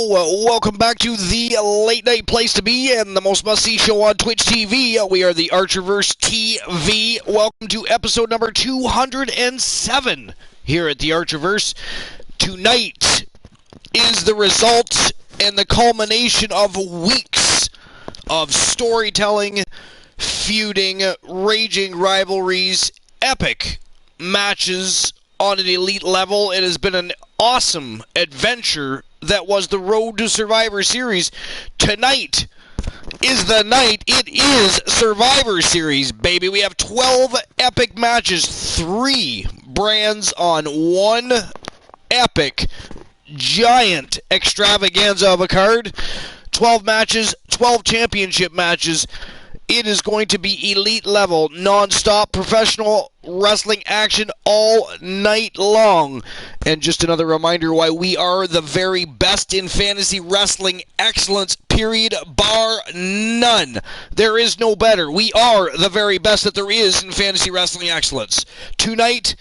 welcome back to the late night place to be and the most must-see show on Twitch TV. We are the Archerverse TV. Welcome to episode number 207 here at the Archerverse. Tonight is the result and the culmination of weeks of storytelling, feuding, raging rivalries, epic matches on an elite level. It has been an awesome adventure that was the road to Survivor Series. Tonight is the night. It is Survivor Series, baby. We have 12 epic matches, 3 brands on one epic, giant extravaganza of a card. 12 matches, 12 championship matches. It is going to be elite level, non-stop professional wrestling action all night long. And just another reminder why we are the very best in fantasy wrestling excellence, period, bar none. There is no better. We are the very best that there is in fantasy wrestling excellence. Tonight,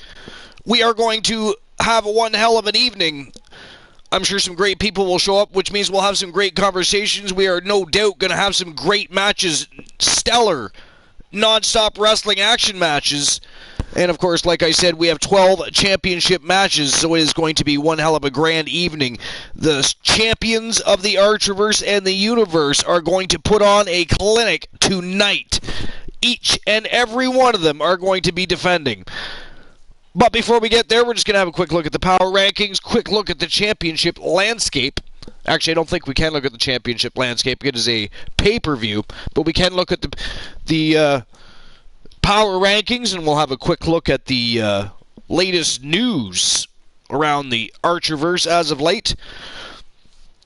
we are going to have one hell of an evening. I'm sure some great people will show up, which means we'll have some great conversations. We are no doubt going to have some great matches, stellar, non-stop wrestling action matches. And, of course, like I said, we have 12 championship matches, so it is going to be one hell of a grand evening. The champions of the Archerverse and the universe are going to put on a clinic tonight. Each and every one of them are going to be defending. But before we get there, we're just going to have a quick look at the power rankings, quick look at the championship landscape. Actually, I don't think we can look at the championship landscape. It is a pay-per-view, but we can look at the power rankings, and we'll have a quick look at the latest news around the Archerverse as of late.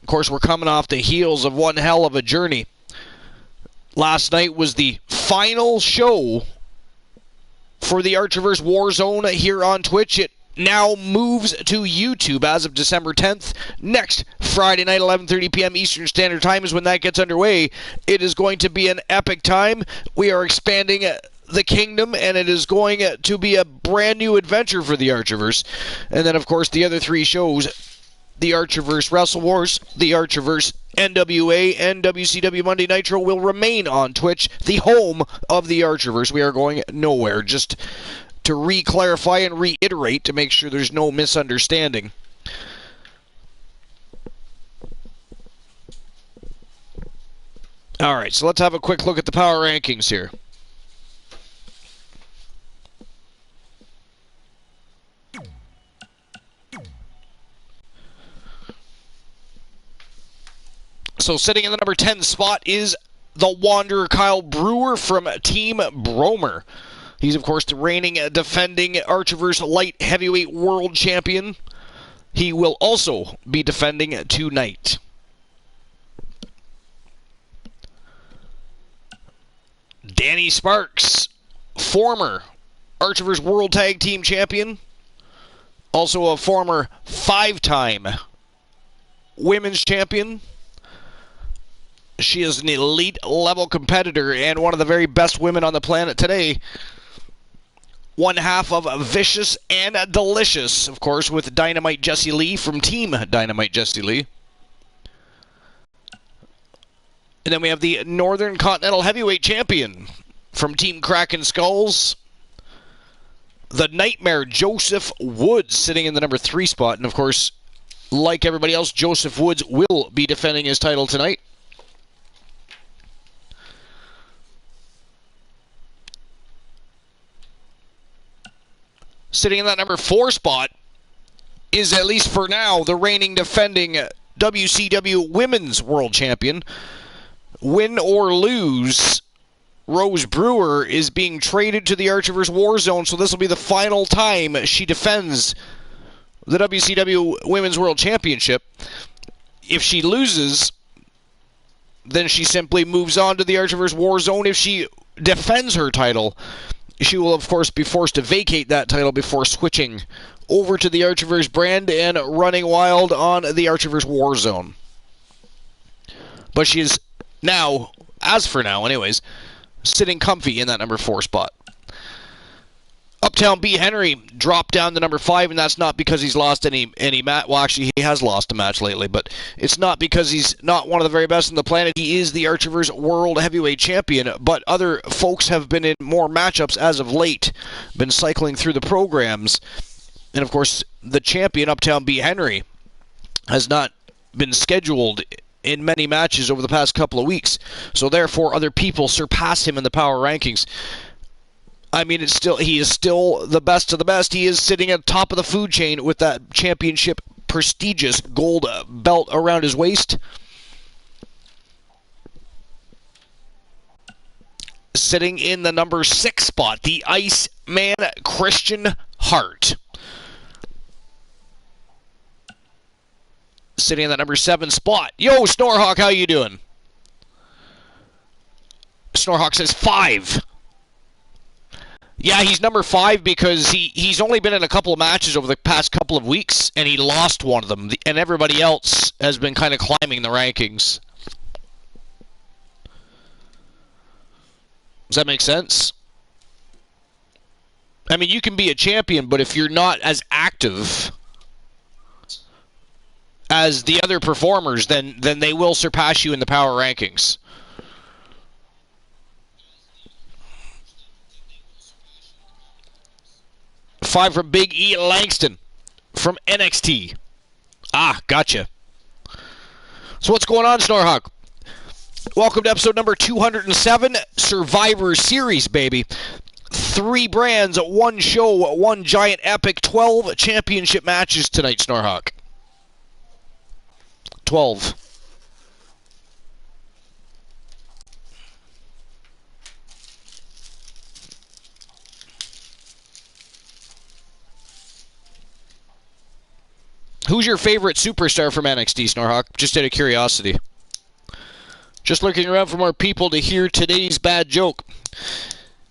Of course, we're coming off the heels of one hell of a journey. Last night was the final show for the Archerverse Warzone here on Twitch. It now moves to YouTube as of December 10th. Next Friday night, 11:30 p.m. Eastern Standard Time is when that gets underway. It is going to be an epic time. We are expanding the kingdom, and it is going to be a brand new adventure for the Archerverse. And then, of course, the other 3 shows, the Archerverse Wrestle Wars, the Archerverse NWA, and WCW Monday Nitro will remain on Twitch, the home of the Archerverse. We are going nowhere, just to re-clarify and reiterate to make sure there's no misunderstanding. Alright, so let's have a quick look at the power rankings here. So sitting in the number 10 spot is the Wanderer Kyle Brewer from Team Bromer. He's, of course, the reigning, defending Archerverse Light Heavyweight World Champion. He will also be defending tonight. Danny Sparks, former Archerverse World Tag Team Champion. Also a former 5-time Women's Champion. She is an elite level competitor and one of the very best women on the planet today. One half of Vicious and Delicious, of course, with Dynamite Jessie Lee from Team Dynamite Jessie Lee. And then we have the Northern Continental Heavyweight Champion from Team Kraken Skulls. The Nightmare Joseph Woods sitting in the number 3 spot. And of course, like everybody else, Joseph Woods will be defending his title tonight. Sitting in that number 4 spot is, at least for now, the reigning defending WCW Women's World Champion. Win or lose, Rose Brewer is being traded to the Archerverse Warzone, so this will be the final time she defends the WCW Women's World Championship. If she loses, then she simply moves on to the Archerverse Warzone. If she defends her title, she will, of course, be forced to vacate that title before switching over to the Archerverse brand and running wild on the Archerverse Warzone. But she is now, as for now anyways, sitting comfy in that number 4 spot. Uptown B. Henry dropped down to number 5, and that's not because he's lost any match. Well, actually, he has lost a match lately, but it's not because he's not one of the very best on the planet. He is the Archerverse World Heavyweight Champion, but other folks have been in more matchups as of late, been cycling through the programs, and of course, the champion, Uptown B. Henry, has not been scheduled in many matches over the past couple of weeks, so therefore other people surpass him in the power rankings. I mean, he is still the best of the best. He is sitting at the top of the food chain with that championship prestigious gold belt around his waist. Sitting in the number 6 spot, the Iceman Christian Hart. Sitting in that number 7 spot. Yo, Snorhawk, how you doing? Snorhawk says 5. Yeah, he's number 5 because he's only been in a couple of matches over the past couple of weeks, and he lost one of them. And everybody else has been kind of climbing the rankings. Does that make sense? I mean, you can be a champion, but if you're not as active as the other performers, then they will surpass you in the power rankings. Five from Big E Langston from NXT. Ah, gotcha. So what's going on, Snorhawk? Welcome to episode number 207, Survivor Series, baby. 3 brands, 1 show, 1 giant epic, 12 championship matches tonight, Snorhawk. 12. Who's your favorite superstar from NXT, Snorhawk? Just out of curiosity. Just looking around for more people to hear today's bad joke.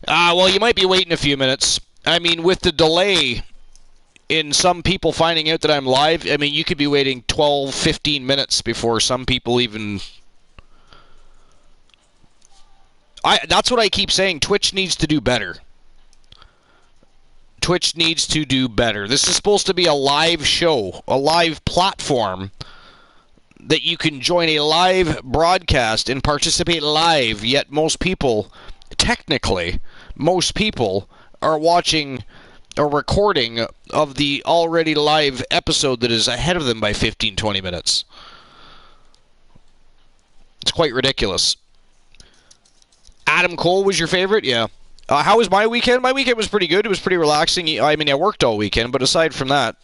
Well, you might be waiting a few minutes. I mean, with the delay in some people finding out that I'm live, I mean, you could be waiting 12, 15 minutes before some people even... That's what I keep saying. Twitch needs to do better. Twitch needs to do better. This is supposed to be a live show, a live platform that you can join a live broadcast and participate live, yet most people, technically, most people are watching a recording of the already live episode that is ahead of them by 15, 20 minutes. It's quite ridiculous. Adam Cole was your favorite? Yeah. How was my weekend? My weekend was pretty good. It was pretty relaxing. I mean, I worked all weekend, but aside from that,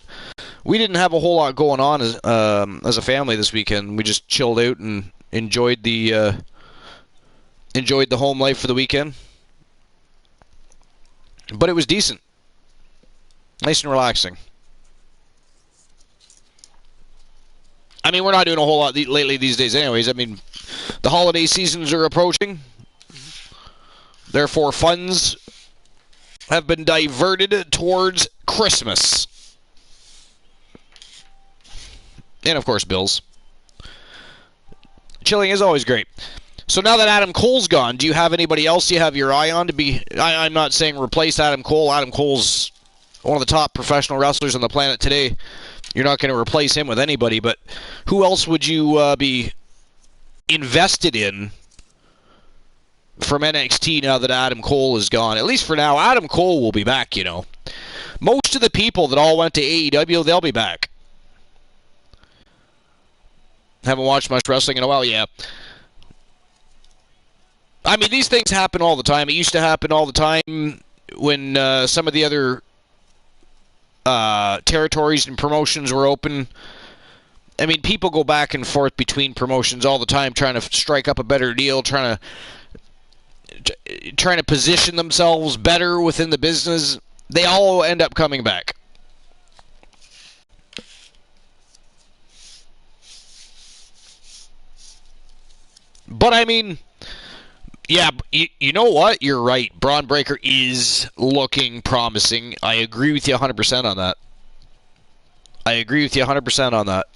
we didn't have a whole lot going on as a family this weekend. We just chilled out and enjoyed the home life for the weekend. But it was decent. Nice and relaxing. I mean, we're not doing a whole lot lately these days anyways. I mean, the holiday seasons are approaching. Therefore, funds have been diverted towards Christmas. And, of course, bills. Chilling is always great. So now that Adam Cole's gone, do you have anybody else you have your eye on to be... I'm not saying replace Adam Cole. Adam Cole's one of the top professional wrestlers on the planet today. You're not going to replace him with anybody, but who else would you be invested in from NXT now that Adam Cole is gone? At least for now, Adam Cole will be back, you know. Most of the people that all went to AEW, they'll be back. Haven't watched much wrestling in a while, yeah. I mean, these things happen all the time. It used to happen all the time when some of the other territories and promotions were open. I mean, people go back and forth between promotions all the time trying to strike up a better deal, trying to position themselves better within the business. They all end up coming back. But I mean, yeah, you know what? You're right. Braun Breaker is looking promising. I agree with you 100% on that. I agree with you 100% on that.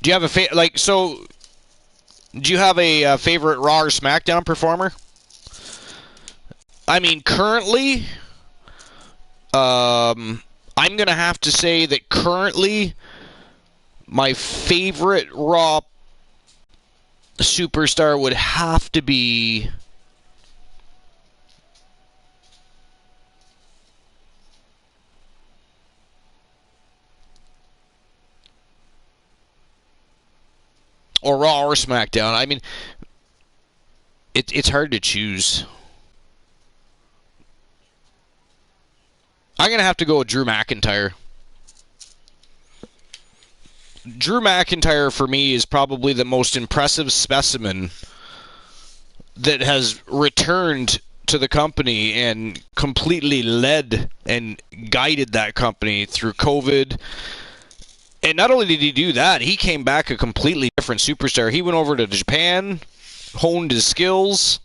Do you have do you have a favorite Raw or SmackDown performer? I mean, currently, I'm going to have to say that currently my favorite Raw superstar would have to be or Raw or SmackDown. I mean, it's hard to choose. I'm going to have to go with Drew McIntyre. Drew McIntyre, for me, is probably the most impressive specimen that has returned to the company and completely led and guided that company through COVID. And not only did he do that, he came back a completely different superstar. He went over to Japan, honed his skills.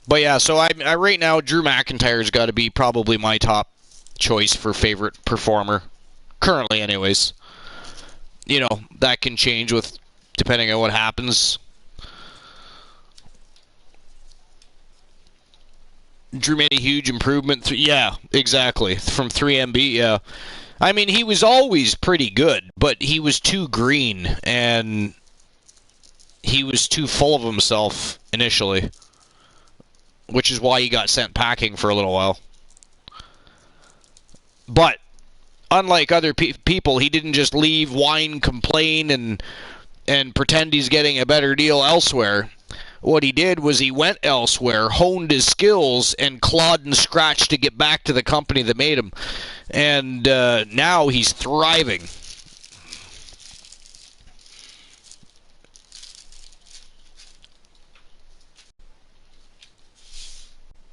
But yeah, so I right now, Drew McIntyre's got to be probably my top choice for favorite performer. Currently, anyways. You know, that can change with depending on what happens. Drew made a huge improvement. Yeah, exactly. From 3MB, yeah. I mean, he was always pretty good, but he was too green, and he was too full of himself initially, which is why he got sent packing for a little while. But unlike other people, he didn't just leave, whine, complain, and pretend he's getting a better deal elsewhere. What he did was he went elsewhere, honed his skills, and clawed and scratched to get back to the company that made him. And now he's thriving.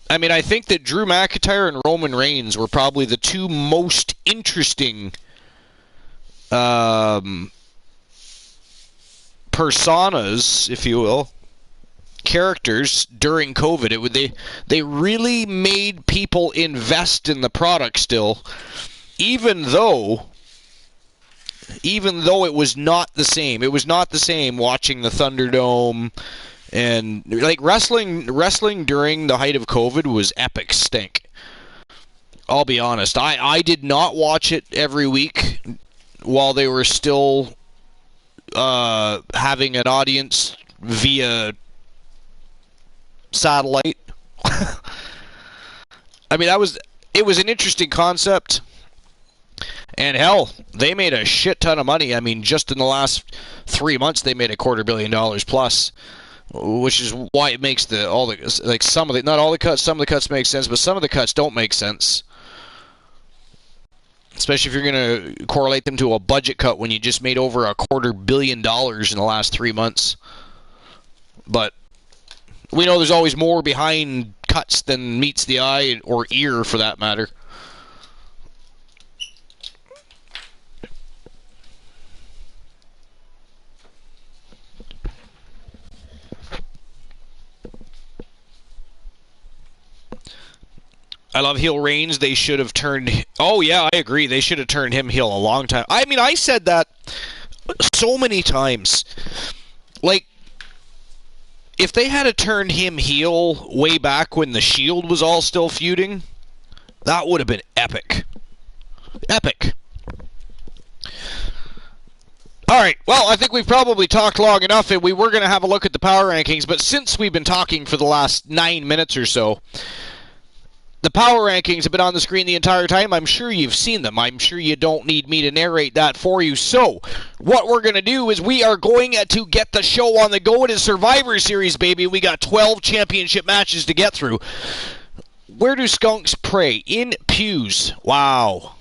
I mean, I think that Drew McIntyre and Roman Reigns were probably the two most interesting personas, if you will, characters during COVID. They really made people invest in the product still, even though it was not the same. It was not the same watching the Thunderdome. And like wrestling during the height of COVID was epic stink. I'll be honest. I did not watch it every week while they were still having an audience via satellite. I mean, it was an interesting concept. And hell, they made a shit ton of money. I mean, just in the last 3 months they made $250 million plus. Which is why it makes some of the, not all the cuts, some of the cuts make sense, but some of the cuts don't make sense. Especially if you're going to correlate them to a budget cut when you just made over $250 million in the last 3 months. But we know there's always more behind cuts than meets the eye or ear, for that matter. I love heel Reigns. They should have turned... Oh, yeah, I agree. They should have turned him heel a long time. I mean, I said that so many times. Like, if they had turned him heel way back when the Shield was all still feuding, that would have been epic. Epic. All right, well, I think we've probably talked long enough, and we were going to have a look at the power rankings, but since we've been talking for the last 9 minutes or so... The power rankings have been on the screen the entire time. I'm sure you've seen them. I'm sure you don't need me to narrate that for you. So, what we're going to do is we are going to get the show on the go. It is Survivor Series, baby. We got 12 championship matches to get through. Where do skunks pray? In pews. Wow.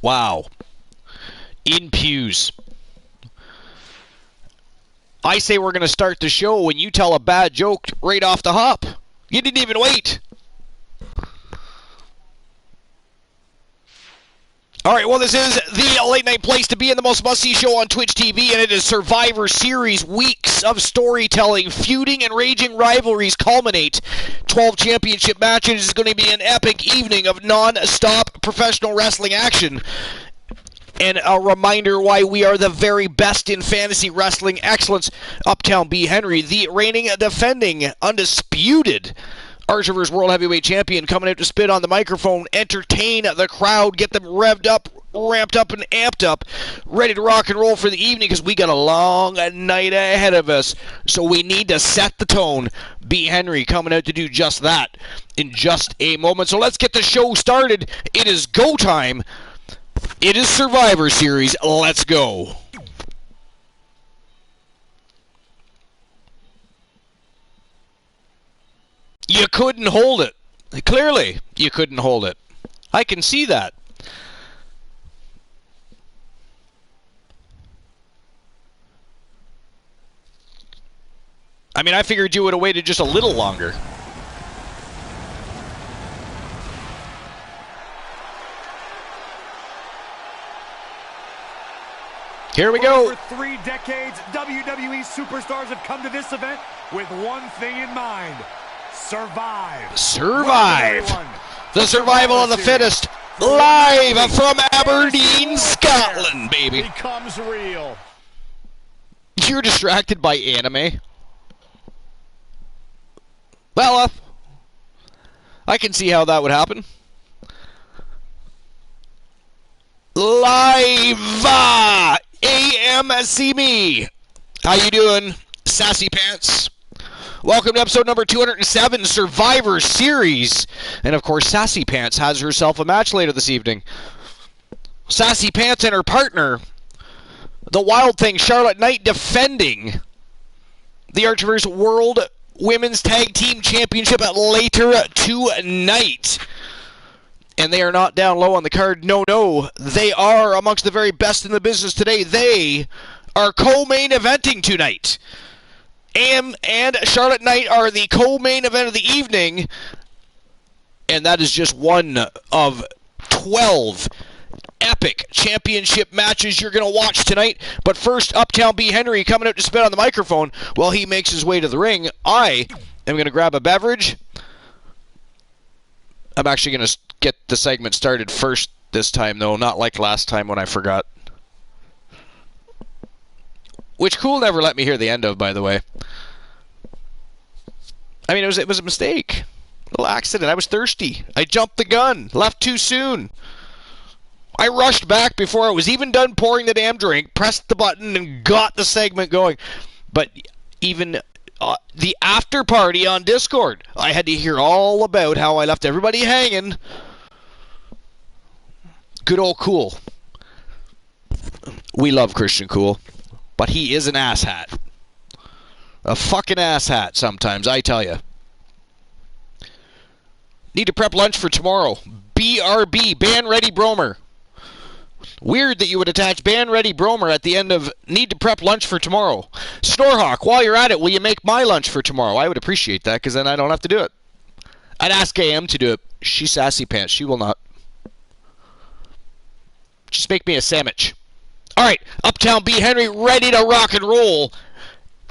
Wow. In pews. I say we're going to start the show when you tell a bad joke right off the hop. You didn't even wait. All right, well, this is the late night place to be in the most must-see show on Twitch TV, and it is Survivor Series. Weeks of storytelling, feuding, and raging rivalries culminate. 12 championship matches. Is going to be an epic evening of non-stop professional wrestling action. And a reminder why we are the very best in fantasy wrestling excellence. Uptown B. Henry, the reigning, defending, undisputed Archerverse World Heavyweight Champion, coming out to spit on the microphone, entertain the crowd, get them revved up, ramped up, and amped up, ready to rock and roll for the evening, because we got a long night ahead of us, so we need to set the tone. B. Henry coming out to do just that in just a moment. So let's get the show started. It is go time. It is Survivor Series. Let's go. You couldn't hold it. Clearly, you couldn't hold it. I can see that. I mean, I figured you would have waited just a little longer. Here we go. For 3 decades, WWE superstars have come to this event with one thing in mind. Survive. Survive. The survival of the fittest. Live from Aberdeen, Scotland, baby. Becomes real. You're distracted by anime. Well, I can see how that would happen. Live AMCME. How you doing, Sassy Pants? Welcome to episode number 207, Survivor Series. And of course, Sassy Pants has herself a match later this evening. Sassy Pants and her partner, the Wild Thing, Charlotte Knight, defending the Archerverse World Women's Tag Team Championship later tonight. And they are not down low on the card. No, they are amongst the very best in the business today. They are co-main eventing tonight. And Charlotte Knight are the co-main event of the evening. And that is just one of 12 epic championship matches you're going to watch tonight. But first, Uptown B. Henry coming out to spit on the microphone while he makes his way to the ring. I am going to grab a beverage. I'm actually going to get the segment started first this time, though, not like last time when I forgot. Which Cool never let me hear the end of, by the way. I mean, it was a mistake. A little accident. I was thirsty. I jumped the gun. Left too soon. I rushed back before I was even done pouring the damn drink, pressed the button, and got the segment going. But even the after party on Discord, I had to hear all about how I left everybody hanging. Good old Cool. We love Christian Cool. But he is an asshat. A fucking asshat sometimes, I tell you. Need to prep lunch for tomorrow. BRB, Band Ready Bromer. Weird that you would attach Band Ready Bromer at the end of need to prep lunch for tomorrow. Snorhawk, while you're at it, will you make my lunch for tomorrow? I would appreciate that, because then I don't have to do it. I'd ask AM to do it. She's Sassy Pants. She will not. Just make me a sandwich. All right, Uptown B. Henry ready to rock and roll.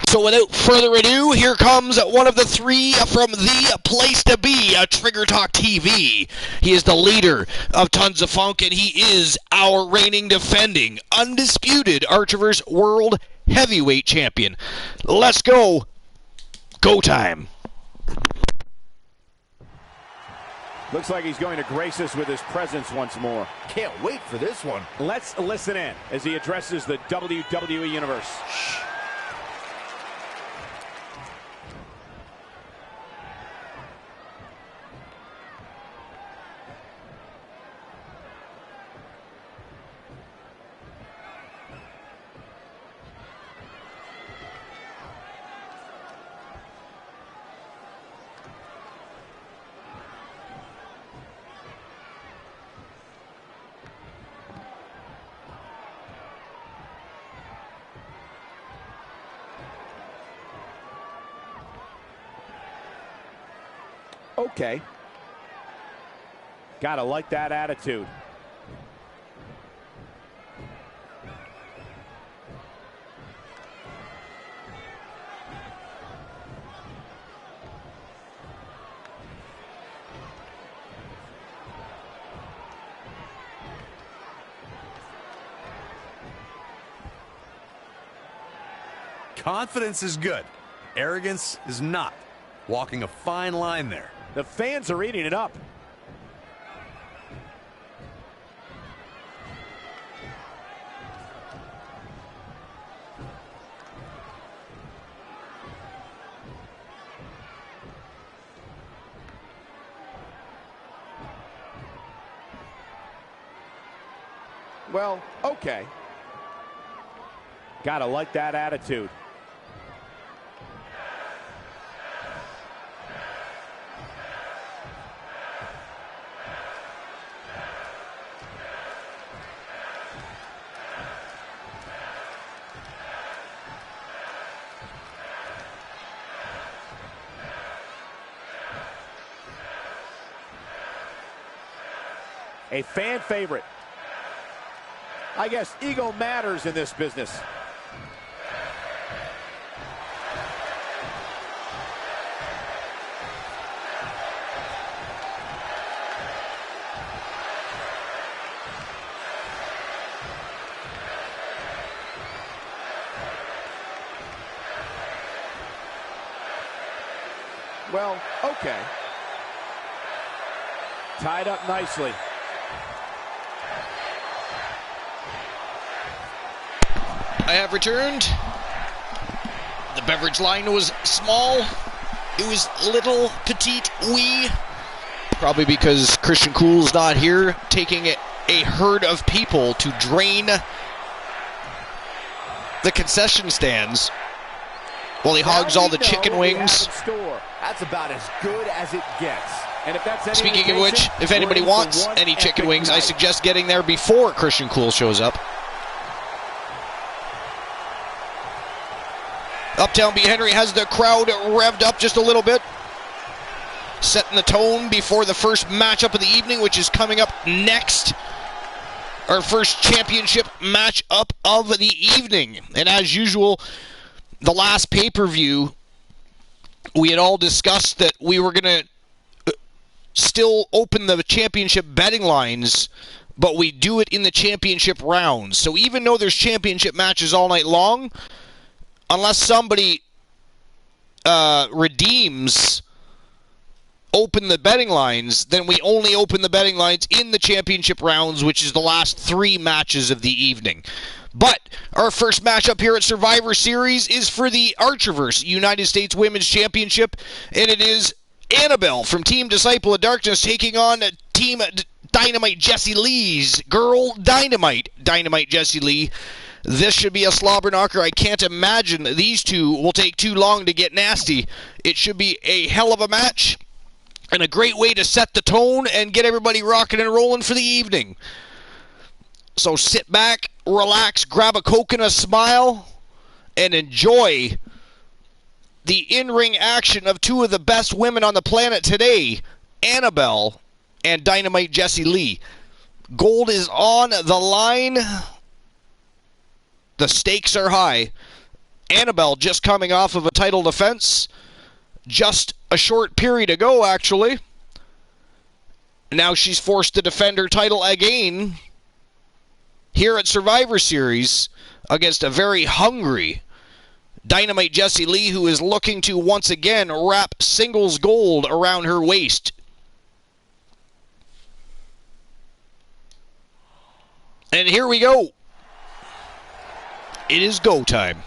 So without further ado, here comes one of the three from the place to be, Trigger Talk TV. He is the leader of Tons of Funk, and he is our reigning, defending, undisputed Archerverse World Heavyweight Champion. Let's go. Go time. Looks like he's going to grace us with his presence once more. Can't wait for this one. Let's listen in as he addresses the WWE Universe. Okay. Gotta like that attitude. Confidence is good. Arrogance is not. Walking a fine line there. The fans are eating it up. Well, okay. Gotta like that attitude. A fan favorite. I guess ego matters in this business. Well, okay. Tied up nicely. I have returned. The beverage line was small. It was little, petite, wee. Probably because Christian Cool's not here, taking a herd of people to drain the concession stands while he hogs all the chicken wings. That's about as good as it gets. And if that's Speaking of which, if anybody wants any chicken wings, I suggest getting there before Christian Cool shows up. Uptown B. Henry has the crowd revved up just a little bit, setting the tone before the first matchup of the evening, which is coming up next. Our first championship matchup of the evening. And as usual, the last pay-per-view, we had all discussed that we were going to still open the championship betting lines, but we do it in the championship rounds. So even though there's championship matches all night long, unless somebody redeems open the betting lines, then we only open the betting lines in the championship rounds, which is the last 3 matches of the evening. But our first matchup here at Survivor Series is for the Archerverse United States Women's Championship, and it is Annabelle from Team Disciple of Darkness taking on Team Dynamite Jessie Lee's Girl Dynamite Jessie Lee. This should be a slobber knocker. I can't imagine these two will take too long to get nasty. It should be a hell of a match and a great way to set the tone and get everybody rocking and rolling for the evening. So sit back, relax, grab a Coke and a smile, and enjoy the in-ring action of 2 of the best women on the planet today, Annabelle and Dynamite Jessie Lee. Gold is on the line. The stakes are high. Annabelle just coming off of a title defense just a short period ago, actually. Now she's forced to defend her title again here at Survivor Series against a very hungry Dynamite Jessie Lee, who is looking to once again wrap singles gold around her waist. And here we go. It is go time.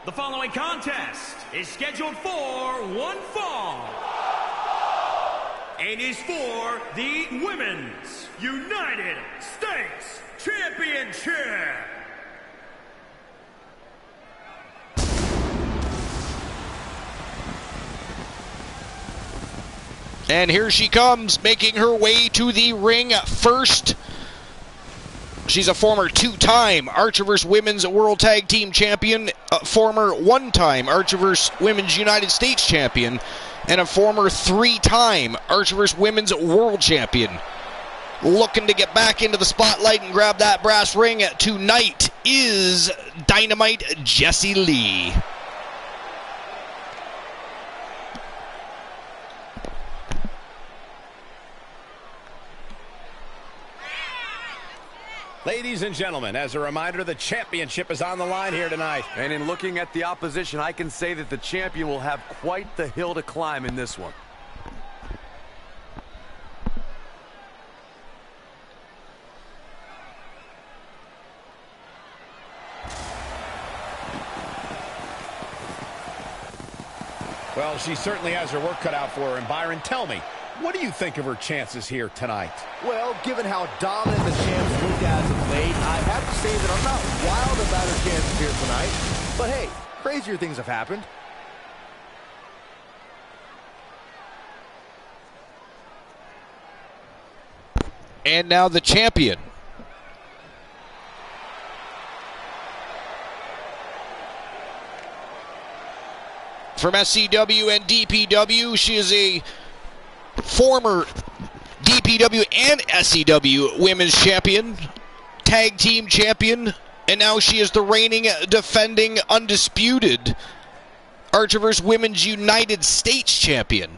The following contest is scheduled for one fall and is for the Women's United States Championship. And here she comes, making her way to the ring first. She's a former 2-time Archerverse Women's World Tag Team Champion, a former 1-time Archerverse Women's United States Champion, and a former 3-time Archerverse Women's World Champion. Looking to get back into the spotlight and grab that brass ring tonight is Dynamite Jessie Lee. Ladies Ladies and gentlemen, as a reminder, the championship is on the line here tonight. And in looking at the opposition, I can say that the champion will have quite the hill to climb in this one. Well, she certainly has her work cut out for her. And Byron, tell me, what do you think of her chances here tonight? Well, given how dominant the champs looked as of late, I have to say that I'm not wild about her chances here tonight. But hey, crazier things have happened. And now the champion. From SCW and DPW, she is a former DPW and SCW Women's Champion, Tag Team Champion, and now she is the reigning, defending, undisputed Archerverse Women's United States Champion.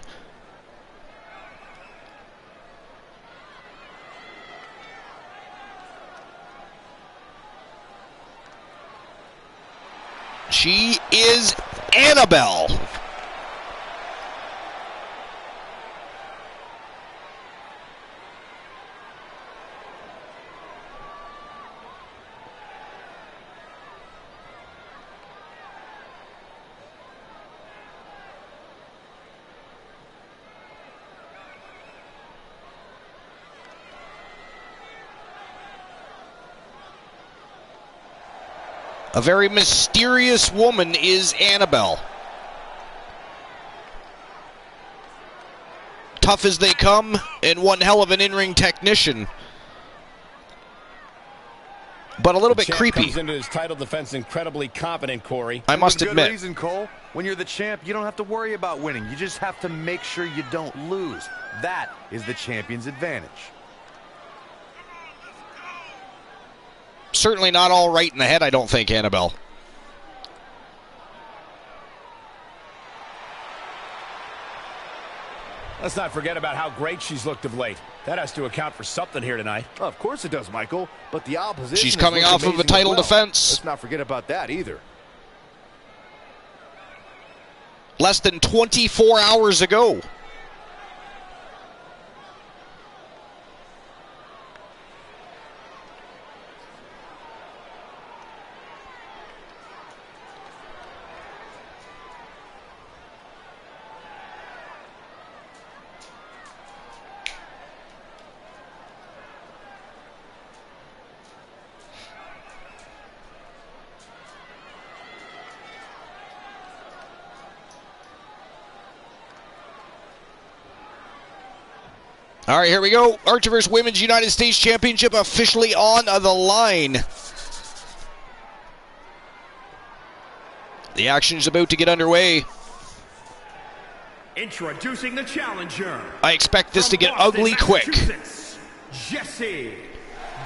She is Annabelle. A very mysterious woman is Annabelle. Tough as they come, and one hell of an in-ring technician. But a little bit creepy. Comes into his title defense incredibly confident, Corey. I must Good admit. reason, Cole. When you're the champ, you don't have to worry about winning. You just have to make sure you don't lose. That is the champion's advantage. Certainly not all right in the head, I don't think, Annabelle. Let's not forget about how great she's looked of late. That has to account for something here tonight. Of course it does, Michael. But the opposition She's coming off of a title defense. Let's not forget about that either. Less than 24 hours ago. All right, here we go. Archerverse Women's United States Championship officially on the line. The action is about to get underway. Introducing the challenger. I expect this to get From Boston, ugly quick. Jesse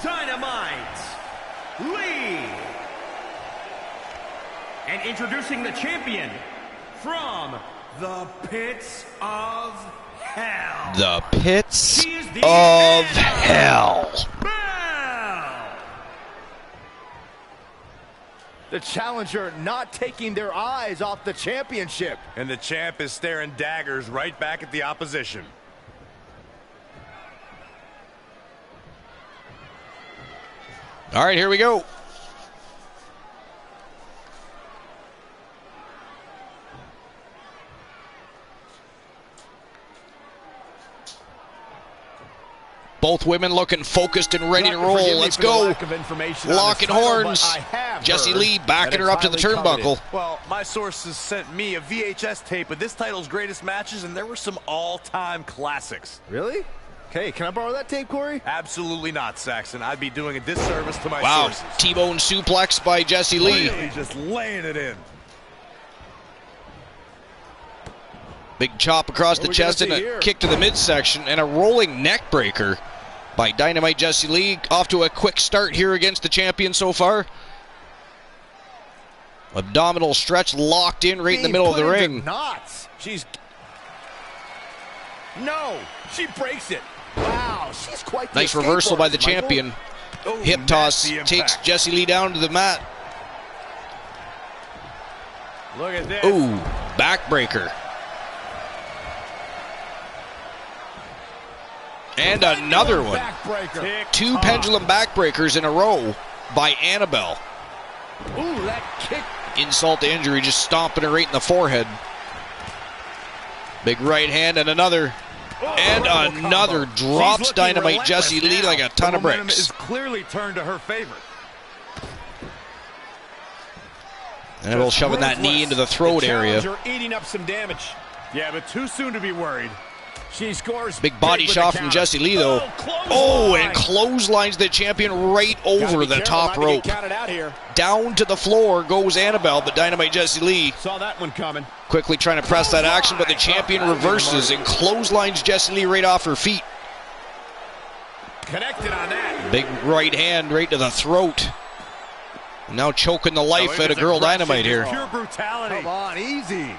Dynamite Lee. And introducing the champion from the pits of hell. The pits of hell. Bell. The challenger not taking their eyes off the championship. And the champ is staring daggers right back at the opposition. All right, here we go. Both women looking focused and ready to roll. Let's go. Locking horns. Jesse Lee backing her up to the turnbuckle. Well, my sources sent me a VHS tape of this title's greatest matches, and there were some all-time classics. Really? Okay, can I borrow that tape, Corey? Absolutely not, Saxon. I'd be doing a disservice to my Wow, sources. T-bone suplex by Jesse Lee. Really just laying it in. Big chop across the chest and a kick to the midsection and a rolling neck breaker by Dynamite Jesse Lee. Off to a quick start here against the champion so far. Abdominal stretch locked in right in the middle of the ring. Knots. No, she breaks it. Wow, she's quite the Nice reversal by the Michael. champion. Hip toss nasty takes impact. Jessie Lee down to the mat. Look at this. Ooh, backbreaker. And another one. Backbreaker. Two pendulum backbreakers in a row by Annabelle. Ooh, that kick. Insult to injury, just stomping her right in the forehead. Big right hand and another. And another drops Dynamite Jessie Lee like a ton of Momentum bricks. is clearly turned to her favor. Annabelle shoving that knee into the throat area. Challenger eating up some damage. Yeah, but too soon to be worried. She scores. Big body with shot the from counter. Jessie Lee, though. Oh, and clotheslines the champion right Gotta over be the careful top not to get rope. counted out here. Down to the floor goes Annabelle, but Dynamite Jessie Lee Saw that one coming. quickly trying to press that action, but the champion reverses and clotheslines Jessie Lee right off her feet. Connected on that. Big right hand right to the throat. Now choking the life out of Girl Dynamite here. Pure brutality. Come on, easy.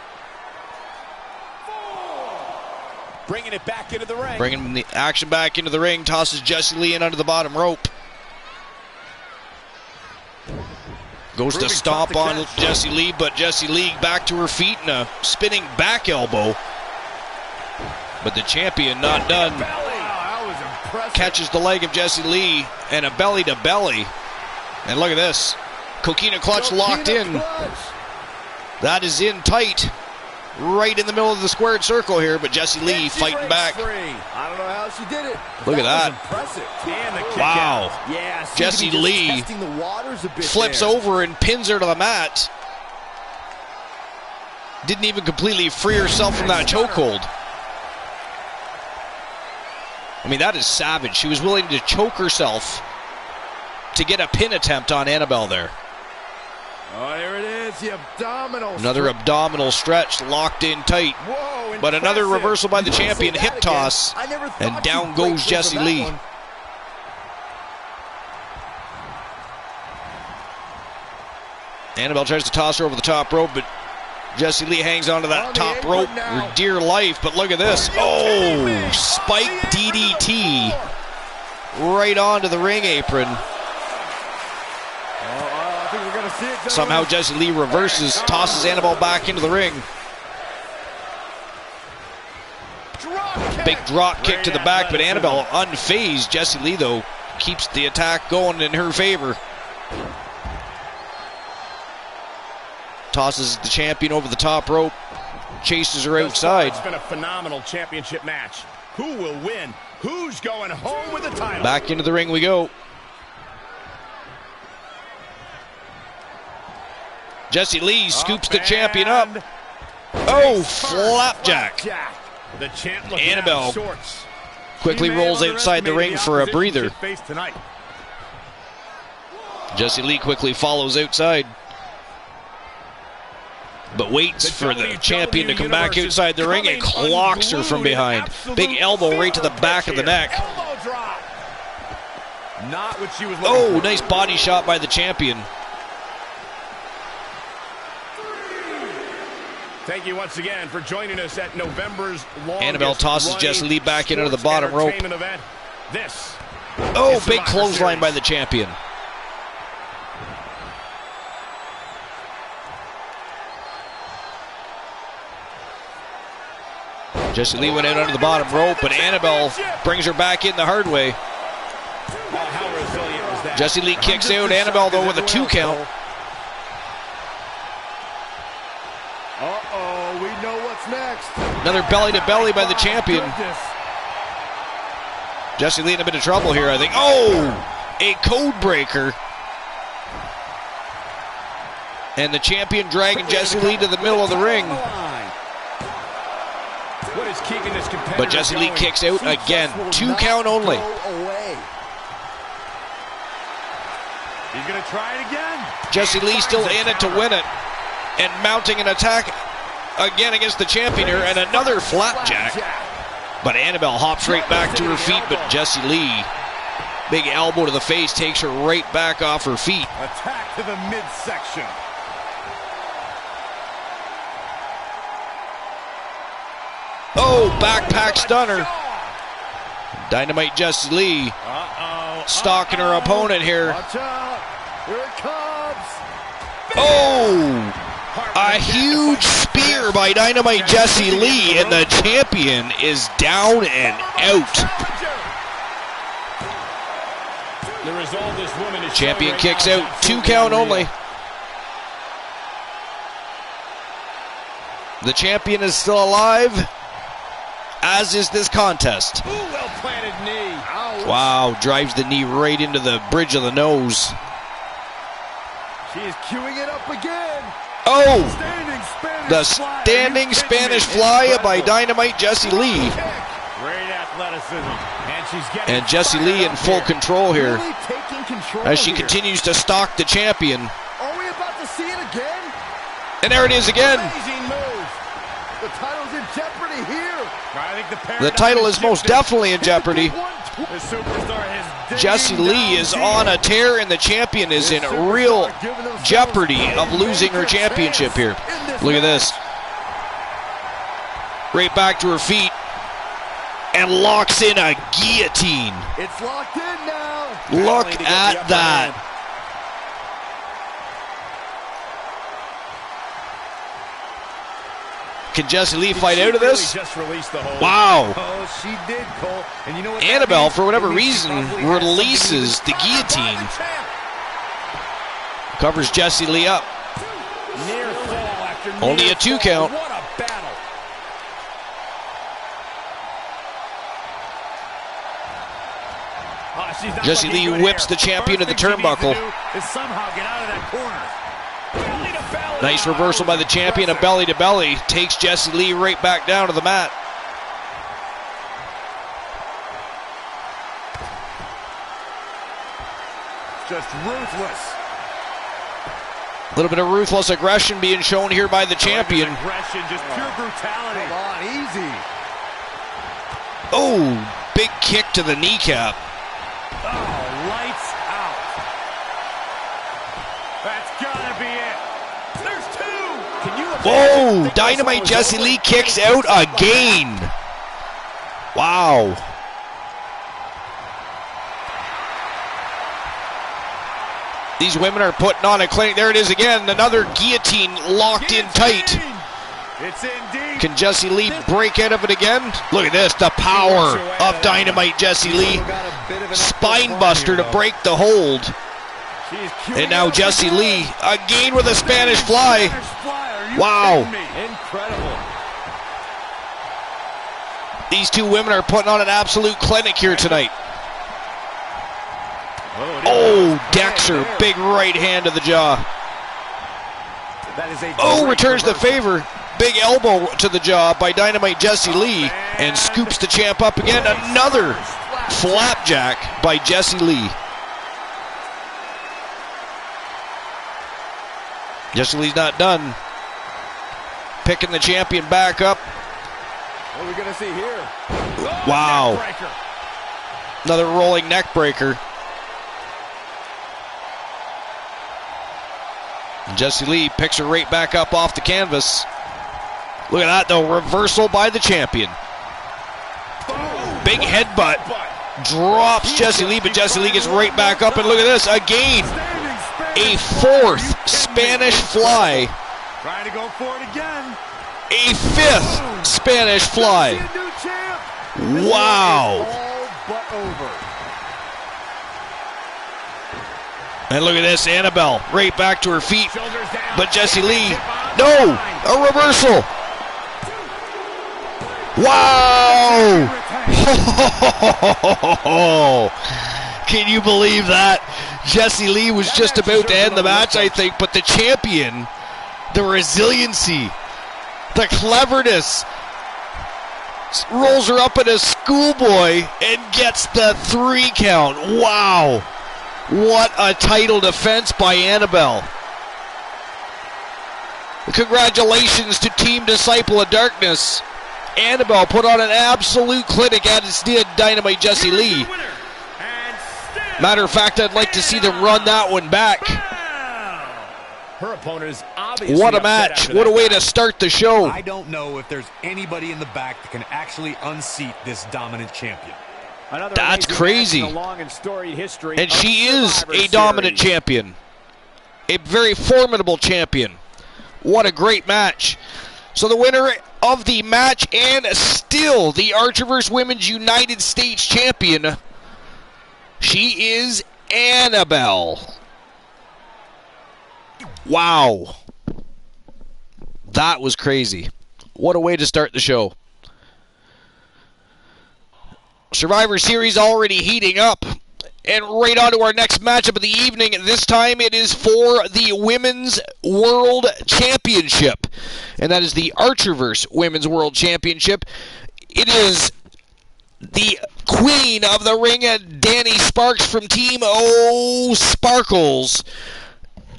Bringing it back into the ring. Bringing the action back into the ring, tosses Jessie Lee in under the bottom rope. Goes to Proving stomp tough to on catch. Jessie Lee, but Jessie Lee back to her feet and a spinning back elbow. But the champion not done. Wow, that was impressive. Catches the leg of Jessie Lee and a belly to belly. And look at this. Coquina clutch locked in. Clutch. That is in tight. Right in the middle of the squared circle here, but Jessie Lee And she fighting breaks back. free. I don't know how she did it. Look at that. Was impressive. And the kick Wow. out. Yeah, seemed Jessie to be just Lee testing the waters a bit Flips there. over and pins her to the mat. Didn't even completely free herself from that chokehold. I mean, that is savage. She was willing to choke herself to get a pin attempt on Annabelle there. Oh, here it is, the abdominal. Another abdominal stretch, locked in tight. Whoa, But another impressive. reversal by the You can't champion, say hip that again. toss. I never thought And you'd down break goes free Jessie from that Lee. one. Annabelle tries to toss her over the top rope, but Jessie Lee hangs onto that On the top apron rope now. for dear life. But look at this. Oh, spike DDT right onto the ring apron. I think we're going to see it, gentlemen. Somehow Jessie Lee reverses, tosses Annabelle back into the ring. Big drop kick to the back, but Annabelle unfazed. Jessie Lee, though, keeps the attack going in her favor. Tosses the champion over the top rope, chases her outside. It's been a phenomenal championship match. Who will win? Who's going home with the title? Back into the ring we go. Jessie Lee scoops the champion up. Oh, flapjack. The champ looking Annabelle out of sorts. quickly She may have rolls outside the underestimated ring for a opposition breather. she'd face tonight. Jessie Lee quickly follows outside, but waits for the champion to come back outside the ring and clocks her from behind. Big elbow right to the back of the neck. Elbow drop. Not what she was looking Oh, for. nice body shot by the champion. Thank you once again for joining us at November's longest Annabelle tosses running Jessie Lee back into the sports bottom rope. entertainment event. This Oh, is big Survivor clothesline by Series. the champion. Jessie Lee went out under the bottom rope, but Annabelle brings her back in the hard way. Oh, how resilient was that? Jessie Lee kicks out Annabelle, though, with a 2 count. Uh-oh, we know what's next. Another belly to belly by the champion. Goodness. Jessie Lee in a bit of trouble here, I think. Oh, a code breaker. And the champion dragging Jessie Lee to the middle of the ring. What is keeping this competitor But Jessie Lee going? kicks out again. 2 count only. Go away. He's going to try it again. Jessie Lee still in it to win it. And mounting an attack again against the champion here. And another flapjack. But Annabelle hops right back to her feet. But Jessie Lee, big elbow to the face, takes her right back off her feet. Attack to the midsection. Oh, backpack stunner. Dynamite Jessie Lee stalking her opponent here. Watch out. Here it comes. Oh! A huge spear by Dynamite Jessie Lee, and the champion is down and out. The result this woman is Champion kicks out. 2 count only. The champion is still alive, as is this contest. Ooh, well-planted knee. Ouch. Wow, drives the knee right into the bridge of the nose. She's queuing it up again. Oh! The Fly. standing Spanish fly by Dynamite Jessie Lee. Great athleticism. And she's getting And Jessie Lee in full control here Really taking control as she here. continues to stalk the champion. Are we about to see it again? And there it is again. amazing move. The title's in jeopardy here. I think The title is most definitely in jeopardy. The superstar has Jessie Lee is on a tear, and the champion is in real jeopardy of losing her championship here. Look at this. Right back to her feet and locks in a guillotine. It's locked in now. Look to get the at upper that. hand. Can Jessie Lee fight out of this? Just released the hold. Wow. Oh, she did, Cole. And you know what? Annabelle, for whatever reason, releases the guillotine. Covers Jessie Lee up. Near fall after Only near a 2 fall. count. What a battle. She's not Jessie looking Lee good whips here. the champion to the First thing she turnbuckle. needs to do is somehow get out of that corner. Belly to belly. Nice reversal by the champion of belly to belly. Takes Jessie Lee right back down to the mat. Just ruthless. A little bit of ruthless aggression being shown here by the champion. Aggression, just pure brutality. Come on, easy. Oh, big kick to the kneecap. Oh, lights out. That's gotta be it. There's 2. Can you Whoa, think Dynamite this one was Jessie over? Lee kicks out again. Wow. These women are putting on a clinic. There it is again. Another guillotine locked in tight. It's in deep. Can Jessie Lee break out of it again? Look at this, the power of Dynamite Jessie Lee. Spine buster to break the hold. She's queuing And now it up Jessie again. Lee again with a Spanish fly. Spanish fly. Are you Wow. kidding me? Incredible. These 2 women are putting on an absolute clinic here tonight. Oh, decks her. Big right hand to the jaw. That is a Oh, great returns the reversal. favor. Big elbow to the jaw by Dynamite Jessie Lee and scoops the champ up again. Another flapjack by Jessie Lee. Jessie Lee's not done. Picking the champion back up. What are we going to see here? Wow. Neckbreaker. Another rolling neck breaker. And Jessie Lee picks her right back up off the canvas. Look at that, though. Reversal by the champion. Big headbutt. Drops Jessie Lee, but Jessie Lee gets right back up. And look at this. Again, a 4th Spanish fly. Trying to go for it again. A 5th Spanish fly. She a new champ. Wow. All but over. And look at this, Annabelle right back to her feet. Shoulders down. But Jessie Lee, no, a reversal. Wow! Can you believe that? Jessie Lee was just about to end the match, I think, but the champion, the resiliency, the cleverness, rolls her up in a schoolboy and gets the 3 count. Wow! What a title defense by Annabelle. Congratulations to Team Disciple of Darkness. Annabelle put on an absolute clinic, as did Dynamite Jessie Lee. Matter of fact, I'd like to see them run that one back. Her opponent is obviously What a upset match. after What a that way match. to start the show. I don't know if there's anybody in the back that can actually unseat this dominant champion. That's crazy. And she is a dominant champion. A very formidable champion. What a great match. So the winner of the match and still the Archerverse Women's United States Champion, she is Annabelle. Wow. That was crazy. What a way to start the show. Survivor Series already heating up. And right on to our next matchup of the evening. This time it is for the Women's World Championship. And that is the Archerverse Women's World Championship. It is the queen of the ring, Danny Sparks from Team O Sparkles,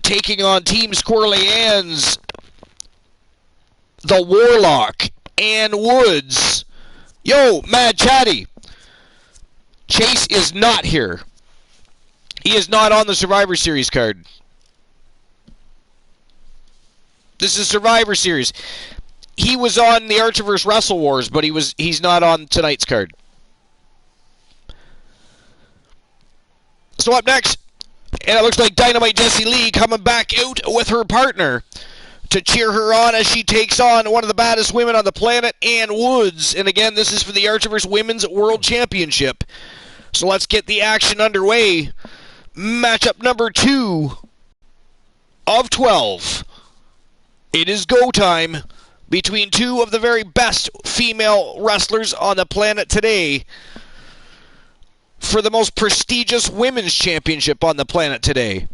taking on Team Squirrely Ann's the Warlock, Ann Woods. Yo, Mad Chatty. Chase is not here. He is not on the Survivor Series card. This is Survivor Series. He was on the Archerverse Wrestle Wars, but he's not on tonight's card. So up next, and it looks like Dynamite Jessie Lee coming back out with her partner to cheer her on as she takes on one of the baddest women on the planet, Ann Woods. And again, this is for the Archerverse Women's World Championship. So let's get the action underway. Matchup number 2 of 12. It is go time between two of the very best female wrestlers on the planet today for the most prestigious women's championship on the planet today.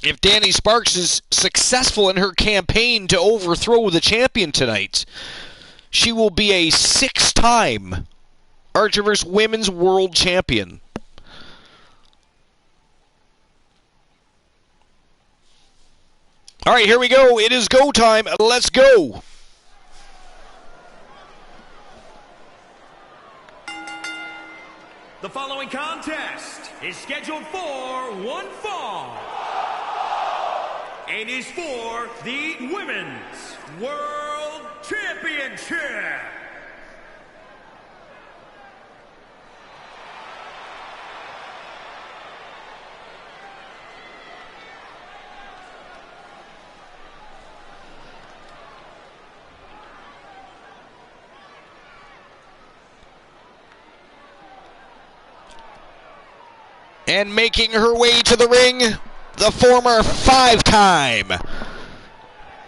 If Danny Sparks is successful in her campaign to overthrow the champion tonight, she will be a 6-time Archerverse Women's World Champion. All right, here we go. It is go time. Let's go. The following contest is scheduled for one fall. And is for the Women's World Championship. And making her way to the ring, the former 5-time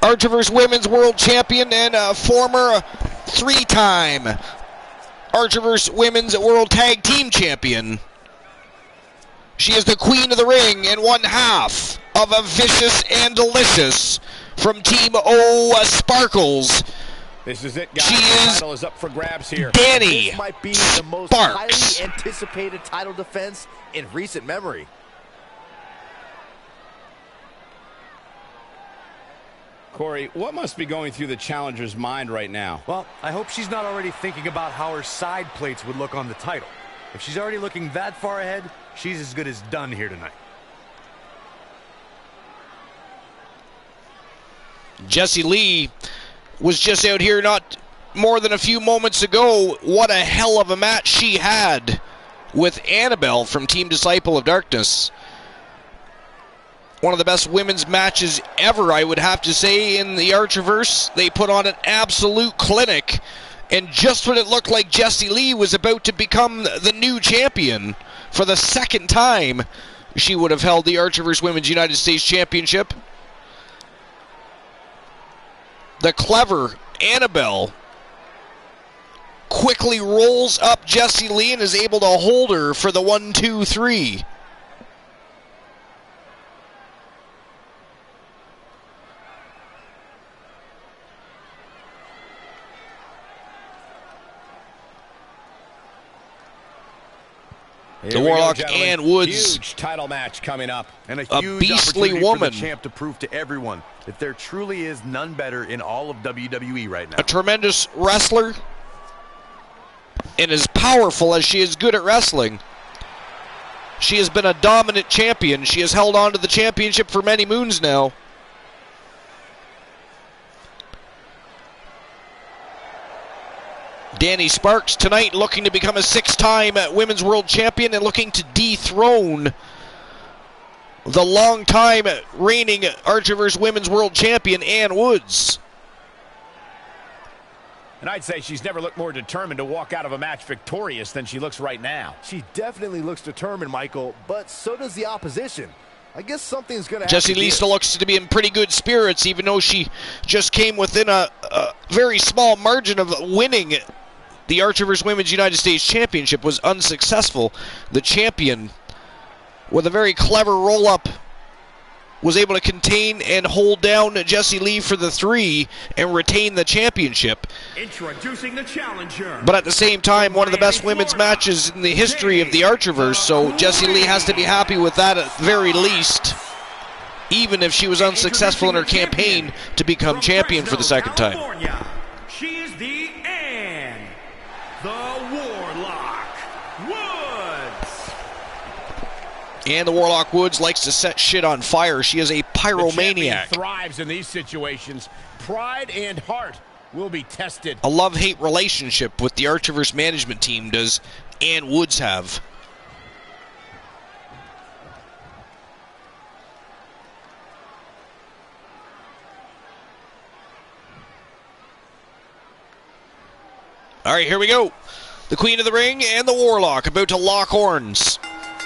Archerverse Women's World Champion and a former 3-time Archerverse Women's World Tag Team Champion. She is the queen of the ring and one half of a Vicious and Delicious from Team O Sparkles. This is it, guys. She the is title is up for grabs here. Danny This might be the most Sparks. highly anticipated title defense in recent memory. Corey, what must be going through the challenger's mind right now? Well, I hope she's not already thinking about how her side plates would look on the title. If she's already looking that far ahead, she's as good as done here tonight. Jessie Lee was just out here not more than a few moments ago. What a hell of a match she had with Annabelle from Team Disciple of Darkness. One of the best women's matches ever, I would have to say, in the Archerverse. They put on an absolute clinic. And just when it looked like Jessie Lee was about to become the new champion for the second time, she would have held the Archerverse Women's United States Championship. The clever Annabelle quickly rolls up Jessie Lee and is able to hold her for the 1, 2, 3. Here the we go, Warlock gentlemen. and Woods. Huge title match coming up. And A huge beastly opportunity woman. for the champ to prove to everyone that there truly is none better in all of WWE right now. A tremendous wrestler. And as powerful as she is good at wrestling, she has been a dominant champion. She has held on to the championship for many moons now. Danny Sparks tonight looking to become a 6-time Women's World Champion and looking to dethrone the long-time reigning Archerverse Women's World Champion, Ann Woods. And I'd say she's never looked more determined to walk out of a match victorious than she looks right now. She definitely looks determined, Michael, but so does the opposition. I guess something's going to happen. Jessie Lee still looks to be in pretty good spirits, even though she just came within a very small margin of winning the Archerverse Women's United States Championship. Was unsuccessful. The champion, with a very clever roll-up, was able to contain and hold down Jessie Lee for the 3 and retain the championship. Introducing the challenger. But at the same time, one of the best women's matches in the history of the Archerverse, so Jessie Lee has to be happy with that at the very least, even if she was unsuccessful in her campaign to become champion for the second time. California, she is the Ann, the Warlock Woods. And the Warlock Woods likes to set shit on fire. She is a The champion pyromaniac. thrives in these situations. Pride and heart will be tested. A love-hate relationship with the Archerverse management team does Ann Woods have. All right, here we go. The Queen of the Ring and the Warlock about to lock horns.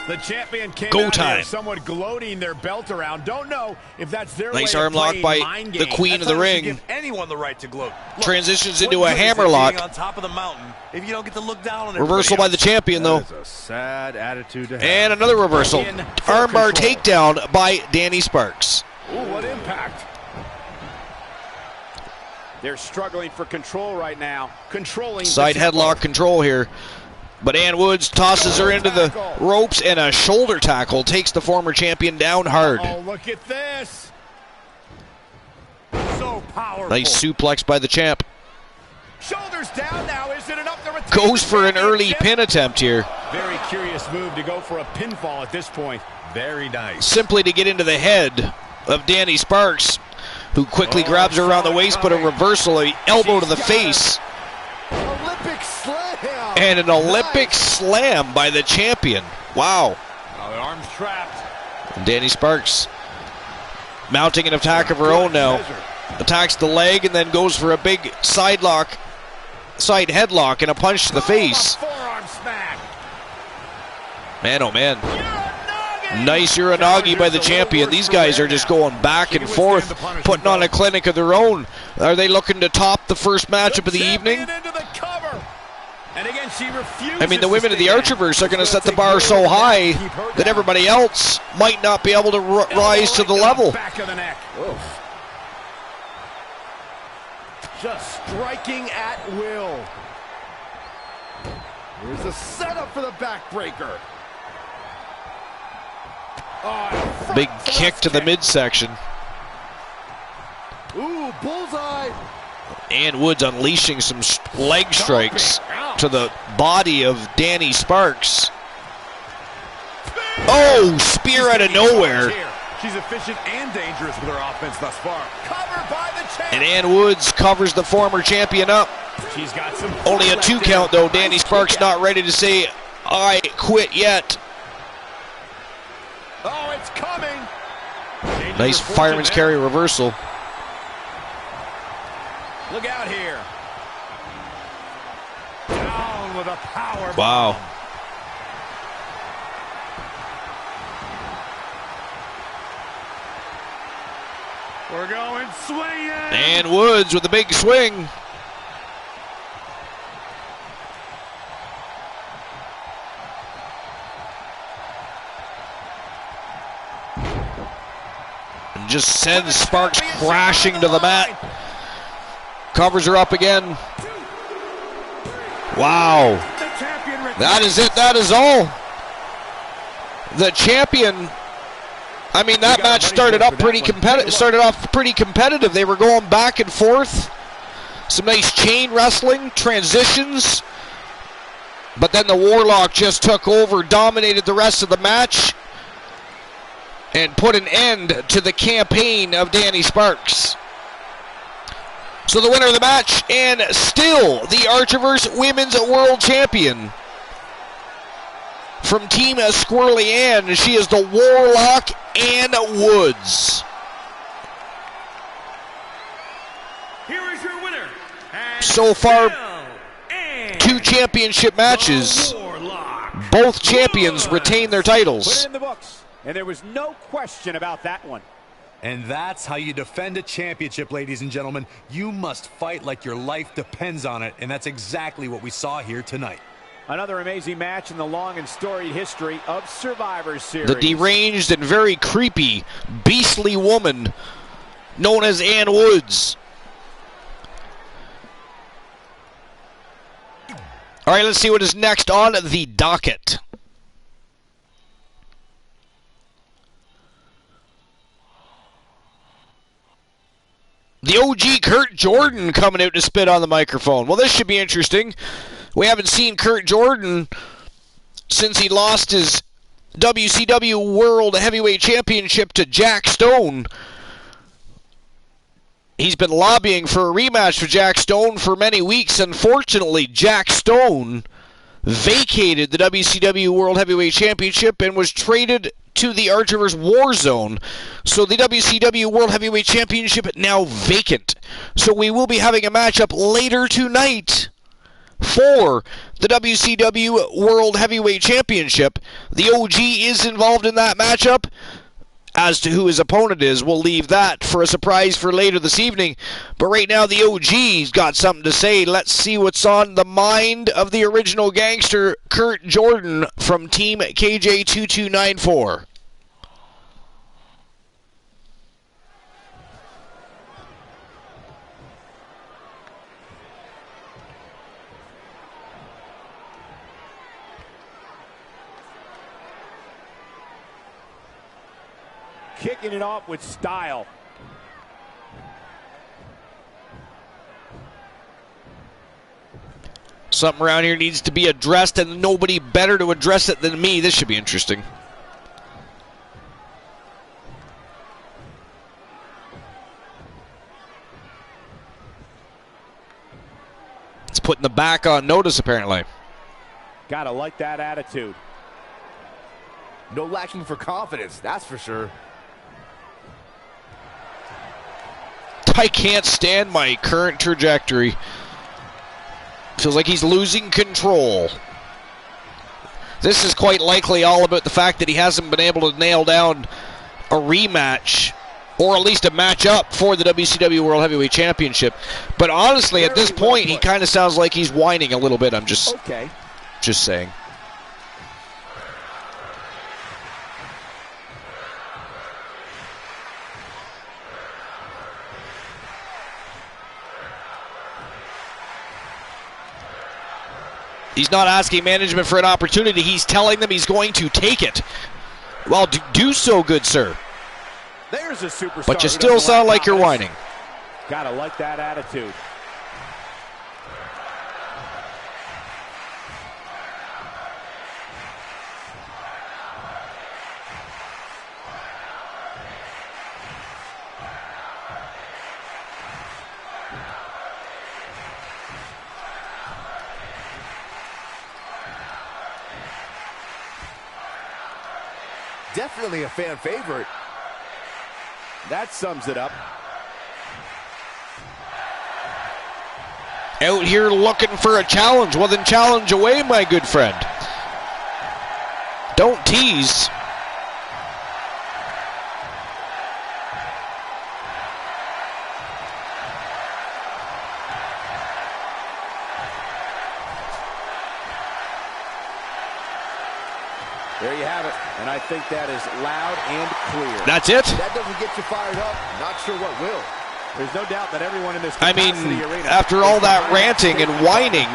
The champion came Go out time. here somewhat gloating their belt around. Don't know if that's their Nice way arm of lock playing by mind the games. Queen of the Ring. Give anyone the right to gloat. Look, Transitions what into a good is it hammerlock. being on top of the mountain if you don't get to look down on Reversal by the champion, though. That is a sad attitude to have. And another reversal. In full Armbar control. takedown by Danny Sparks. Ooh, what impact. They're struggling for control right now. Controlling Side the tempo. headlock control here. But Ann Woods tosses her into the ropes, and a shoulder tackle takes the former champion down hard. Oh, look at this. So powerful. Nice suplex by the champ. Shoulders down now. Is it enough to retain Goes the for an early championship? pin attempt here, Very curious move to go for a pinfall at this point. Very nice. simply to get into the head of Danny Sparks, who quickly grabs her around the waist, but a reversal, an elbow to the face, Olympic slam. and an Olympic Nice. slam by the champion. Wow. Oh, the arm's trapped. And Danny Sparks mounting an attack of her own now. Attacks the leg and then goes for a big side headlock and a punch to the face. Forearm smack. Man, oh man. Nice Uranagi by the champion. These guys are just going back and forth, putting on a clinic of their own. Are they looking to top the first matchup of the evening? Into the cover. And again, she refuses. I mean, the women of the to stay Archerverse are down. going to set the bar so high that everybody else might not be able to rise to the level. Back of the neck. Just striking at will. Here's the setup for the backbreaker. Big kick to the midsection. Ooh, bullseye. Ann Woods unleashing some leg strikes to the body of Danny Sparks. Oh, spear out of nowhere. She's efficient and dangerous with her offense thus far. Covered by the champ. And Ann Woods covers the former champion up. She's got some. Only a 2 count though. Danny Sparks not ready to say, I quit yet. Oh, it's coming. Nice fireman's carry reversal. Look out here. Down with a power bomb. Wow. We're going swinging. Ann Woods with a big swing. And just sends Sparks crashing to the mat. Covers her up again. Wow. The champion That is it. That is all. the champion. I mean, that match started off pretty competitive. They were going back and forth. Some nice chain wrestling, transitions. But then the Warlock just took over, dominated the rest of the match, and put an end to the campaign of Danny Sparks. So the winner of the match, and still the Archerverse Women's World Champion, from Team Squirrely Ann, she is the Warlock Ann Woods. Here is your winner. So far, 2 championship matches. Both champions retain their titles. Put it in the books, and there was no question about that one. And that's how you defend a championship, ladies and gentlemen. You must fight like your life depends on it, and that's exactly what we saw here tonight. Another amazing match in the long and storied history of Survivor Series. The deranged and very creepy, beastly woman known as Ann Woods. All right, let's see what is next on the docket. The OG Kurt Jordan coming out to spit on the microphone. Well, this should be interesting. We haven't seen Kurt Jordan since he lost his WCW World Heavyweight Championship to Jack Stone. He's been lobbying for a rematch with Jack Stone for many weeks. Unfortunately, Jack Stone vacated the WCW World Heavyweight Championship and was traded to the Archerverse Warzone. So the WCW World Heavyweight Championship now vacant. So we will be having a matchup later tonight for the WCW World Heavyweight Championship. The OG is involved in that matchup. As to who his opponent is, we'll leave that for a surprise for later this evening. But right now, the OG's got something to say. Let's see what's on the mind of the original gangster, Kurt Jordan, from Team KJ2294. Kicking it off with style. Something around here needs to be addressed, and nobody better to address it than me. This should be interesting. It's putting the back on notice, apparently. Gotta like that attitude. No lacking for confidence, that's for sure. I can't stand my current trajectory. Feels like he's losing control. This is quite likely all about the fact that he hasn't been able to nail down a rematch, or at least a matchup for the WCW World Heavyweight Championship. But honestly, at this point, he kind of sounds like he's whining a little bit. I'm just saying. He's not asking management for an opportunity. He's telling them he's going to take it. Well, do so, good sir. There's a superstar. But you still sound like you're whining. Gotta like that attitude. Definitely a fan favorite. That sums it up. Out here looking for a challenge. Well, then challenge away, my good friend. Don't tease. There you have it. And I think that is loud and clear. That's it? That doesn't get you fired up. Not sure what will. There's no doubt that everyone in this arena, after all that ranting and whining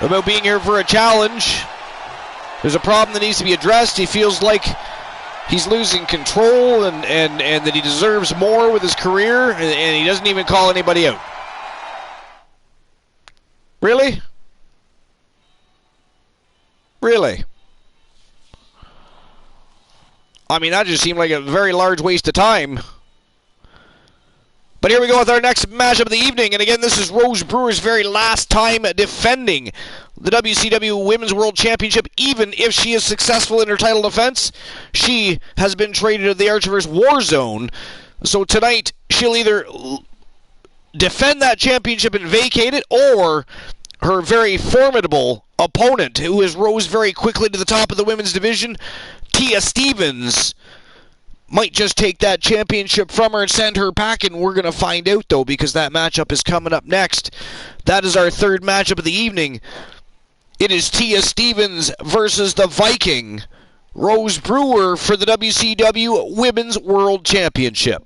about being here for a challenge, There's a problem that needs to be addressed. He feels like he's losing control and that he deserves more with his career, and he doesn't even call anybody out. Really? Really? I mean, that just seemed like a very large waste of time. But here we go with our next matchup of the evening. And again, this is Rose Brewer's very last time defending the WCW Women's World Championship. Even if she is successful in her title defense, she has been traded to the Archerverse War Zone. So tonight, she'll either defend that championship and vacate it, or her very formidable opponent, who has rose very quickly to the top of the women's division, Tia Stevens, might just take that championship from her and send her packing. We're going to find out, though, because that matchup is coming up next. That is our third matchup of the evening. It is Tia Stevens versus the Viking, Rose Brewer, for the WCW Women's World Championship.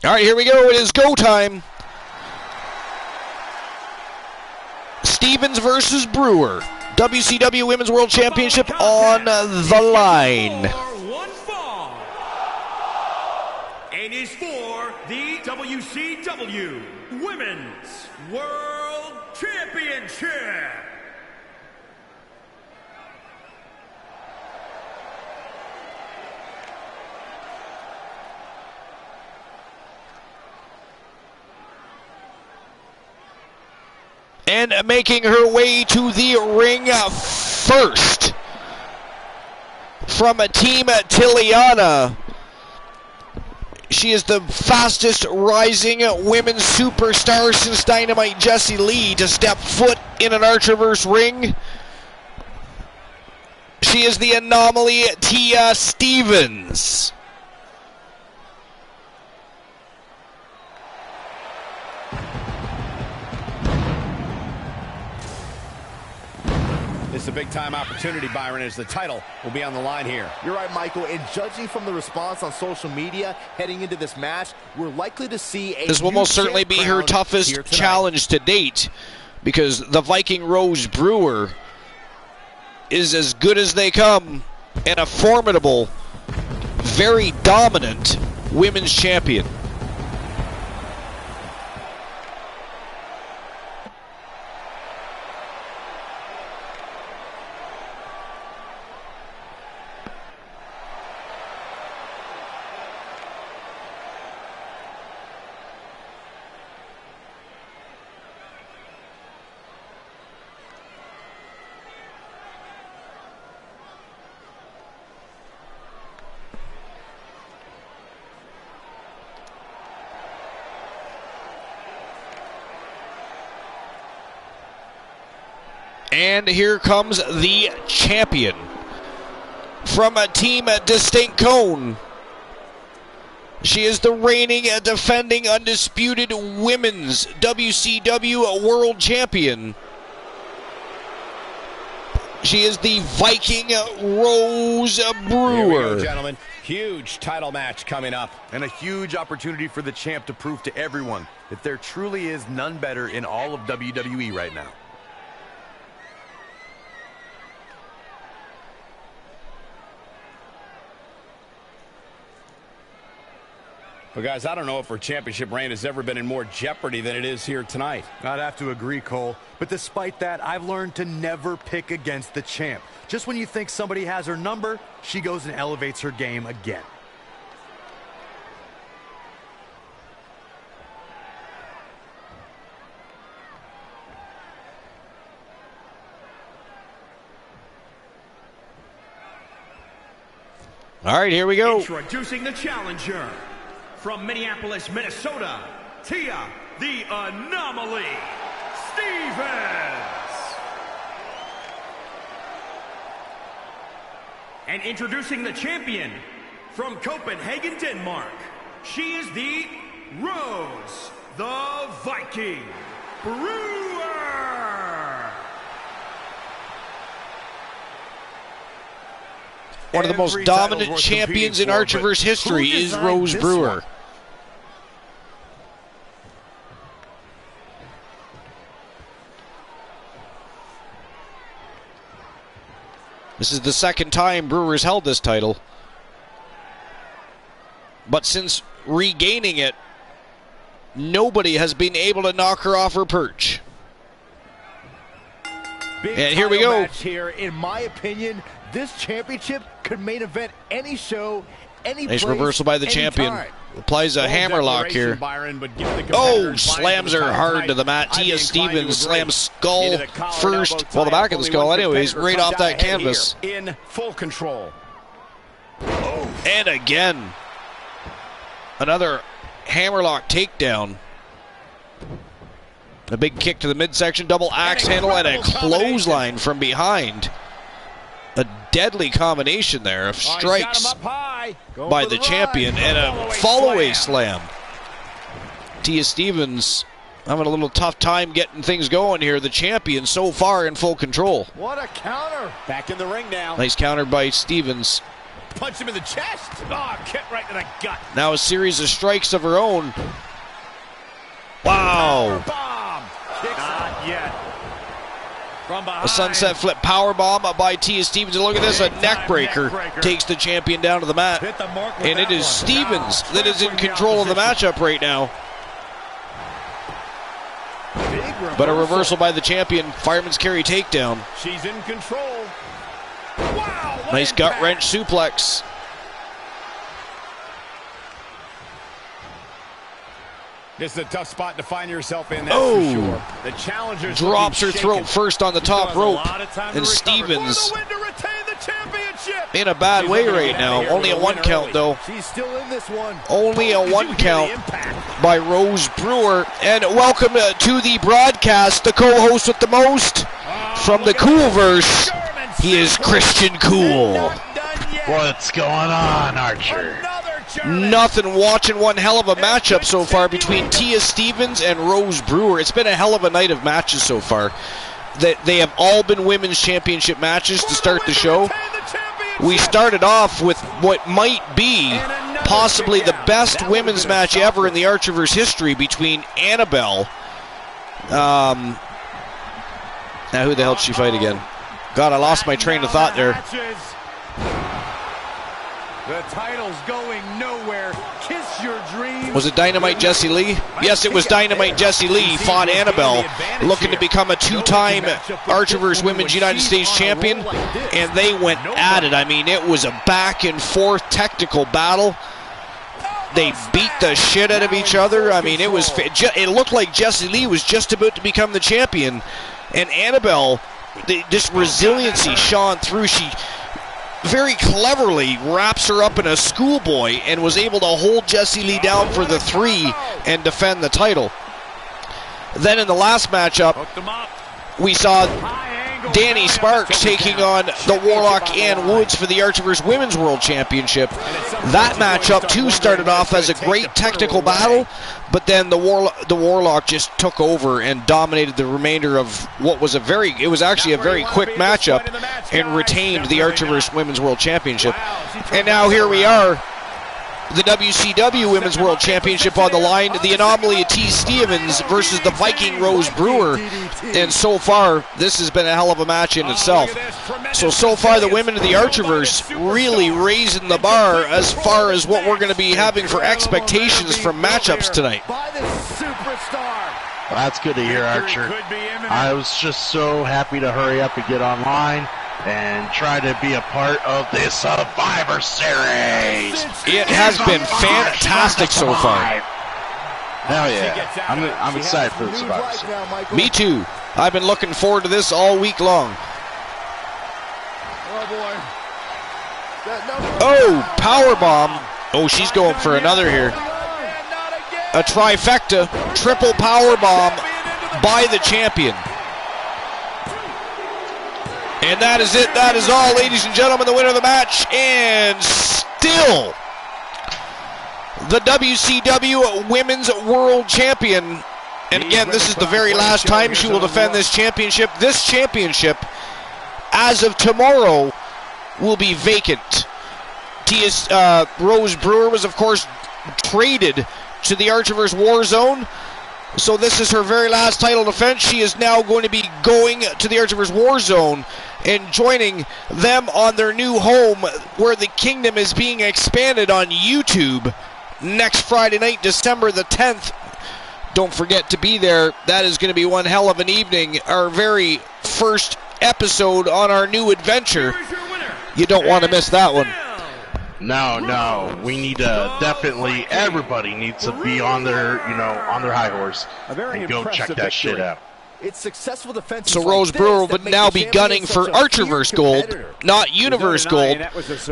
All right, here we go. It is go time. Stevens versus Brewer. WCW Women's World Championship on the line. One fall. And is for the WCW Women's World Championship. And making her way to the ring first, from Team Tiliana, she is the fastest rising women's superstar since Dynamite Jessie Lee to step foot in an Archerverse ring. She is the anomaly Tia Stevens. This is a big-time opportunity, Byron, as the title will be on the line here. You're right, Michael, and judging from the response on social media heading into this match, we're likely to see a... This will most certainly be her toughest challenge to date, because the Viking Rose Brewer is as good as they come, and a formidable, very dominant women's champion. And here comes the champion from a Team Distinct Cone. She is the reigning, defending, undisputed women's WCW World Champion. She is the Viking Rose Brewer. Here we go, gentlemen. Huge title match coming up. And a huge opportunity for the champ to prove to everyone that there truly is none better in all of WWE right now. But guys, I don't know if her championship reign has ever been in more jeopardy than it is here tonight. I'd have to agree, Cole. But despite that, I've learned to never pick against the champ. Just when you think somebody has her number, she goes and elevates her game again. All right, here we go. Introducing the challenger from Minneapolis, Minnesota, Tia, the Anomaly, Stevens. And introducing the champion from Copenhagen, Denmark, she is the Rose the Viking Brewer. One of the most dominant champions in Archerverse history is Rose Brewer. This is the second time Brewer's held this title. But since regaining it, nobody has been able to knock her off her perch. And here we go. Here, in my opinion, this championship could main event any show, any nice place, reversal by the champion. time. Applies a hammerlock here. Byron, but Oh, slams her hard to the mat. Tia Stevens slams skull first. Well, the back of the skull anyways, right off that canvas. In full control. And again, another hammerlock takedown. A big kick to the midsection, double axe handle, and a clothesline from behind. A deadly combination there of strikes by the champion and a fall-away slam. Tia Stevens having a little tough time getting things going here. The champion so far in full control. What a counter. Back in the ring now. Nice counter by Stevens. Punch him in the chest. Oh, kick right to the gut. Now a series of strikes of her own. Wow. Bomb. Not yet. From behind. A sunset flip power bomb by Tia Stevens. And look at this, a neck breaker takes the champion down to the mat. Hit the mark with And it that is one. Stevens Now, that is in transferring control of the opposition. matchup right now. But a reversal by the champion. Fireman's carry takedown. She's in control. Wow. what Nice gut impact. wrench suplex. This is a tough spot to find yourself in, that's Oh. for sure. The challenger's Drops her looking throat shaken. first on the top still has a rope. lot of time to And recover. Stevens For the win to retain the championship. in a bad She's way looking to right get now. out of here Only a with one win count early. though. She's still in this one. Only a Did you one hear count the impact? by Rose Brewer. And welcome to the broadcast, the co-host with the most from the Coolverse. He is Christian Cool. Not done yet. What's going on, Archer? Another German. Nothing, watching one hell of a matchup so far between Tia Stevens and Rose Brewer. It's been a hell of a night of matches so far. They have all been women's championship matches to start the show. We started off with what might be possibly the best women's match ever in the Archerverse history between Annabelle. Now who the hell did she fight again? God, I lost my train of thought there. The title's going nowhere. Kiss your dreams. Was it Dynamite Jessie Lee? Yes, it was Dynamite Jessie Lee fought Annabelle, looking to become a two-time Archerverse Women's United States Champion, and they went at it. I mean, it was a back-and-forth technical battle. They beat the shit out of each other. I mean, it looked like Jessie Lee was just about to become the champion, and Annabelle, this resiliency shone through. She very cleverly wraps her up in a schoolboy and was able to hold Jessie Lee down for the 3 and defend the title. Then in the last matchup, we saw Danny Sparks taking on the Warlock Ann Woods for the Archerverse Women's World Championship. That matchup too started off as a great technical battle, but then the Warlock just took over and dominated the remainder of what was it was actually a very quick matchup, and retained the Archerverse Women's World Championship. And now here we are, the WCW Women's World Championship on the line, the Anomaly of T. Stevens versus the Viking Rose Brewer. And so far, this has been a hell of a match in itself. So far, the women of the Archerverse really raising the bar as far as what we're going to be having for expectations from matchups tonight. By the superstar. Well, that's good to hear, Archer. I was just so happy to hurry up and get online and try to be a part of this Survivor Series. It has been fantastic so far. Hell yeah. I'm excited for the Survivor Life Series. now, Michael. Me too. I've been looking forward to this all week long. Oh boy. That number Oh, powerbomb. Oh, she's going for another here. a trifecta, triple power bomb by the champion. And that is it. That is all, ladies and gentlemen. The winner of the match, and still the WCW Women's World Champion. And again, this is the very last time she will defend this championship. This championship, as of tomorrow, will be vacant. Rose Brewer was, of course, traded to the Archerverse Warzone. So this is her very last title defense. She is now going to be going to the Archerverse Warzone and joining them on their new home, where the kingdom is being expanded on YouTube next Friday night, December the 10th. Don't forget to be there. That is going to be one hell of an evening. Our very first episode on our new adventure. You don't want to miss that one. No, we need to definitely, everybody needs to be on their, on their high horse and go check that shit out. It's successful defense. So Rose Brewer would now be gunning for Archerverse Gold, not Universe Gold.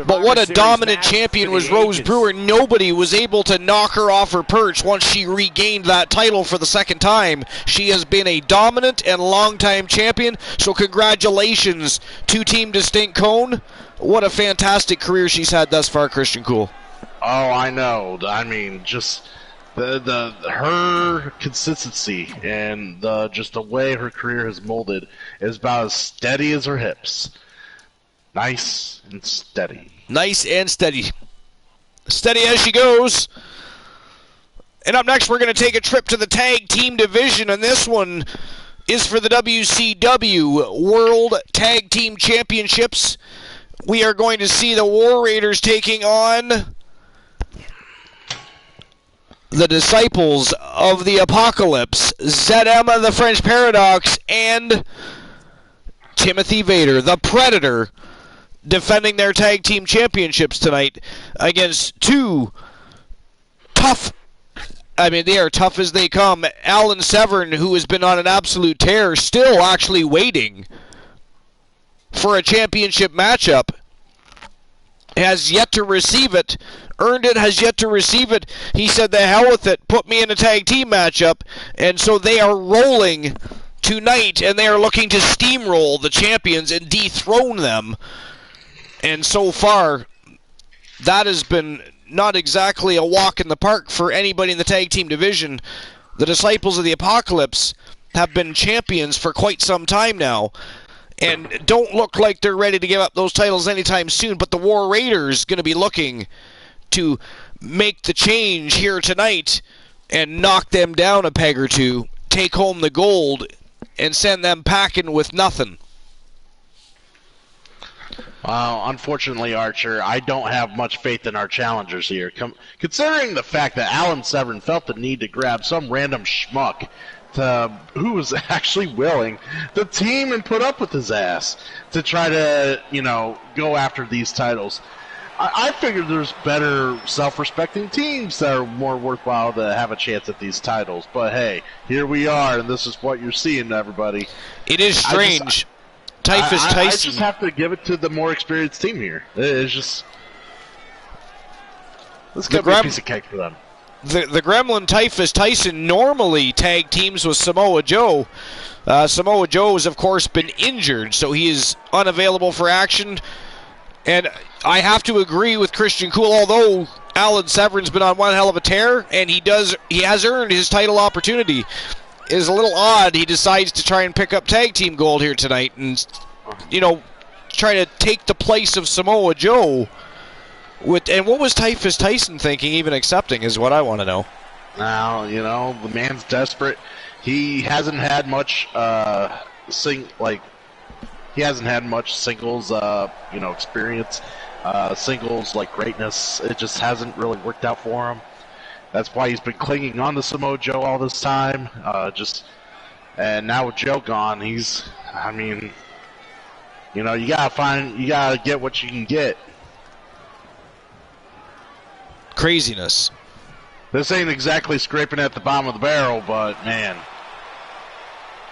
But what a dominant champion was Rose Brewer. Nobody was able to knock her off her perch once she regained that title for the second time. She has been a dominant and long-time champion. So congratulations to Team Distinct Cone. What a fantastic career she's had thus far, Christian Cool. Oh, I know. I mean, just her consistency and just the way her career has molded is about as steady as her hips. Nice and steady. Nice and steady. Steady as she goes. And up next, we're going to take a trip to the tag team division, and this one is for the WCW World Tag Team Championships. We are going to see the War Raiders taking on the Disciples of the Apocalypse, ZM the French Paradox, and Timothy Vader, the Predator, defending their tag team championships tonight against two tough, they are tough as they come. Alan Severn, who has been on an absolute tear, still actually waiting for a championship matchup, has yet to receive it. Earned it, has yet to receive it. He said, the hell with it, put me in a tag team matchup. And so they are rolling tonight, and they are looking to steamroll the champions and dethrone them. And so far, that has been not exactly a walk in the park for anybody in the tag team division. The Disciples of the Apocalypse have been champions for quite some time now, and don't look like they're ready to give up those titles anytime soon. But the War Raiders going to be looking to make the change here tonight and knock them down a peg or two, take home the gold, and send them packing with nothing. Unfortunately, Archer, I don't have much faith in our challengers here. Considering the fact that Alan Severn felt the need to grab some random schmuck who was actually willing to team and put up with his ass to try to, go after these titles. I figured there's better self-respecting teams that are more worthwhile to have a chance at these titles. But hey, here we are, and this is what you're seeing, everybody. It is strange. Typhus Tyson. I just have to give it to the more experienced team here. It's just... Let's get a piece of cake for them. The Gremlin Typhus Tyson normally tag teams with Samoa Joe. Samoa Joe has, of course, been injured, so he is unavailable for action. And I have to agree with Christian Cool, although Alan Severn's been on one hell of a tear, and he has earned his title opportunity. It is a little odd he decides to try and pick up tag team gold here tonight and, try to take the place of Samoa Joe. And what was Typhus Tyson thinking, even accepting, is what I want to know. Now, the man's desperate. He hasn't had much he hasn't had much singles experience. Singles greatness, it just hasn't really worked out for him. That's why he's been clinging on to Samoa Joe all this time. And now with Joe gone, you gotta get what you can get. Craziness. This ain't exactly scraping at the bottom of the barrel, but man.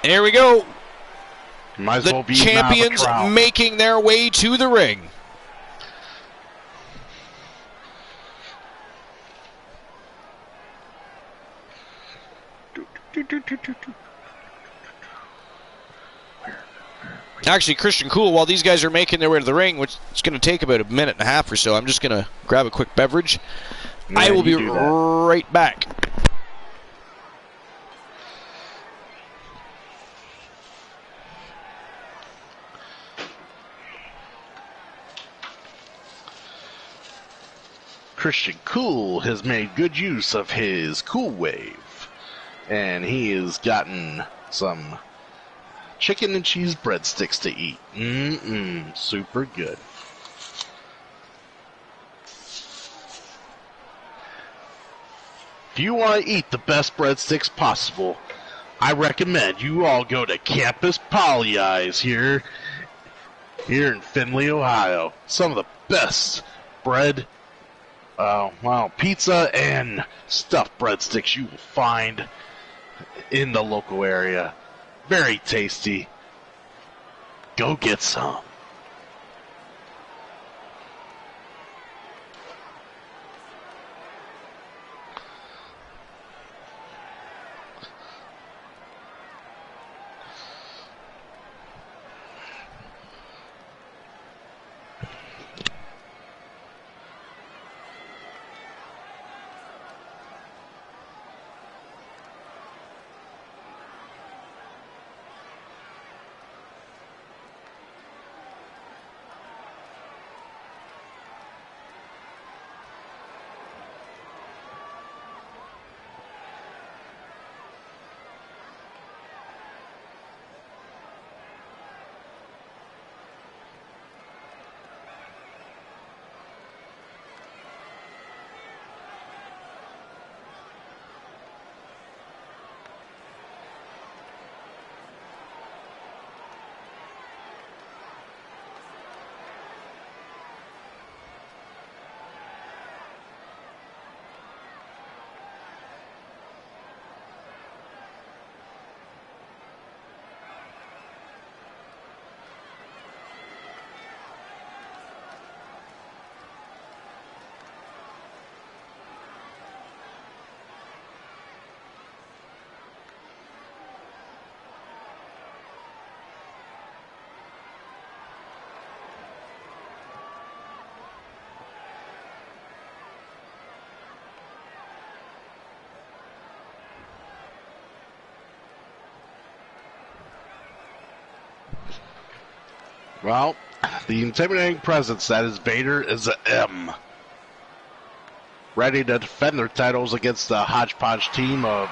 Here we go. Might as the well be champions making their way to the ring. Actually, Christian Cool, while these guys are making their way to the ring, which it's going to take about a minute and a half or so, I'm just going to grab a quick beverage. Yeah, I will be right back. Christian Cool has made good use of his Cool Wave, and he has gotten some chicken and cheese breadsticks to eat. Super good. If you want to eat the best breadsticks possible, I recommend you all go to Campus Poly Eyes here in Findlay, Ohio. Some of the best pizza and stuffed breadsticks you will find in the local area. Very tasty. Go get some. Well, the intimidating presence that is Vader is an M. Ready to defend their titles against the hodgepodge team of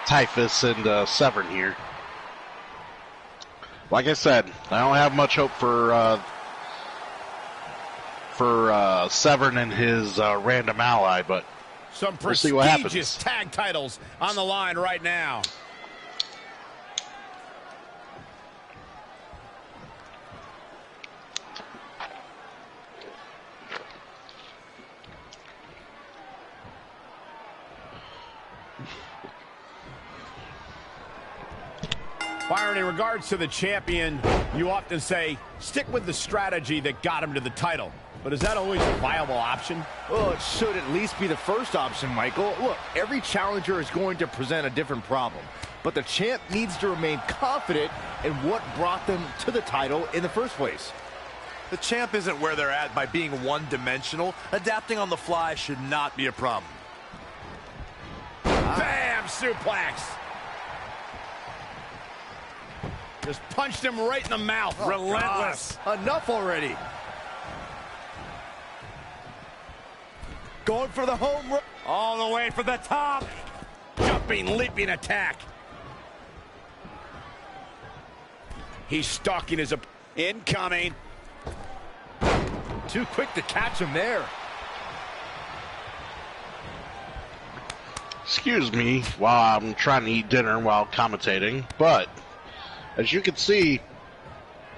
Typhus and Severn here. Like I said, I don't have much hope for Severn and his random ally, but we'll see what happens. Some prestigious tag titles on the line right now. Byron, in regards to the champion, you often say, stick with the strategy that got him to the title. But is that always a viable option? Well, it should at least be the first option, Michael. Look, every challenger is going to present a different problem. But the champ needs to remain confident in what brought them to the title in the first place. The champ isn't where they're at by being one-dimensional. Adapting on the fly should not be a problem. Bam! Suplex! Just punched him right in the mouth. Oh, relentless. God. Enough already. Going for the home run. All the way for the top. Jumping, leaping attack. He's stalking his incoming. Too quick to catch him there. Excuse me while I'm trying to eat dinner while commentating, but as you can see,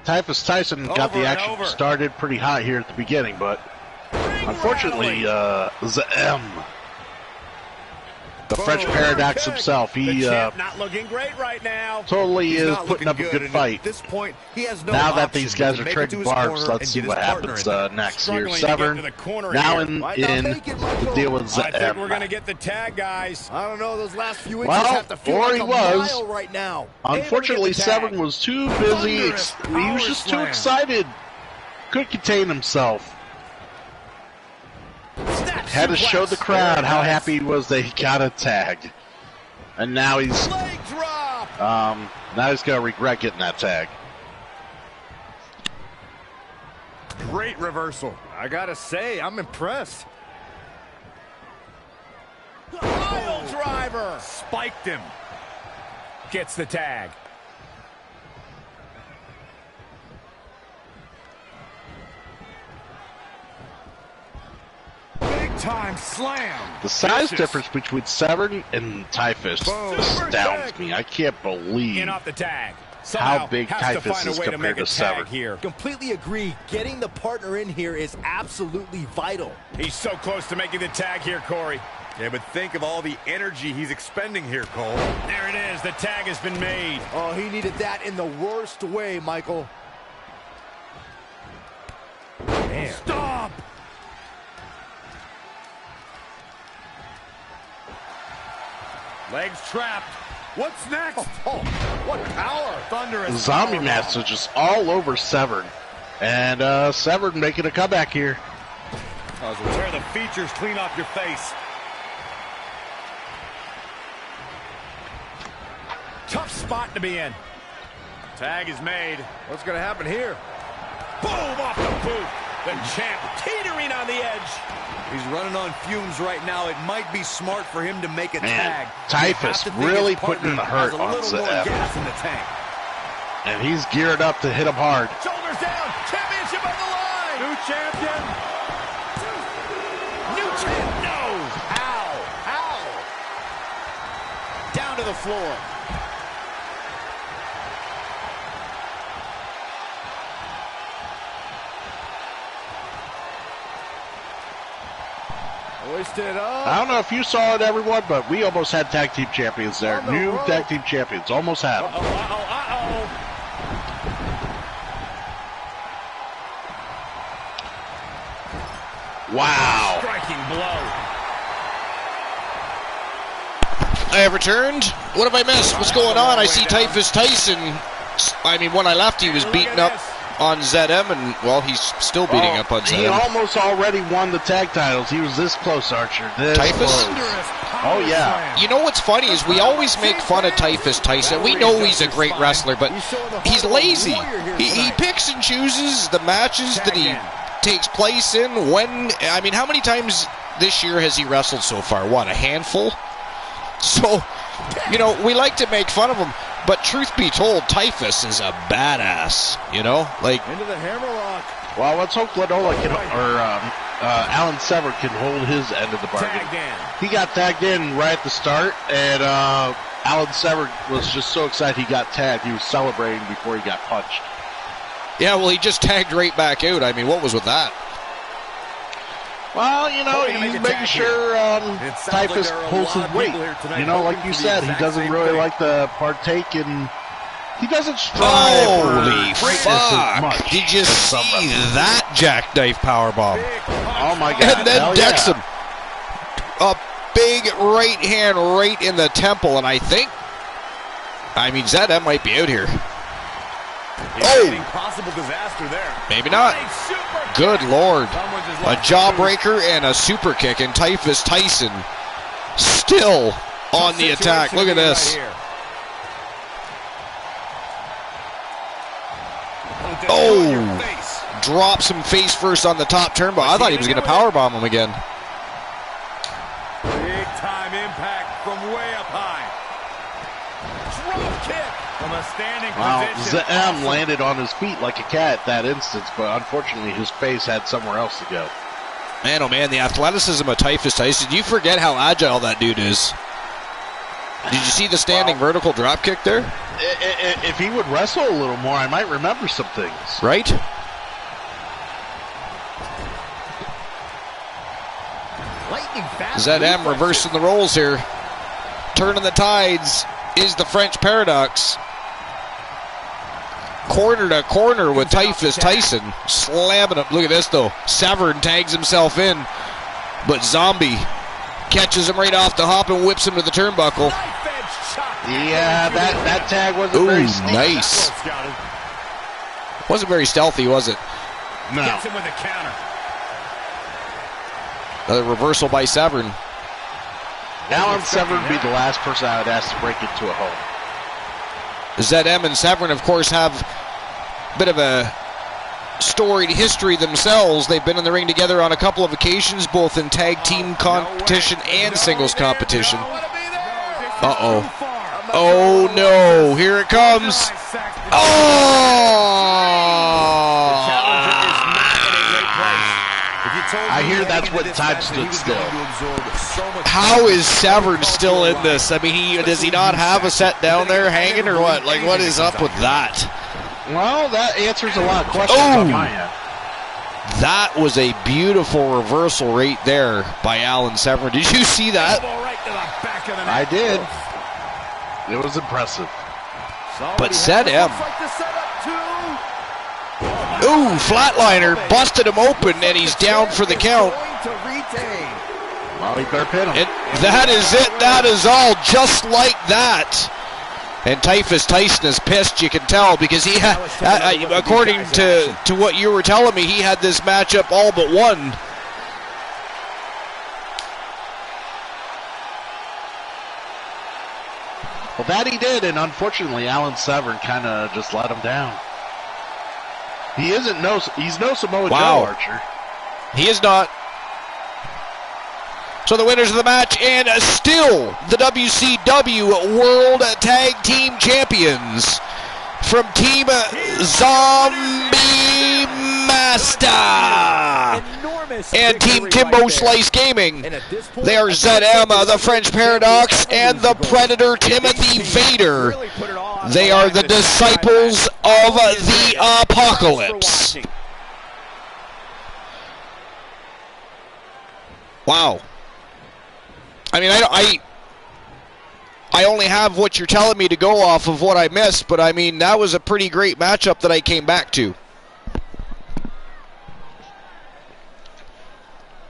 Typhus Tyson got the action started pretty hot here at the beginning, but unfortunately, ZM the French Paradox himself. He not looking great right now. totally is putting up a good fight. At this point, he has no Now that option these guys but are to make it trading to his barbs, corner let's and see get what his partner happens in. next here. Struggling to get Severn to the corner now here. in the deal with I think we're going to get the tag, guys. I don't know. Those last few inches Well, have to feel or like he a was. mile right now. Unfortunately, Severn was too busy. He was just too excited. Couldn't contain himself. Had to show the crowd how happy he was that he got a tag. And now he's now he's gonna regret getting that tag. Great reversal. I gotta say, I'm impressed. Pile driver. Spiked him. Gets the tag. Big time slam. The size difference between Severn and Typhus astounds me. I can't believe In off the tag. how Somehow big has to Typhus find a is way to compared make to a tag Severn. here. Completely agree. Getting the partner in here is absolutely vital. He's so close to making the tag here, Corey. Yeah, but think of all the energy he's expending here, Cole. There it is. The tag has been made. Oh, he needed that in the worst way, Michael. Man. Stop. Legs trapped. What's next? Oh, what power. Thunderous. Zombie powerbomb. Master just all over Severn. And Severn making a comeback here. Tear the features clean off your face. Tough spot to be in. Tag is made. What's going to happen here? Boom off the boot. The champ teetering on the edge. He's running on fumes right now. It might be smart for him to make a Man, tag. Typhus You have to think really his partner putting the hurt has a on little more Zeb. gas in the tank. And he's geared up to hit him hard. Shoulders down. Championship on the line. New champion. New champ. No. Ow. Down to the floor. Hoisted up. I don't know if you saw it, everyone, but we almost had tag team champions there. On the New rope. tag team champions. Almost had them. Wow. Striking blow. I have returned. What have I missed? What's going on? I see Typhus Tyson. I mean, when I left, he was beating up on ZM, and, well, he's still beating up on He ZM. almost already won the tag titles. He was this close, Archer. This Typhus? close. Oh, yeah. You know what's funny is we always make fun of Typhus Tyson. We know he's a great wrestler, but he's lazy. He picks and chooses the matches that he takes place in. When, I mean, how many times this year has he wrestled so far? What, a handful? So, you know, we like to make fun of him, but truth be told, Typhus is a badass, you know? Like, Into the hammerlock. Well, let's hope Lanola can, or Alan Severn can hold his end of the bargain. Tagged in. He got tagged in right at the start, and Alan Severn was just so excited he got tagged. He was celebrating before he got punched. yeah, well, he just tagged right back out. I mean, what was with that? Well, you know, Hoping to make he's a making tag sure It sounds like Typhus there are a pulls lot his of weight. people here tonight You know, like hoping you for the said, he exact doesn't same really thing. like to partake in. He doesn't strive Holy for greatness as much. fuck! Did you as some see wrestlers. that jackknife powerbomb? Oh my God! And then hell decks yeah. him. A big right hand right in the temple, and I mean, ZM might be out here. Evading possible disaster there. Maybe not. A super Good Lord. Someone just A lost jawbreaker and a super kick, and Typhus Tyson still on the attack. Look at this. Oh, drops him face first on the top turnbuckle. I thought he was going to powerbomb him again. Big time impact from way up high. drop kick. From a standing Wow, position. ZM landed on his feet like a cat that instance, but unfortunately his face had somewhere else to go. Man, oh man, the athleticism of Typhus Tyson. You forget how agile that dude is. Did you see the standing vertical drop kick there? If he would wrestle a little more, I might remember some things. Right? Lightning fast. ZM reversing the roles here. turning the tides is the French Paradox. Corner to corner with Typhus Tyson. Slamming him. Look at this, though. Severn tags himself in. But Zombie catches him right off the hop and whips him to the turnbuckle. Yeah, that tag wasn't very stealthy. Nice. Wasn't very stealthy, was it? No. Gets him with a counter. Another reversal by Severn. Alan Severn would be the last person I would ask to break into a home. ZM and Severn, of course, have a bit of a storied history themselves. They've been in the ring together on a couple of occasions, both in tag team competition and singles competition. Uh-oh. Oh, no. Here it comes. Oh! I hear that's what time stood still. How is Severn still in this? I mean, does he not have a set down there hanging or what? Like, what is up with that? Well, that answers a lot of questions on my end. That was a beautiful reversal right there by Alan Severn. Did you see that? I did. It was impressive. But ZM. Ooh, flatliner busted him open, and he's down for the count. Well, he better pin him. And that is it. That is all. Just like that. And Typhus Tyson is pissed, you can tell, because he had, according to what you were telling me, he had this matchup all but won. Well, that he did, and unfortunately, Alan Severn kind of just let him down. He's no Samoa Joe, Archer. He is not. So the winners of the match, and still the WCW World Tag Team Champions from Team Zombie Master and Team Timbo Slice Gaming. They are ZM, the French Paradox, and the Predator Timothy Vader. They are the disciples of the Apocalypse. Wow. I mean, I only have what you're telling me to go off of what I missed, but I mean, that was a pretty great matchup that I came back to.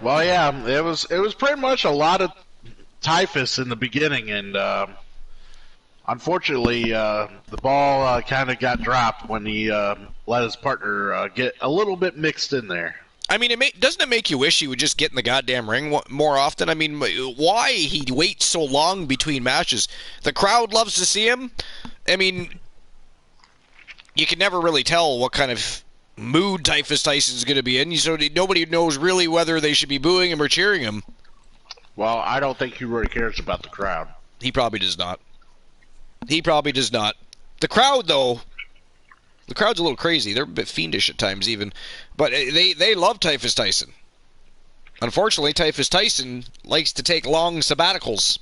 Well, yeah, it was pretty much a lot of Typhus in the beginning, and unfortunately, the ball kind of got dropped when he let his partner get a little bit mixed in there. I mean, doesn't it make you wish he would just get in the goddamn ring more often? I mean, why he waits so long between matches? The crowd loves to see him. I mean, you can never really tell what kind of mood Typhus Tyson's going to be in, so nobody knows really whether they should be booing him or cheering him. Well, I don't think he really cares about the crowd. He probably does not. He probably does not. The crowd, though, the crowd's a little crazy. They're a bit fiendish at times, even. But they love Typhus Tyson. Unfortunately, Typhus Tyson likes to take long sabbaticals.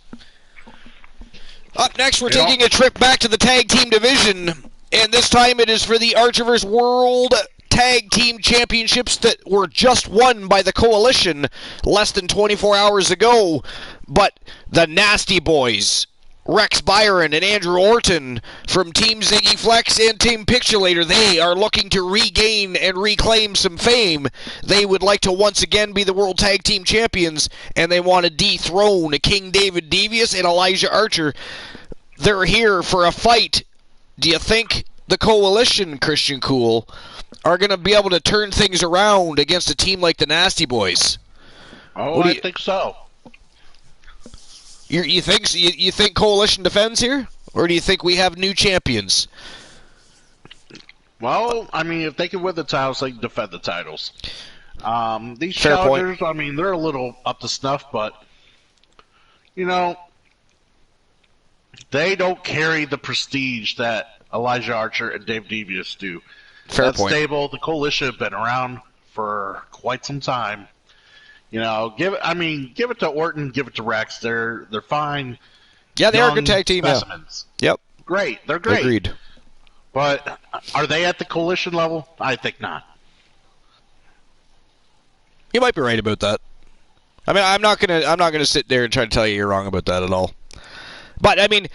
Up next, we're taking a trip back to the tag team division. And this time it is for the Archerverse World Tag Team Championships that were just won by the Coalition less than 24 hours ago. But the Nasty Boys, Rex Byron and Andrew Orton from Team Ziggy Flex and Team Pixelator, they are looking to regain and reclaim some fame. They would like to once again be the World Tag Team Champions, and they want to dethrone King David Devious and Elijah Archer. They're here for a fight. Do you think the Coalition, Christian Cool, are going to be able to turn things around against a team like the Nasty Boys? Oh, I think so. You think Coalition defends here? Or do you think we have new champions? Well, I mean, if they can win the titles, they can defend the titles. These Fair challengers, point. I mean, they're a little up to snuff, but, you know, they don't carry the prestige that Elijah Archer and Dave Devious do. Fair point. Stable. The Coalition have been around for quite some time. You know, give it to Orton, give it to Rex. They're fine. Yeah, they are a good tag team. Specimens. Yeah. Yep. Great. They're great. Agreed. But are they at the Coalition level? I think not. You might be right about that. I mean, I'm not gonna sit there and try to tell you you're wrong about that at all. But, I mean,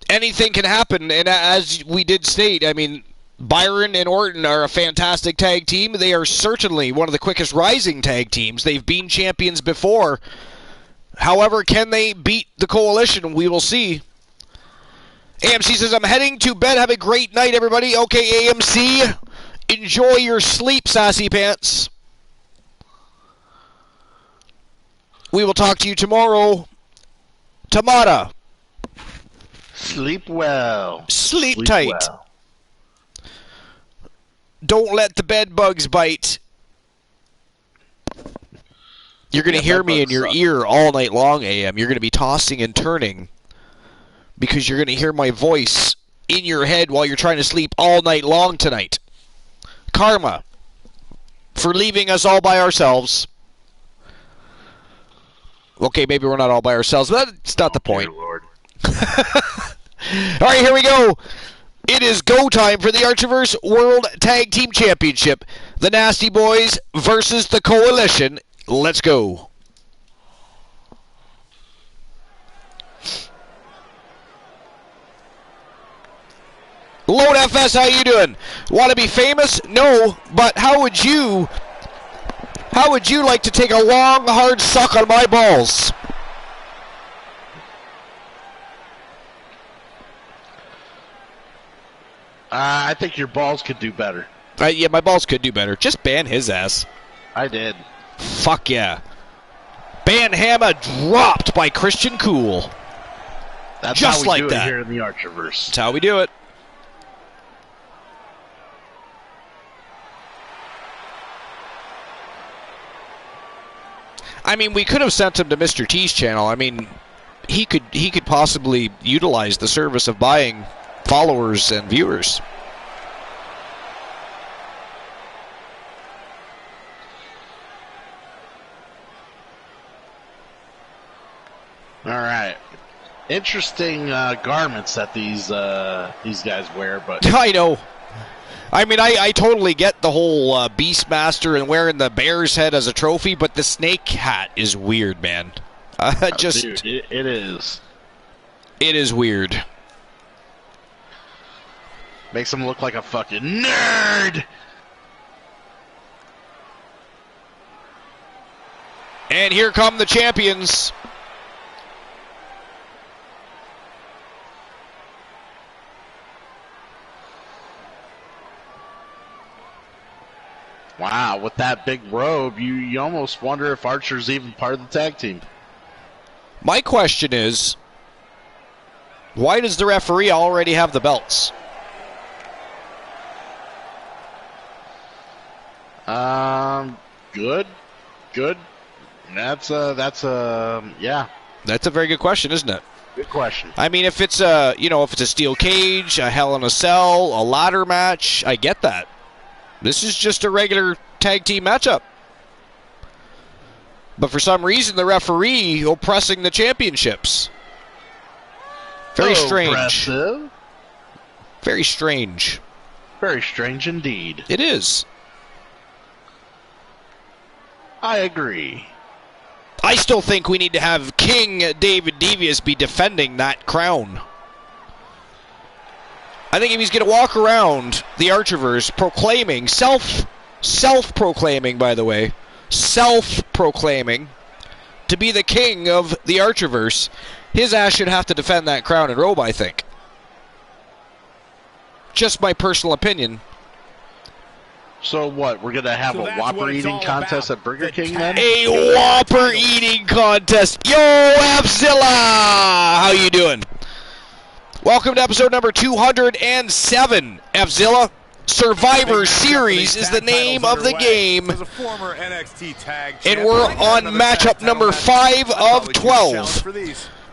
anything can happen, and as we did state, I mean, Byron and Orton are a fantastic tag team. They are certainly one of the quickest rising tag teams. They've been champions before. However, can they beat the Coalition? We will see. AMC says, I'm heading to bed. Have a great night, everybody. Okay, AMC, enjoy your sleep, sassy pants. We will talk to you tomorrow. Tamara. Sleep well. Sleep tight. Well. Don't let the bed bugs bite. You're going to hear me in your ear all night long, AM. You're going to be tossing and turning because you're going to hear my voice in your head while you're trying to sleep all night long tonight. Karma for leaving us all by ourselves. Okay, maybe we're not all by ourselves, but that's not the point. Lord. All right, here we go. It is go time for the Archerverse World Tag Team Championship. The Nasty Boys versus the Coalition. Let's go. Lone FS, how you doing? Want to be famous? No, but how would you like to take a long, hard suck on my balls? I think your balls could do better. Yeah, my balls could do better. Just ban his ass. I did. Fuck yeah. Ban Hammer dropped by Christian Cool. That's just how we like do that. it here in the Archerverse. That's how we do it. I mean, we could have sent him to Mr. T's channel. I mean, he could possibly utilize the service of buying followers and viewers. All right. Interesting garments that these guys wear, but I know. I mean, I totally get the whole Beastmaster and wearing the bear's head as a trophy, but the snake hat is weird, man. Dude, it is. It is weird. Makes him look like a fucking nerd. And here come the champions. Wow, with that big robe, you almost wonder if Archer's even part of the tag team. My question is, why does the referee already have the belts? Good. That's yeah. That's a very good question, isn't it? Good question. I mean, if it's a steel cage, a Hell in a Cell, a ladder match, I get that. This is just a regular tag team matchup. But for some reason, the referee oppressing the championships. Very strange. Oppressive. Very strange. Very strange indeed. It is. I agree. I still think we need to have King David Devious be defending that crown. I think if he's going to walk around the Archerverse proclaiming, self-proclaiming, by the way, self-proclaiming to be the king of the Archerverse, his ass should have to defend that crown and robe, I think. Just my personal opinion. So what, we're going to have a Whopper eating contest at Burger King then? A Whopper eating contest. Yo, F-Zilla! How you doing? Welcome to episode number 207, F-Zilla. Survivor Series is the name of the game. And we're on matchup number 5 of 12.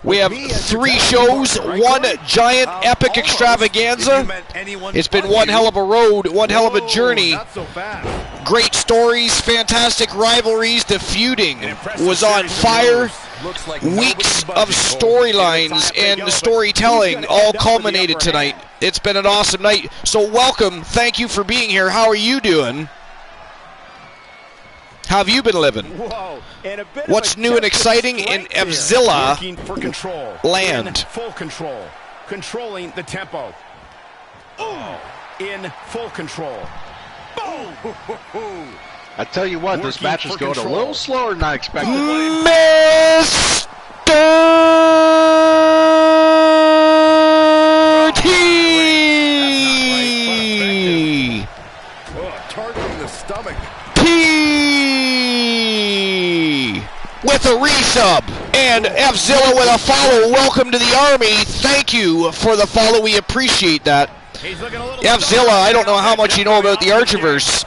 We have 3 shows, 1 giant epic extravaganza. It's been one hell of a road, one hell of a journey. Great stories, fantastic rivalries. The feuding was on fire. Weeks of storylines and storytelling all culminated tonight. It's been an awesome night. So welcome. Thank you for being here. How are you doing? How have you been living? Whoa. And a bit What's of a new and test of exciting in strength here. Evzilla Looking for control. land? In full control. Controlling the tempo. Oh. In full control. Boom. I tell you what, this match is going a little slower than I expected. Mr. T. Targeting the stomach. T. With a resub. And Evzilla with a follow. Welcome to the Army. Thank you for the follow. We appreciate that. Evzilla, I don't know how much you know about the Archerverse.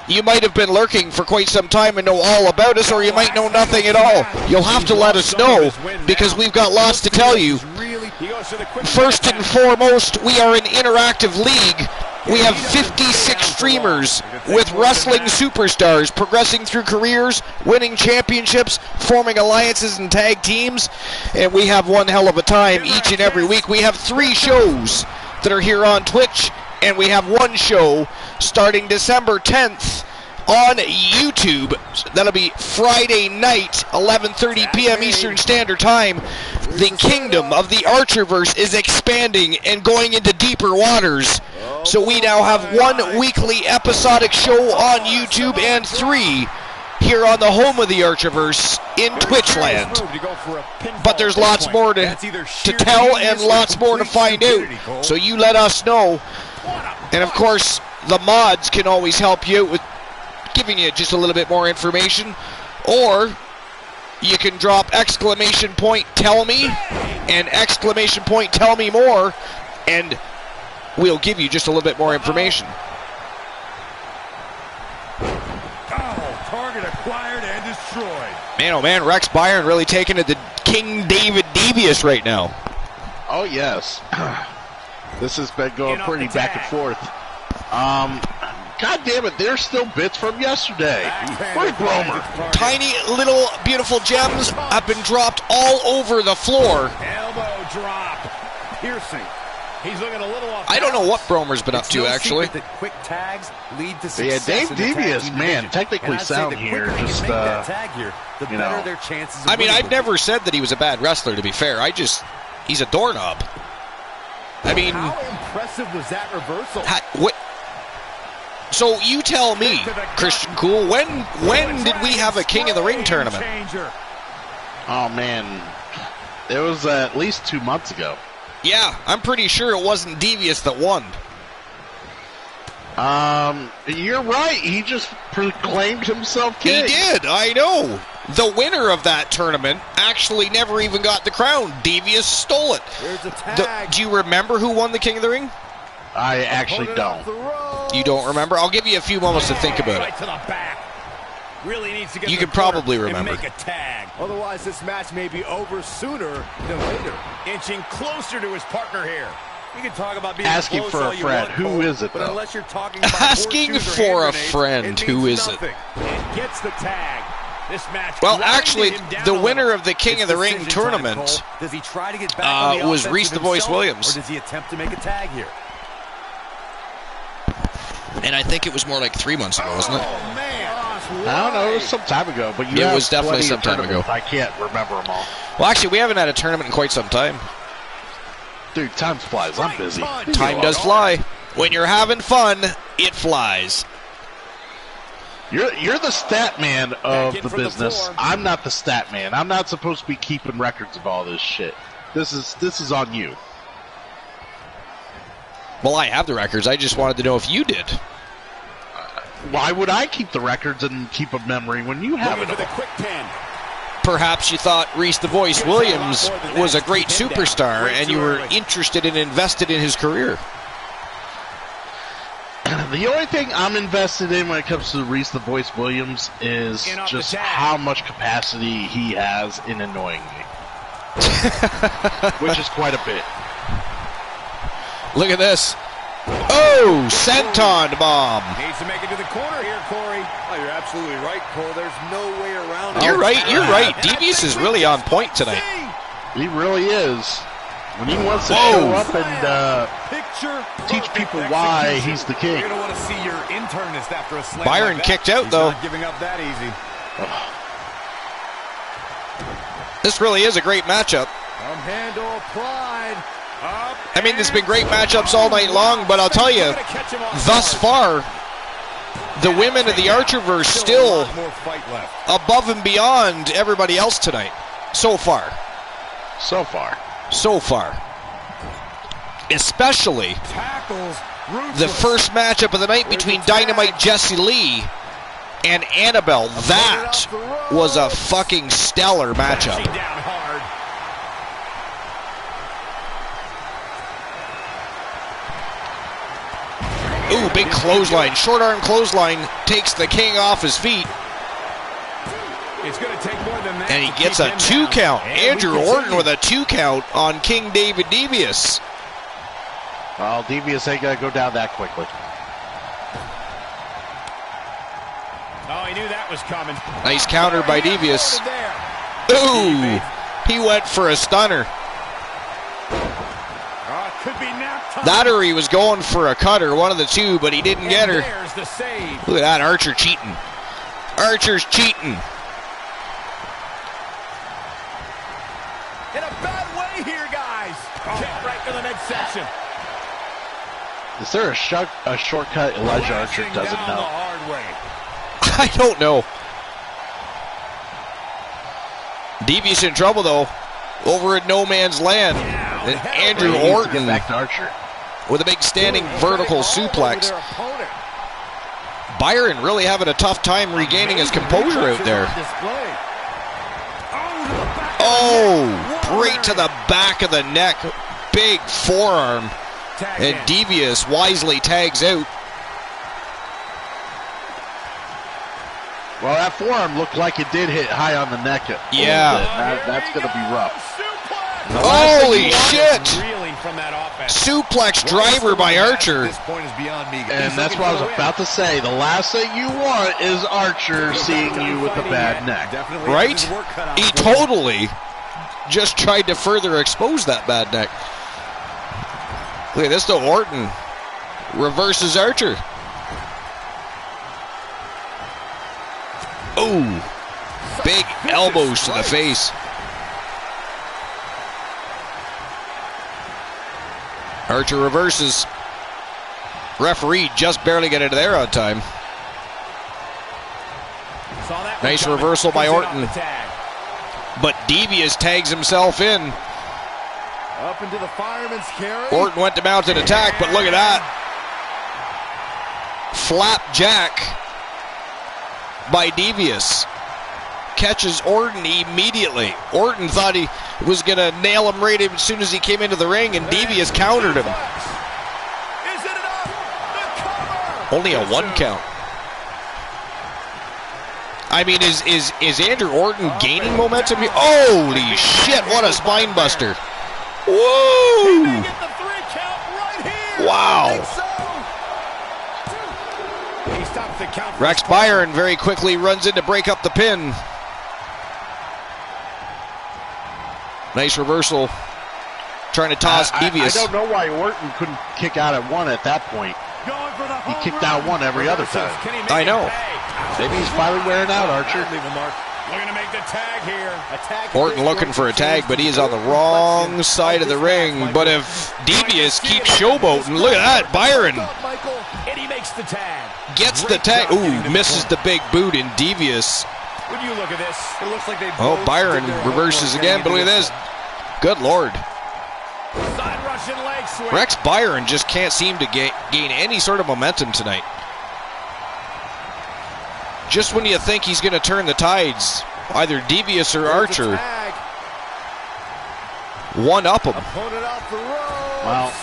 You might have been lurking for quite some time and know all about us, or you might know nothing at all. You'll have to let us know, because we've got lots to tell you. First and foremost, we are an interactive league. We have 56 streamers with wrestling superstars progressing through careers, winning championships, forming alliances and tag teams, and we have one hell of a time each and every week. We have 3 shows that are here on Twitch, and we have one show starting December 10th on YouTube. That'll be Friday night, 11:30 p.m. Eastern Standard Time. The kingdom of the Archerverse is expanding and going into deeper waters. So we now have one weekly episodic show on YouTube and 3 here on the home of the Archerverse in Twitchland. But there's lots more to tell and lots more to find out. So you let us know. And of course, the mods can always help you out with giving you just a little bit more information. Or you can drop exclamation point tell me and exclamation point tell me more, and we'll give you just a little bit more information. Target acquired and destroyed. Man, oh man, Rex Byron really taking it to King David Devious right now. Oh, yes. This has been going pretty back and forth. God damn it, there's still bits from yesterday. Where's Bromer? Tiny little beautiful gems have been dropped all over the floor. Elbow drop. Piercing. He's looking a little off. I don't know what Bromer's been up to, actually. Quick tags lead to Yeah, success. Dave Devious, man, technically sound here. Just, you know. Their chances. I mean, I've never said that he was a bad wrestler, to be fair. He's a doorknob. I mean, how impressive was that reversal? What? So you tell me, Christian Cool, when did we have a King of the Ring tournament? Oh, man. It was at least 2 months ago. Yeah, I'm pretty sure it wasn't Devious that won. You're right. He just proclaimed himself king. He did, I know. The winner of that tournament actually never even got the crown. Devious stole it. There's a tag. Do you remember who won the King of the Ring? I actually don't. You don't remember? I'll give you a few moments to think about it. Right to the back. Really needs to get You to could the corner probably and remember. make a tag. Otherwise, this match may be over sooner than later. Inching closer to his partner here. You can talk about being Asking close for all a you friend. want, Who Cole, is it, but though? unless you're talking about Asking horseshoes or for a hand grenades, friend. it Who means is it? nothing. And gets the tag. This match. Well, grinding actually, him down the a winner little. of the King of the Ring tournament Does he try to get back on the was offensive Reese the Voice himself, Williams. or does he attempt to make a tag here? And I think it was more like 3 months ago, wasn't it? Oh, man. I don't know. It was some time ago. But It was definitely some time ago. I can't remember them all. Well, actually, we haven't had a tournament in quite some time. Dude, time flies. I'm busy. Time does fly. When you're having fun, it flies. You're the stat man of the business. I'm not the stat man. I'm not supposed to be keeping records of all this shit. This is on you. Well, I have the records. I just wanted to know if you did. Why would I keep the records and keep a memory when you have it For the all? quick pin. Perhaps you thought Reese the Voice Williams was a great superstar and you were interested and invested in his career. The only thing I'm invested in when it comes to Reese the Voice Williams is just how much capacity he has in annoying me. Which is quite a bit. Look at this. Oh, senton bomb. Needs to make it to the corner here, Corey. Oh, you're absolutely right, Cole. There's no way around it. You're right. Devious is really on point tonight. He really is. when he wants to show up and teach people why he's the king. You're going to want to see your internist after a slam. Byron like kicked out, He's though. Not giving up that easy. This really is a great matchup. Handle applied. I mean, there's been great matchups all night long, but I'll tell you, thus far, the women of the Archerverse still More fight left. above and beyond everybody else tonight. So far. So far. So far. Especially Tackles. the first matchup of the night between Dynamite Jessie Lee and Annabelle. That was a fucking stellar matchup. Crashing down hard. Ooh, big clothesline. Short arm clothesline takes the king off his feet. It's going to take more than that. And he to gets keep a him 2 down. count. And Andrew we Orton continue. with a 2 count on King David Devious. Well, Devious ain't going to go down that quickly. Oh, he knew that was coming. Nice counter by Devious. There. Ooh, he went for a stunner. Could be nap time. That or he was going for a cutter, one of the two, but he didn't get her. There's the save. Look at that, Archer cheating. Archer's cheating. In a bad way here, guys. Kick right to the midsection. Is there a shortcut Elijah Archer Crashing doesn't down the know? hard way. I don't know. Devious in trouble, though, over at No Man's Land. And Andrew He needs to Orton get back to Archer. with a big standing vertical suplex. Byron really having a tough time regaining his composure out there. Oh, right to the back of the neck. Big forearm. And Devious wisely tags out. Well, that forearm looked like it did hit high on the neck. Yeah. That's going to be rough. Holy shit! Reeling from that offense. Suplex driver by Archer. This point is beyond me. And that's what I was about to say. The last thing you want is Archer seeing you with a bad neck. Definitely Right? has his work cut out He for him. totally just tried to further expose that bad neck. Look at this though, Orton reverses Archer. Ooh, big elbows to the face. Archer reverses. Referee just barely got into there on time. Saw that Nice one coming. reversal by He's in off Orton. the tag. But Devious tags himself in. Up into the fireman's carry. Orton went to mount an attack, but look at that. Flapjack by Devious. Catches Orton immediately. Orton thought he was going to nail him right as soon as he came into the ring, and Devious countered him. Is it enough? The cover. Only a 1 count. I mean, is Andrew Orton gaining momentum here? Holy shit, what a spine buster. Whoa! Get the 3 count right here. Wow. He stops the count. for Rex his partner. Byron very quickly runs in to break up the pin. Nice reversal. Trying to toss Devious. I don't know why Orton couldn't kick out at 1 at that point. Going for the He home kicked run. out 1 every other time. Can he make I it know. pay? Maybe he's finally wearing out, Archer. Leave a mark. Looking to make the tag here. Orton looking for a tag, but he is on the wrong side of the ring. But if Devious keeps showboating, look at that, Byron And he makes the tag. gets the tag. Ooh, misses the big boot in Devious. Would you look at this? It looks like they Oh, both Byron did their reverses homework again, but look at this. Good Lord. Side Russian leg sweep. Rex Byron just can't seem to gain any sort of momentum tonight. Just when you think he's going to turn the tides, either Devious or Archer one up him. Opponent off the ropes. Well,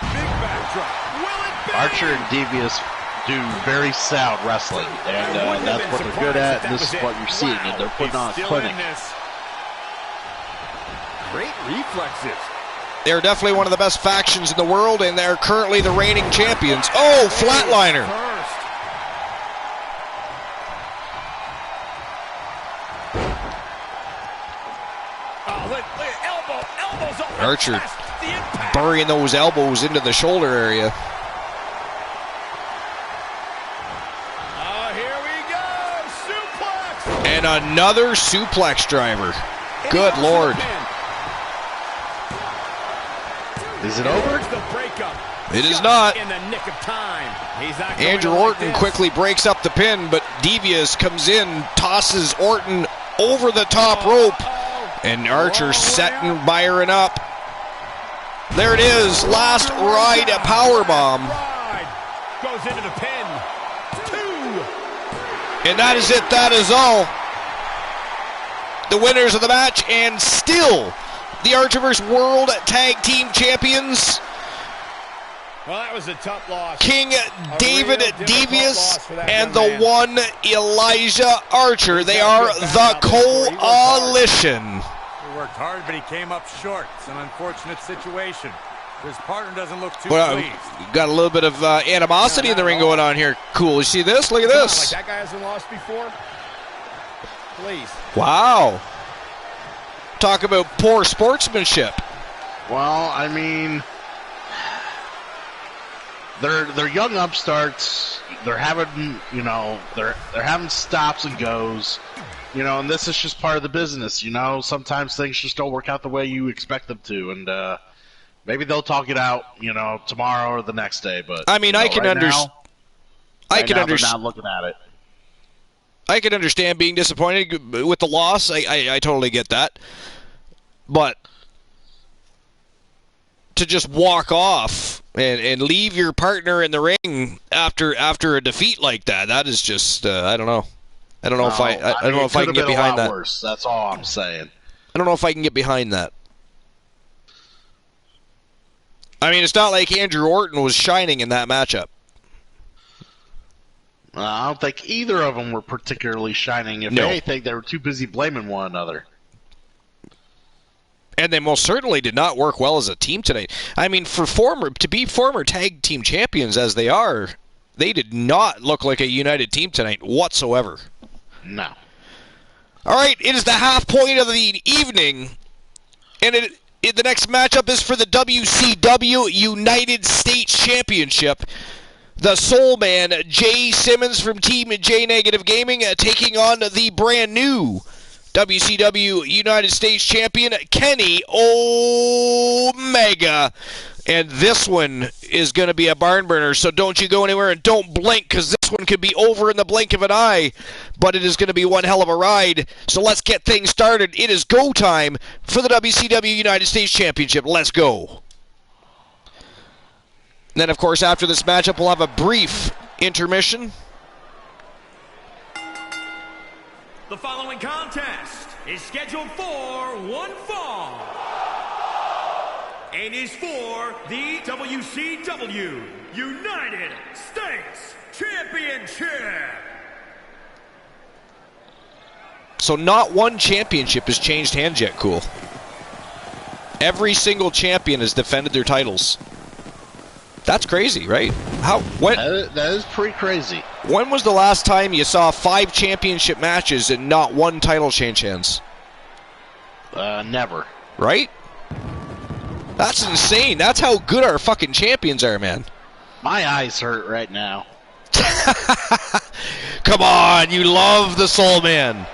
Big backdrop. Will it be? Archer and Devious do very sound wrestling, and that's what they're good at, and this is what you're seeing, and they're putting on a clinic. Great reflexes. They're definitely one of the best factions in the world, and they're currently the reigning champions. Oh, flatliner. First. Elbows over Archer the chest. The impact. burying those elbows into the shoulder area. Here we go. Suplex. And another suplex driver. Good Lord. Is it over? The breakup. It is not. In the nick of time. He's not going Andrew to like Orton this. quickly breaks up the pin, but Devious comes in, tosses Orton over the top rope, and Archer setting Byron up. There it is, last ride powerbomb. Goes into the pin. 2. And that is it, that is all. The winners of the match, and still the Archerverse World Tag Team Champions, Well, that was a tough loss. King David real difficult Devious loss for that and young the man. one Elijah Archer. They are the Coalition. He worked hard, but he came up short. It's an unfortunate situation. His partner doesn't look too Well, pleased. got a little bit of animosity in the ring going on here. Cool. You see this? Look at this. Like that guy hasn't lost before? Please. Wow. Talk about poor sportsmanship. Well, I mean, they're young upstarts. They're having, they're having stops and goes, and this is just part of the business. Sometimes things just don't work out the way you expect them to, and maybe they'll talk it out, tomorrow or the next day. But I mean, I can understand. I can understand. Not looking at it. I can understand being disappointed with the loss. I totally get that. But to just walk off and leave your partner in the ring after a defeat like that is just I don't know. I don't know if I don't know if I can get behind that. Worse. That's all I'm saying. I don't know if I can get behind that. I mean, it's not like Andrew Orton was shining in that matchup. I don't think either of them were particularly shining. If anything, they were too busy blaming one another. And they most certainly did not work well as a team tonight. I mean, to be former tag team champions as they are, they did not look like a united team tonight whatsoever. No. All right, it is the half point of the evening, and the next matchup is for the WCW United States Championship. The Soul Man, Jay Simmons from Team J Negative Gaming, taking on the brand new WCW United States Champion, Kenny Omega. And this one is going to be a barn burner, so don't you go anywhere and don't blink, because this one could be over in the blink of an eye. But it is going to be one hell of a ride. So let's get things started. It is go time for the WCW United States Championship. Let's go. And then, of course, after this matchup, we'll have a brief intermission. The following contest is scheduled for one fall and is for the WCW United States Championship. So not one championship has changed hands yet, Cool. Every single champion has defended their titles. That's crazy, right? That is pretty crazy. When was the last time you saw 5 championship matches and not one title change hands? Never. Right? That's insane. That's how good our fucking champions are, man. My eyes hurt right now. Come on, you love the Soul Man.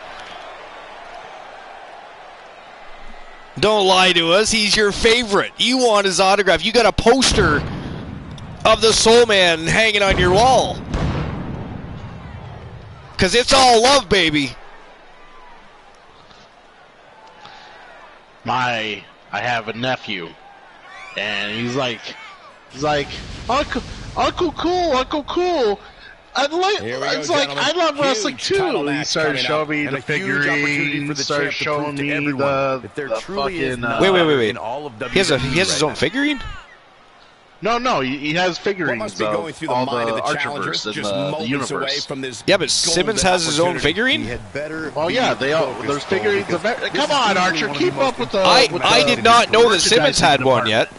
Don't lie to us. He's your favorite. You want his autograph. You got a poster of the Soul Man hanging on your wall. Because it's all love, baby. I have a nephew, and he's like, Uncle Cool. It's like, I love wrestling too. He started showing me the figurines, started showing me the fucking... Wait. He has his own figurine? No, he has figurines Must be going through the all mind the of the challenger, Archerverse just in the moments away universe. from this. Yeah, but Simmons has his own figurine? Oh yeah, there's figurines of... Come on, Archer, keep up with the... I did not know that Simmons had one yet.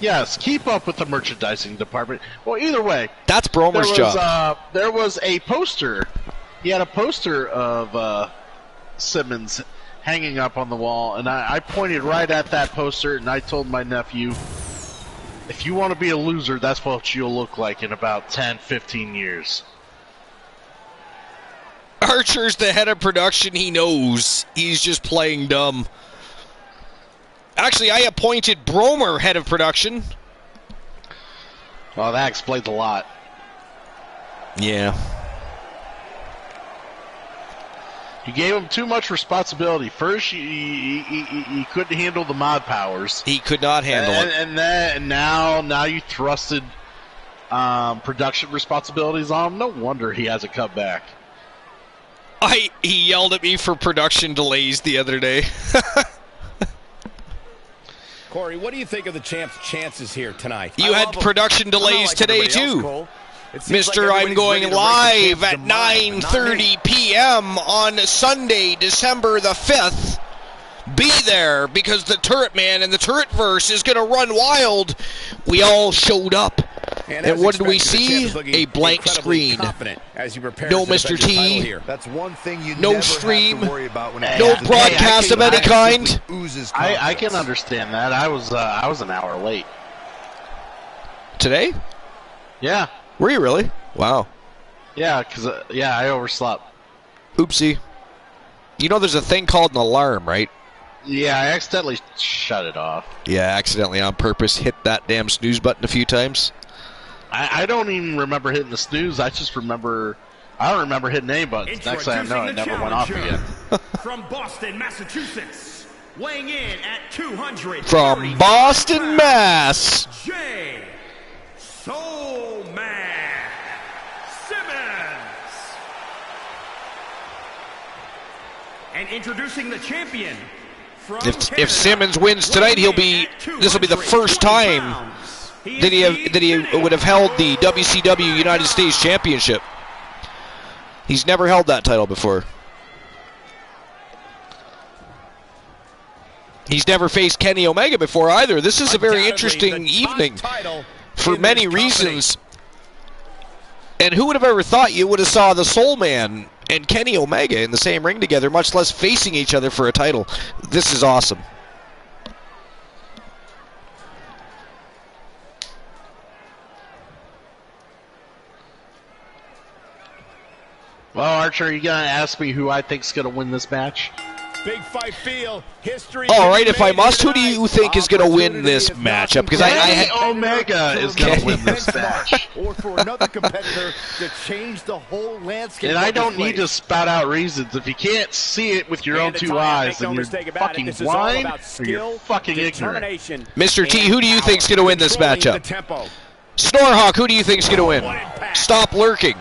Yes, keep up with the merchandising department. Well, either way, that's Bromer's job. There was a poster. He had a poster of Simmons hanging up on the wall, and I pointed right at that poster, and I told my nephew, if you want to be a loser, that's what you'll look like in about 10, 15 years. Archer's the head of production. He knows. He's just playing dumb. Actually, I appointed Bromer head of production. Well, that explains a lot. Yeah. You gave him too much responsibility. First, he couldn't handle the mod powers. He could not handle it. And now you thrusted production responsibilities on him. No wonder he hasn't come back. He yelled at me for production delays the other day. Corey, what do you think of the champ's chances here tonight? You had production delays today, too. Mr. I'm going live at 9:30 p.m. on Sunday, December the 5th. Be there, because the Turret Man and the Turretverse is going to run wild. We all showed up. And what did we see? A blank screen. No Mr. T. That's one thing you no never stream. have to worry about when no broadcast of any kind. I can understand that. I was an hour late. Today? Yeah. Were you really? Wow. Yeah, because I overslept. Oopsie. You know there's a thing called an alarm, right? Yeah, I accidentally shut it off. Yeah, accidentally on purpose hit that damn snooze button a few times. I don't even remember hitting the snooze. I don't remember hitting any buttons. Next thing I know, it never went off again. From Boston, Massachusetts, weighing in at 200. From Boston, Mass. J. Soul Man Simmons. And introducing the champion from if Simmons wins tonight, this will be the first time that he would have held the WCW United States Championship. He's never held that title before. He's never faced Kenny Omega before either. This is a very interesting evening for many reasons. And who would have ever thought you would have saw the Soul Man and Kenny Omega in the same ring together, much less facing each other for a title? This is awesome. Well, Archer, you gonna ask me who I think's gonna win this match? Big fight feel. History. All right, if I must, who do you think is going to win this matchup? Because Kenny Omega is going to win this match. Or for another competitor to change the whole landscape. And I don't need to spout out reasons. If you can't see it with your own two eyes, then you're fucking blind or you're fucking ignorant. Mr. T, who do you think's going to win this matchup? Snorhawk, who do you think's going to win? Stop lurking.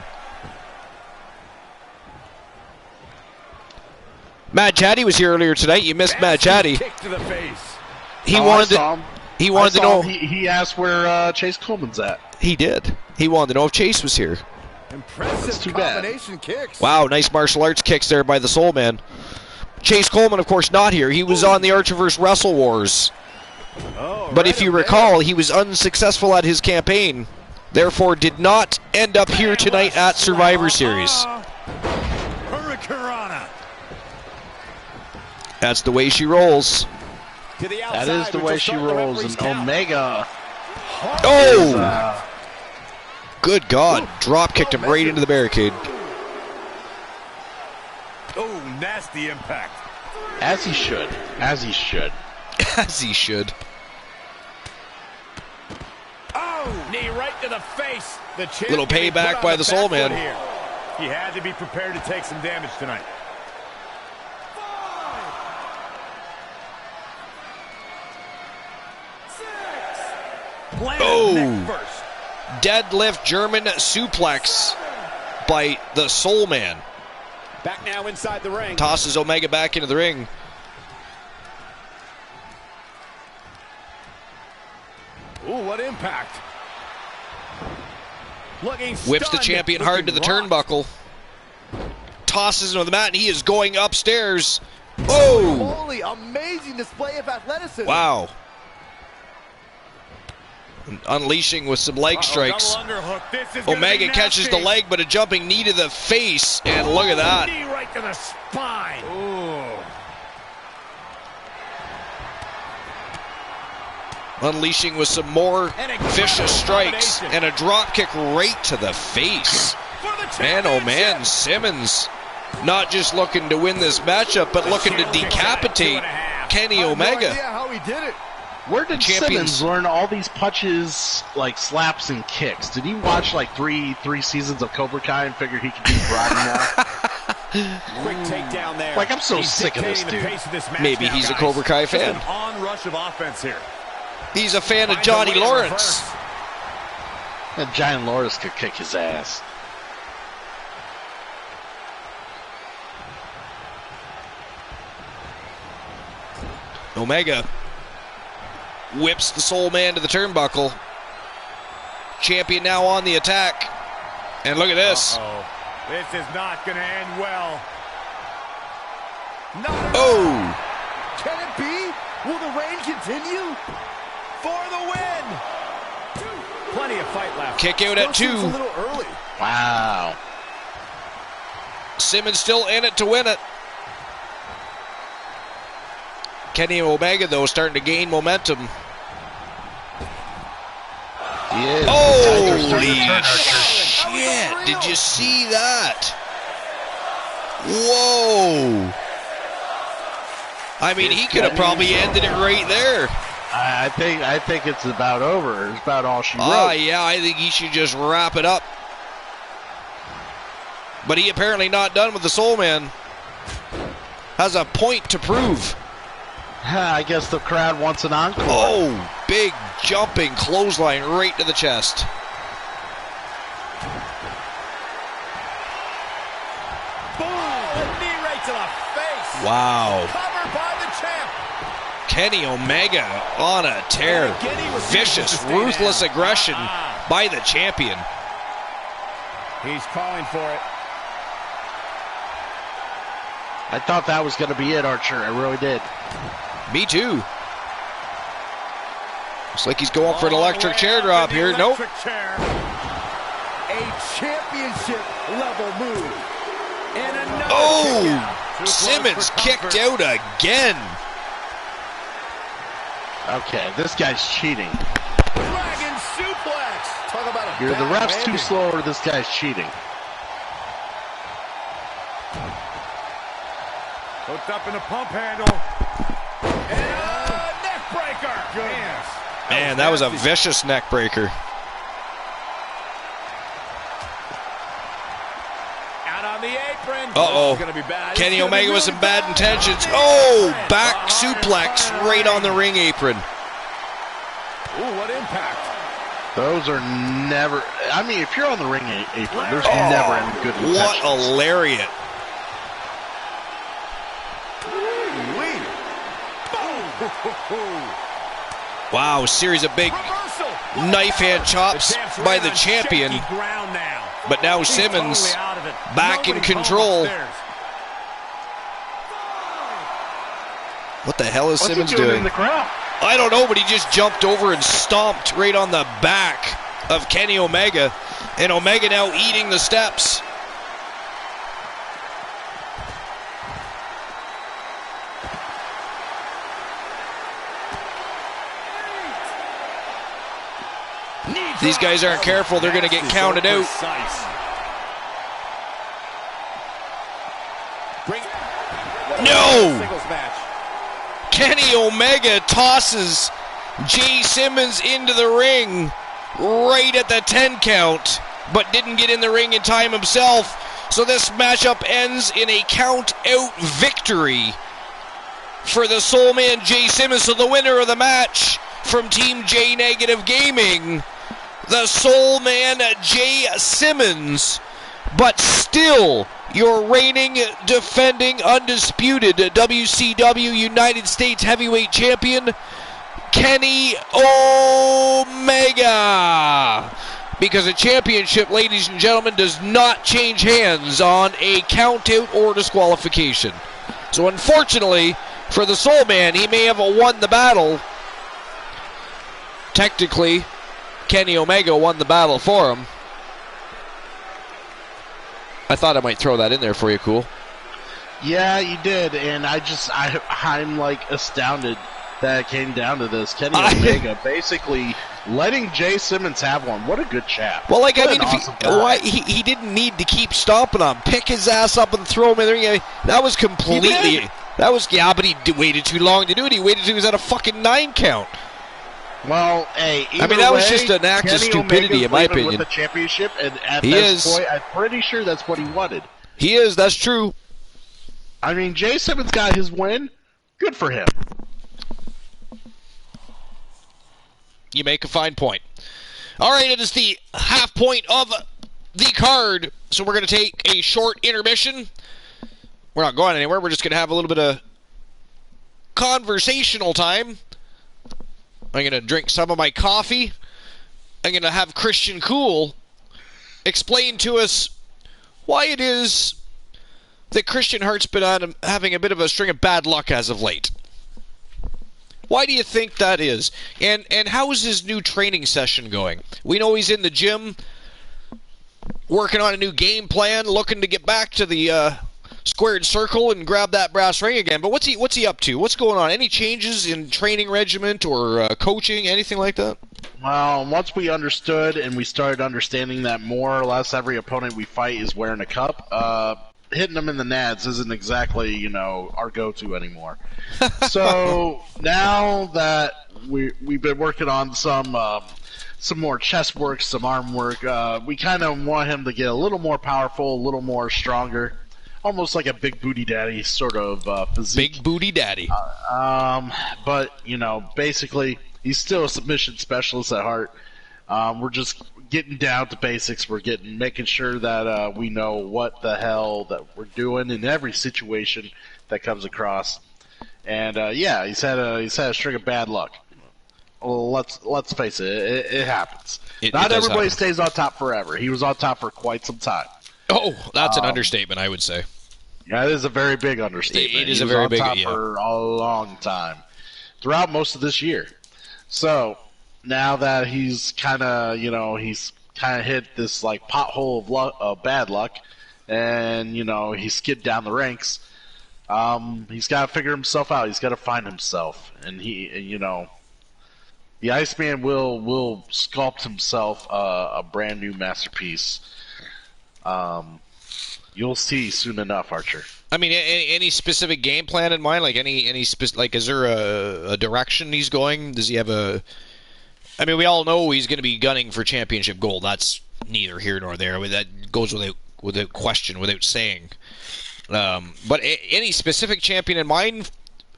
Matt Chatty was here earlier tonight. You missed Matt Chatty. He wanted to know. He asked where Chase Coleman's at. He did. He wanted to know if Chase was here. Impressive combination kicks. Wow, nice martial arts kicks there by the Soul Man. Chase Coleman, of course, not here. He was on the Archerverse Wrestle Wars. But if you recall, he was unsuccessful at his campaign. Therefore, did not end up here tonight at Survivor Series. That's the way she rolls. That is the way she rolls. And Omega. Oh! Good God. Drop kicked him right into the barricade. Oh, nasty impact. As he should. As he should. As he should. Oh! Knee right to the face. The little payback by the Soul Man. He had to be prepared to take some damage tonight. Oh! Deadlift German suplex by the Soul Man. Back now inside the ring. Tosses Omega back into the ring. Ooh, what impact. Whips the champion hard to the turnbuckle. Tosses him to the mat, and he is going upstairs. Oh! Holy, amazing display of athleticism. Wow. Unleashing with some leg strikes. Omega catches the leg, but a jumping knee to the face, and look at that. Knee right to the spine. Ooh. unleashing with some more vicious strikes and a drop kick right to the face. Man, oh man, Simmons not just looking to win this matchup, but looking to decapitate Kenny Omega. Yeah, how he did it. Where did Simmons learn all these punches, like slaps and kicks? Did he watch like three seasons of Cobra Kai and figure he could beat Roddy now? Quick takedown there. Like, I'm so sick of this dude. Maybe he's a Cobra Kai fan. An onrush of offense here. He's a fan of Johnny Lawrence. And Johnny Lawrence could kick his ass. Omega whips the Soul Man to the turnbuckle. Champion now on the attack. And look at this. This is not going to end well. Oh! Can it be? Will the reign continue? For the win! Plenty of fight left. Kick out at 2. A little early. Wow. Simmons still in it to win it. Kenny Omega, though, starting to gain momentum. Yeah. Holy shit! Did you see that? Whoa! I mean, he could have probably ended it right there. I think it's about over. It's about all she wrote. Yeah, I think he should just wrap it up. But he apparently not done with the Soul Man. Has a point to prove. I guess the crowd wants an encore. Oh, big jumping clothesline right to the chest. Boom! A knee right to the face. Wow. Covered by the champ. Kenny Omega on a tear. Vicious, ruthless aggression by the champion. He's calling for it. I thought that was going to be it, Archer. I really did. Me too. Looks like he's going for an electric chair drop here. Nope. A championship level move. And another Oh! Simmons kicked out again. Okay, this guy's cheating. Dragon suplex. Talk about a The bad ref's too landing. slow or this guy's cheating. Hooked up in the pump handle. And a neck breaker. Goodness. Man, that was a vicious neck breaker. Out on the apron. Uh-oh. It's gonna be bad. Kenny It's gonna be Omega with really some bad bad. intentions. Oh, back suplex right on the ring apron. Ooh, what impact. Those are never... I mean, if you're on the ring apron, there's never any good intentions. What a lariat. Wow, a series of big Reversal. knife hand chops by the champion. Ground now. But now He's Simmons totally out of it. back in Nobody's home control. upstairs. What the hell is What's Simmons he doing doing? in the crowd? I don't know, but he just jumped over and stomped right on the back of Kenny Omega. And Omega now eating the steps. These guys aren't careful, they're going to get counted out. No! Singles match. Kenny Omega tosses Jay Simmons into the ring right at the 10 count, but didn't get in the ring in time himself. So this matchup ends in a count-out victory for the Soul Man Jay Simmons. So the winner of the match from Team J Negative Gaming, the Soul Man Jay Simmons, but still your reigning, defending, undisputed WCW United States Heavyweight Champion, Kenny Omega. Because a championship, ladies and gentlemen, does not change hands on a count-out or disqualification. So unfortunately, for the Soul Man, he may have won the battle. Technically, Kenny Omega won the battle for him. I thought I might throw that in there for you, Cool. Yeah, you did, and I'm like astounded that it came down to this. Kenny Omega basically letting Jay Simmons have one. What a good chap. Well, like, what I mean, awesome he didn't need to keep stomping on him. Pick his ass up and throw him in the ring. That was completely... but he waited too long to do it. He waited till he was at a fucking 9 count. Well, hey, that was just an act of stupidity, in my opinion. With the championship, and at this point, I'm pretty sure that's what he wanted. He is. That's true. I mean, Jay Simmons got his win. Good for him. You make a fine point. All right, it is the half point of the card, so we're going to take a short intermission. We're not going anywhere. We're just going to have a little bit of conversational time. I'm going to drink some of my coffee. I'm going to have Christian Cool explain to us why it is that Christian Hart's been having a bit of a string of bad luck as of late. Why do you think that is? And how is his new training session going? We know he's in the gym, working on a new game plan, looking to get back to the squared circle and grab that brass ring again. But what's he up to? What's going on? Any changes in training regiment or coaching, anything like that? Well, once we understood and we started understanding that more or less every opponent we fight is wearing a cup, hitting them in the nads isn't exactly, our go-to anymore. So now that we've been working on some more chest work, some arm work, we kind of want him to get a little more powerful, a little more stronger. Almost like a big booty daddy sort of physique. Big booty daddy. But, basically, he's still a submission specialist at heart. We're just getting down to basics. We're making sure that we know what the hell that we're doing in every situation that comes across. And, he's had a string of bad luck. Well, let's face it, it happens. Not everybody stays on top forever. He was on top for quite some time. Oh, that's an understatement, I would say. Yeah, it is a very big understatement. It is a very big, top for a long time, throughout most of this year. So now that he's kind of, hit this like pothole of bad luck, and he skid down the ranks. He's got to figure himself out. He's got to find himself, and the Iceman will sculpt himself a brand new masterpiece. You'll see soon enough, Archer. I mean, any specific game plan in mind? Like is there a direction he's going? Does he have a? I mean, we all know he's going to be gunning for championship gold. That's neither here nor there. That goes without question, without saying. But any specific champion in mind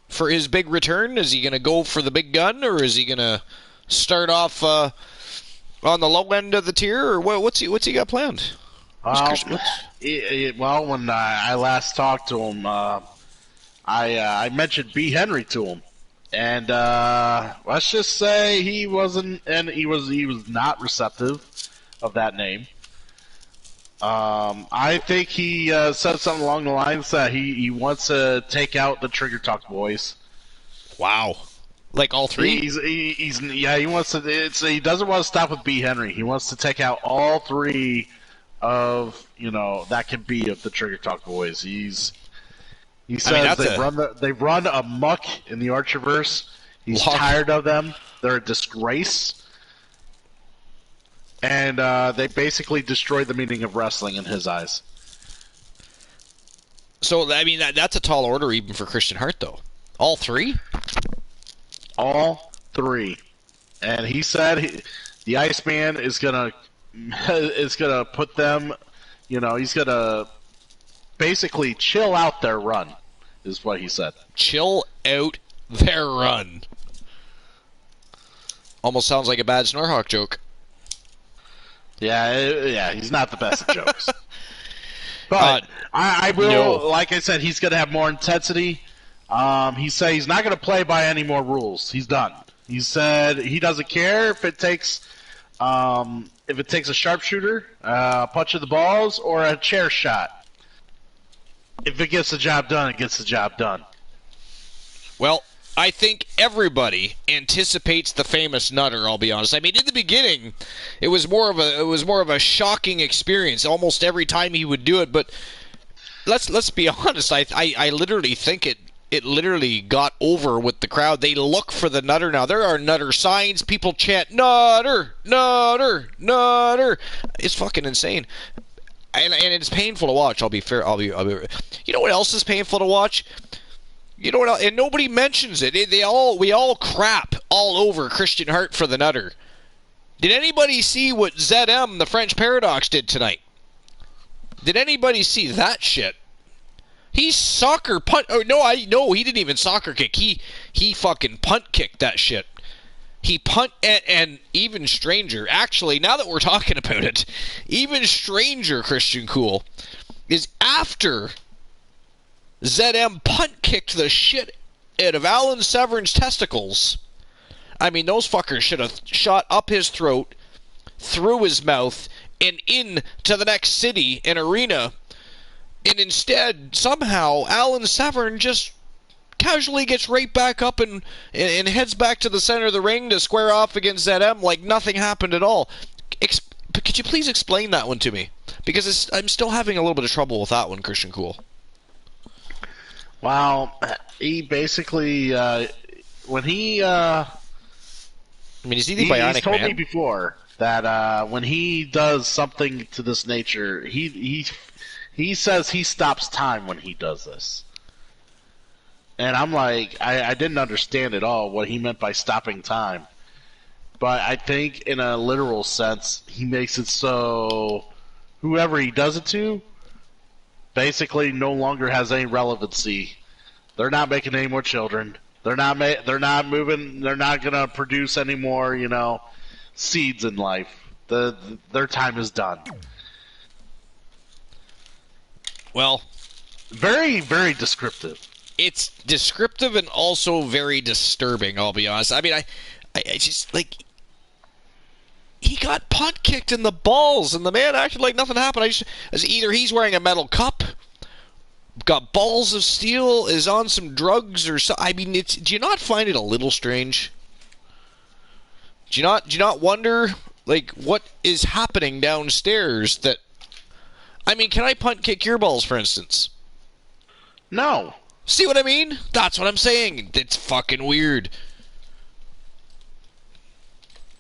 for his big return? Is he going to go for the big gun, or is he going to start off on the low end of the tier, or what's he got planned? Well, when I last talked to him, I mentioned B. Henry to him, and let's just say he wasn't, and he was not receptive of that name. I think he said something along the lines that he wants to take out the Trigger Talk boys. Wow. Like all three? He wants to. He doesn't want to stop with B. Henry. He wants to take out all three of that could be of the Trigger Talk boys. He says they run amok in the Archerverse. He's tired of them. They're a disgrace, and they basically destroyed the meaning of wrestling in his eyes. So I mean that's a tall order even for Christian Hart, though. All three. All three, and he said the Iceman is gonna put them, he's gonna basically chill out their run, is what he said. Chill out their run. Almost sounds like a bad Snorhawk joke. Yeah, he's not the best at jokes. But I will, like I said, he's gonna have more intensity. He said he's not going to play by any more rules. He's done. He said he doesn't care if it takes a sharpshooter, a punch of the balls, or a chair shot. If it gets the job done, it gets the job done. Well, I think everybody anticipates the famous Nutter. I'll be honest. I mean, in the beginning, it was more of a shocking experience almost every time he would do it. But let's be honest. I literally think it literally got over with the crowd. They look for the Nutter now. There are Nutter signs. People chant, Nutter, Nutter, Nutter. It's fucking insane. And it's painful to watch. I'll be fair. You know what else is painful to watch? You know what else? And nobody mentions it. We all crap all over Christian Hart for the Nutter. Did anybody see what ZM, the French Paradox, did tonight? Did anybody see that shit? He soccer punt. Oh no, he didn't even soccer kick. He fucking punt kicked that shit. He punt and even stranger. Actually, now that we're talking about it, even stranger, Christian Cool, is after ZM punt kicked the shit out of Alan Severn's testicles. I mean, those fuckers should have shot up his throat, through his mouth, and into the next city and arena. And instead, somehow, Alan Severn just casually gets right back up and heads back to the center of the ring to square off against ZM like nothing happened at all. Could you please explain that one to me? Because I'm still having a little bit of trouble with that one, Christian Cool. Well, he basically, when he... I mean, is he the bionic he's told man? me before that when he does something to this nature, he says he stops time when he does this. And I'm like, I didn't understand at all what he meant by stopping time. But I think in a literal sense, he makes it so whoever he does it to basically no longer has any relevancy. They're not making any more children. They're not moving. They're not going to produce any more, seeds in life. Their time is done. Well, very, very descriptive. It's descriptive and also very disturbing, I'll be honest. I mean, I just, like, he got punt kicked in the balls, and the man acted like nothing happened. Either he's wearing a metal cup, got balls of steel, is on some drugs, or so. I mean, do you not find it a little strange? Do you not wonder, like, what is happening downstairs that... I mean, can I punt kick your balls, for instance? No. See what I mean? That's what I'm saying. It's fucking weird.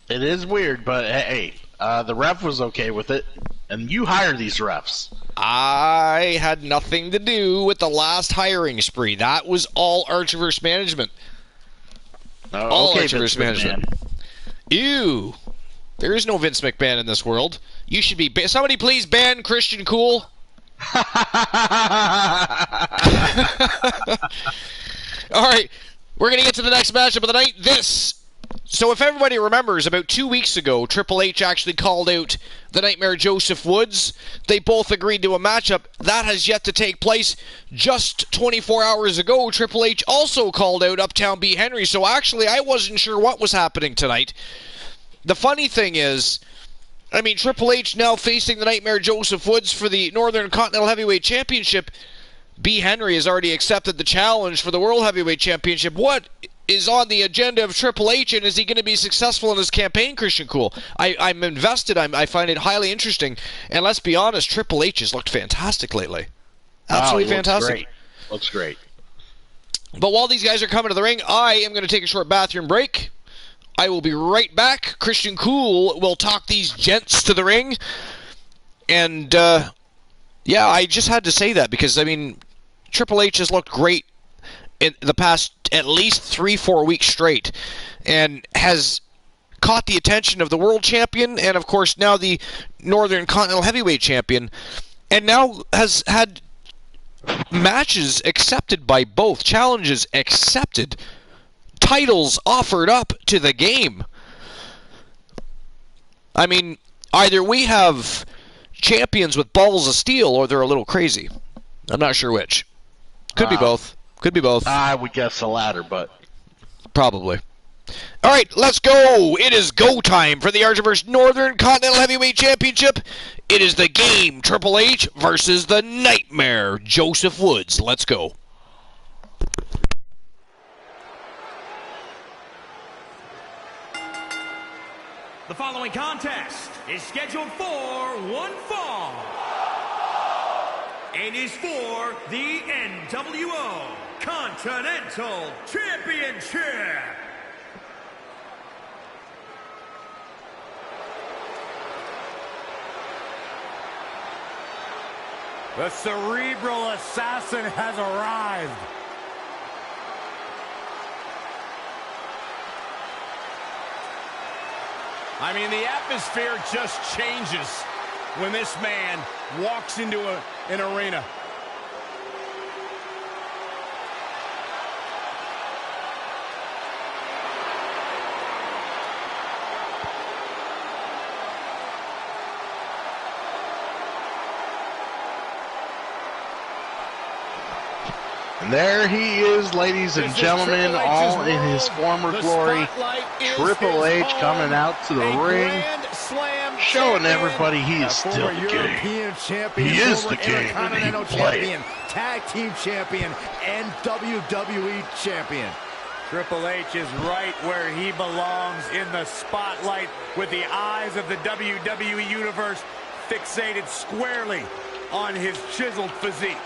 It is weird, but hey, the ref was okay with it, and you hire these refs. I had nothing to do with the last hiring spree. That was all Archerverse management. All okay, Archerverse management. Ew. There is no Vince McMahon in this world. You should be... Somebody please ban Christian Cool. All right, we're going to get to the next matchup of the night. So if everybody remembers, about 2 weeks ago, Triple H actually called out the Nightmare Joseph Woods. They both agreed to a matchup. That has yet to take place. Just 24 hours ago, Triple H also called out Uptown B. Henry. So actually, I wasn't sure what was happening tonight. The funny thing is, I mean, Triple H now facing the Nightmare Joseph Woods for the Northern Continental Heavyweight Championship. B. Henry has already accepted the challenge for the World Heavyweight Championship. What is on the agenda of Triple H, and is he going to be successful in his campaign, Christian Cool? I'm invested. I find it highly interesting. And let's be honest, Triple H has looked fantastic lately. Absolutely fantastic. Looks great. But while these guys are coming to the ring, I am going to take a short bathroom break. I will be right back. Christian Cool will talk these gents to the ring. And, yeah, I just had to say that because, I mean, Triple H has looked great in the past at least 3-4 weeks straight and has caught the attention of the world champion and, of course, now the Northern Continental Heavyweight champion, and now has had matches accepted by both, challenges accepted, titles offered up to the game. I mean, either we have champions with balls of steel or they're a little crazy. I'm not sure which. Could be both. Could be both. I would guess the latter, but... Probably. All right, let's go. It is go time for the Archerverse Northern Continental Heavyweight Championship. It is the game Triple H versus the Nightmare Joseph Woods. Let's go. The following contest is scheduled for one fall and is for the NWO Intercontinental Championship. The Cerebral Assassin has arrived. I mean, the atmosphere just changes when this man walks into an arena. And there he is, ladies and gentlemen, all in his former glory. Triple H coming out to the ring, showing everybody he is still the game. He is the game, and he champion, tag team champion, and WWE champion. Triple H is right where he belongs, in the spotlight, with the eyes of the WWE Universe fixated squarely on his chiseled physique.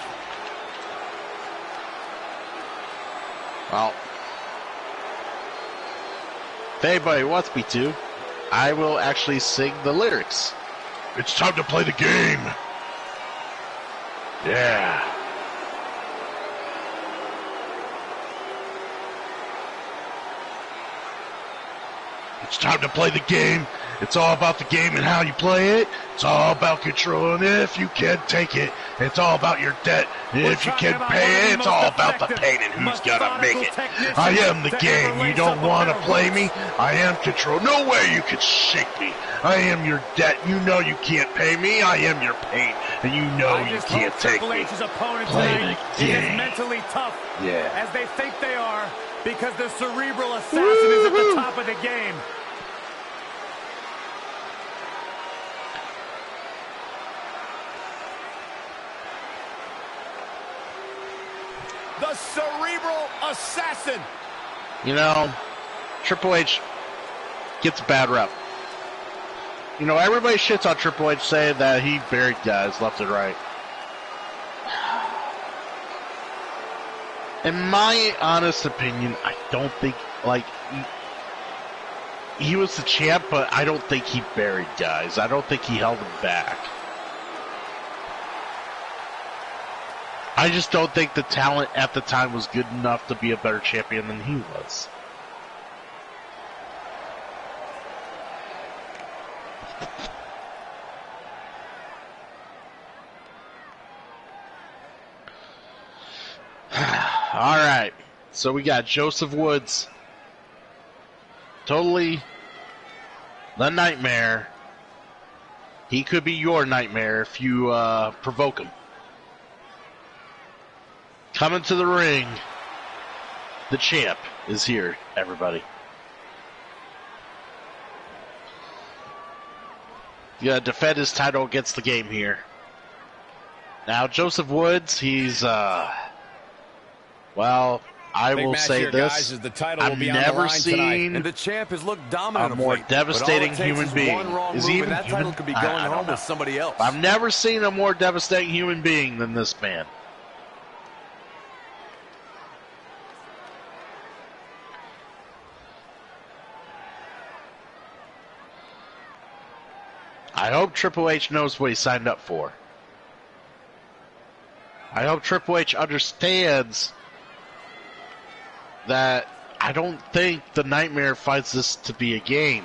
Well, if anybody wants me to, I will actually sing the lyrics. It's time to play the game. Yeah. It's time to play the game. It's all about the game and how you play it. It's all about controlling it if you can take it. It's all about your debt. And if you can pay it, it's all about the pain and who's gonna make it. I am the game. You don't want to play me? I am control. No way you can shake me. I am your debt. You know you can't pay me. I am your pain. And you know you can't take me. Play the game. Is mentally tough, as they think they are, because the Cerebral Assassin is at the top of the game. The Cerebral Assassin. You know, Triple H gets a bad rep. You know, everybody shits on Triple H saying that he buried guys left and right. In my honest opinion, I don't think, like, he was the champ, but I don't think he buried guys. I don't think he held them back. I just don't think the talent at the time was good enough to be a better champion than he was. All right, so we got Joseph Woods, totally the Nightmare. He could be your nightmare if you provoke him. Coming to the ring, the champ is here, everybody. You gotta defend his title against the game here. Now, Joseph Woods, he's, well, I will say this, I've never seen and the champ has looked dominant a more devastating human being. Is he even that human? title could be going home with somebody else. I've never seen a more devastating human being than this man. I hope Triple H knows what he signed up for. I hope Triple H understands that I don't think the Nightmare finds this to be a game.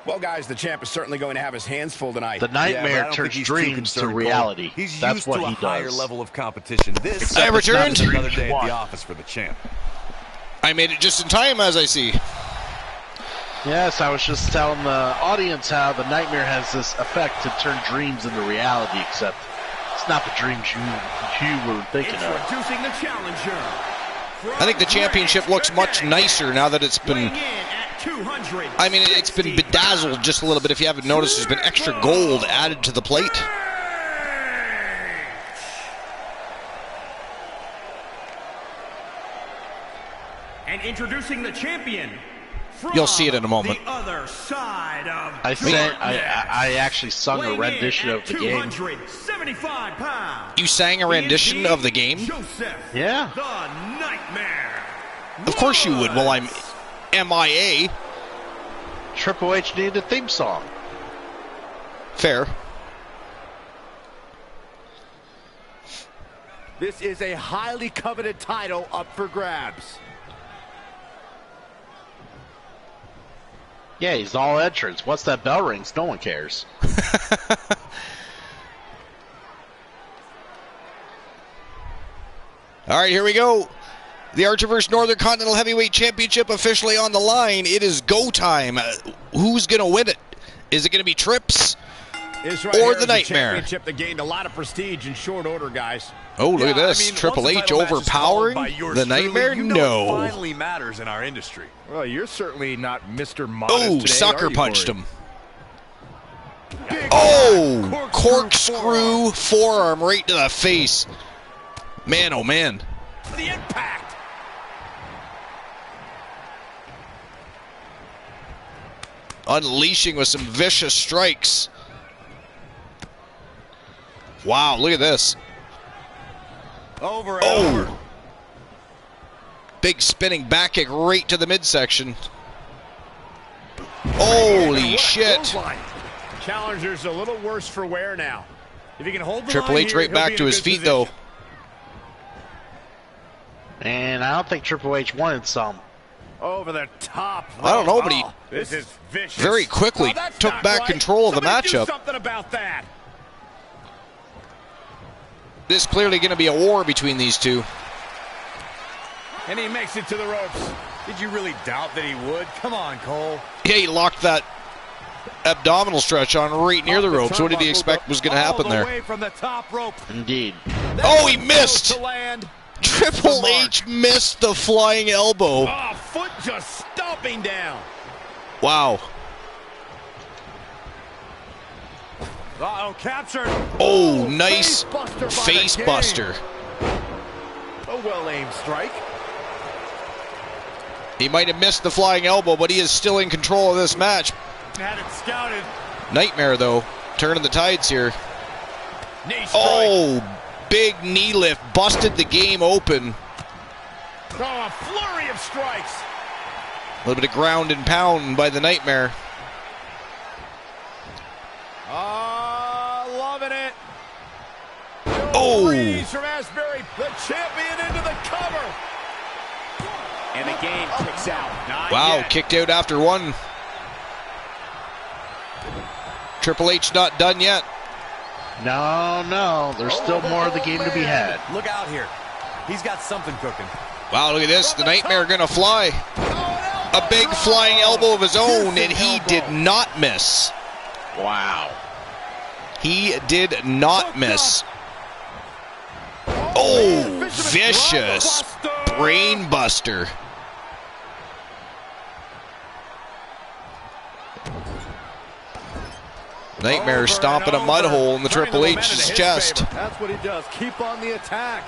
Well, guys, the champ is certainly going to have his hands full tonight. The Nightmare turns dreams to reality. He's That's used what to a he higher does. level of competition. This I returned. is another day at the office for the champ. I made it just in time, as I see. Yes, I was just telling the audience how the Nightmare has this effect to turn dreams into reality, except it's not the dreams you were thinking of. Introducing the challenger. I think the championship looks much nicer now that it's been, I mean, it's been bedazzled just a little bit. If you haven't noticed, there's been extra gold added to the plate. And introducing the champion You'll see it in a moment. The other side of I actually sung a rendition of the game. 275 pounds. You sang a rendition of the game? Joseph, Yeah. the Nightmare. Of course you would. Well, I'm MIA. Triple H needed a theme song. Fair. This is a highly coveted title up for grabs. Yeah, he's all entrance. Once that bell rings, no one cares. All right, here we go. The Archerverse Northern Continental Heavyweight Championship officially on the line. It is go time. Who's going to win it? Is it going to be Trips or the Nightmare? Championship that gained a lot of prestige in short order, guys. Oh, look at this. Triple H overpowering the Nightmare? No. Finally matters in our industry. Well, you're certainly not Mr. Modest Oh, today, sucker are you, punched Corey? him. Oh, corkscrew forearm right to the face. Man, oh man. The impact. Unleashing with some vicious strikes. Wow, look at this. Over and over. Oh. Big spinning back kick right to the midsection. Holy shit. Challenger's a little worse for wear now. If he can hold the Triple line H here, right he'll back be to in a his good feet, position. though. And I don't think Triple H wanted some. Over the top. I don't know, but he This is vicious. very quickly Oh, that's took not back right. control of the Somebody do matchup. something about that. This is clearly going to be a war between these two. And he makes it to the ropes. Did you really doubt that he would? Come on, Cole. Yeah, he locked that abdominal stretch on right near the ropes. What did he expect was going to happen there? Away from the top rope. Indeed. Oh, he missed. To land. Triple H missed the flying elbow. Oh, foot just stomping down. Wow. Uh-oh, captured. Oh, nice Facebuster by face the game. buster. A well-aimed strike. He might have missed the flying elbow, but he is still in control of this match. Had it scouted. Nightmare, though, turning the tides here. Knee strike. Oh, big knee lift, busted the game open. Oh, a flurry of strikes. A little bit of ground and pound by the Nightmare. Loving it. Oh. Breeze from Asbury, the champion into the cover. And the game kicks out. Not Wow, yet. kicked out after one. Triple H not done yet. No. There's still more of the game to be had. Look out here. He's got something cooking. Wow, look at this. The Nightmare gonna fly. A big flying elbow of his own, and he did not miss. Wow. He did not miss. Oh, vicious brain buster. Nightmare stomping a mud hole in the Triple H's chest. That's what he does. Keep on the attack.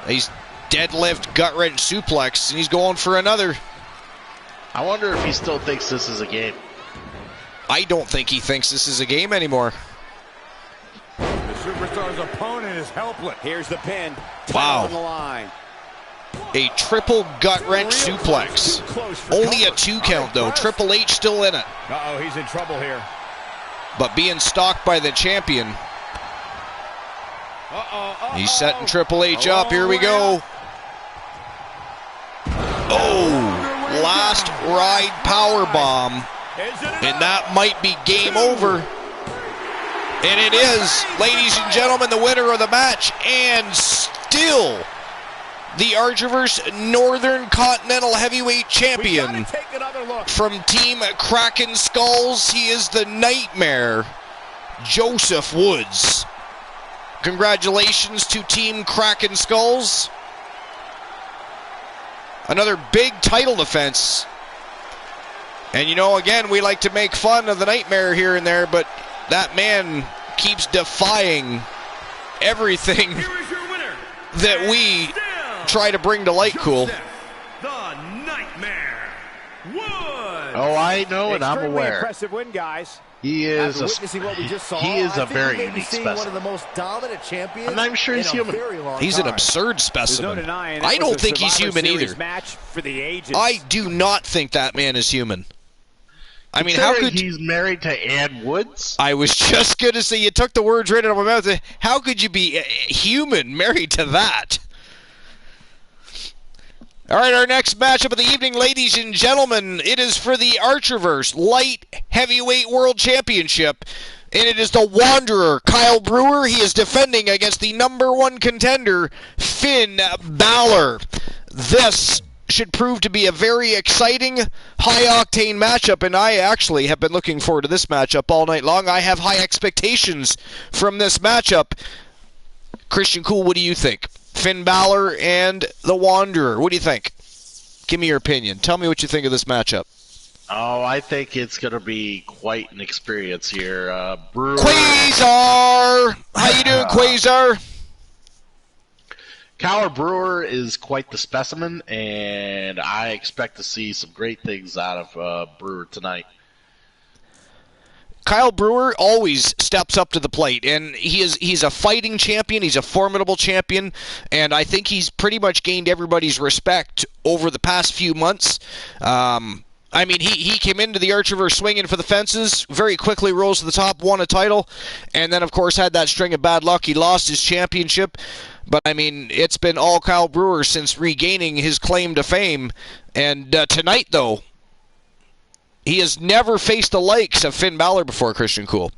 He's deadlift, gut wrench suplex, and he's going for another. I wonder if he still thinks this is a game. I don't think he thinks this is a game anymore. The superstar's opponent is helpless. Here's the pin. Wow. On the line. A triple gut wrench suplex. Only a 2 count though. Triple H still in it. Uh-oh, he's in trouble here. But being stalked by the champion. He's setting Triple H up. Here we go. Oh, last ride powerbomb. And that might be game over. And it is, ladies and gentlemen, the winner of the match. And still the Archerverse Northern Continental Heavyweight Champion from Team Kraken Skulls. He is the Nightmare, Joseph Woods. Congratulations to Team Kraken Skulls. Another big title defense. And you know, again, we like to make fun of the Nightmare here and there, but that man keeps defying everything Here is your winner. that we try to bring to light. Cool. The Oh, I know, and I'm Extremely aware. Impressive win, guys. He is Witnessing what we just saw, he is I a think very we may be unique seeing specimen. one of the most dominant champions. I'm not even sure he's in a human. very long He's an time. absurd There's no specimen. denying it I was don't a think he's Survivor human Series either. match for the ages. I do not think that man is human. I mean, how could he's married to Ann Woods? I was just going to say, you took the words right out of my mouth. How could you be human married to that? All right, our next matchup of the evening, ladies and gentlemen, it is for the Archerverse Light Heavyweight World Championship, and it is the Wanderer, Kyle Brewer. He is defending against the #1 contender, Finn Balor. This should prove to be a very exciting, high-octane matchup, and I actually have been looking forward to this matchup all night long. I have high expectations from this matchup. Christian Cool, what do you think? Finn Balor and the Wanderer. What do you think? Give me your opinion. Tell me what you think of this matchup. Oh, I think it's going to be quite an experience here. Brewer. Quasar! How you doing, Quasar? Kyle Brewer is quite the specimen, and I expect to see some great things out of Brewer tonight. Kyle Brewer always steps up to the plate, and he's a fighting champion. He's a formidable champion, and I think he's pretty much gained everybody's respect over the past few months. I mean, he came into the Archerverse swinging for the fences, very quickly rose to the top, won a title, and then, of course, had that string of bad luck. He lost his championship, but, I mean, it's been all Kyle Brewer since regaining his claim to fame. And tonight, though, he has never faced the likes of Finn Balor before, Christian Cool.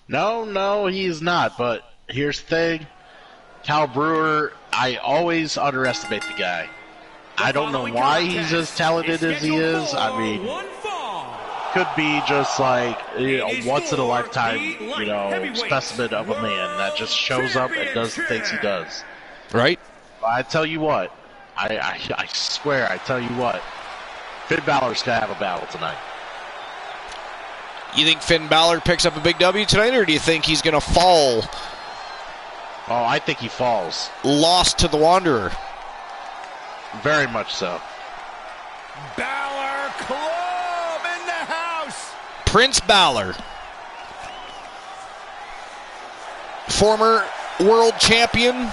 No, he's not. But here's the thing. Kyle Brewer, I always underestimate the guy. I don't know why he's as talented as he is. I mean, could be just like once in a lifetime, specimen of a man that just shows up and does the things he does. Right? I tell you what, I swear, I tell you what, Finn Balor's gonna have a battle tonight. You think Finn Balor picks up a big W tonight, or do you think he's going to fall? Oh, I think he falls. Lost to the Wanderer. Very much so. Balor Club in the house. Prince Balor, former world champion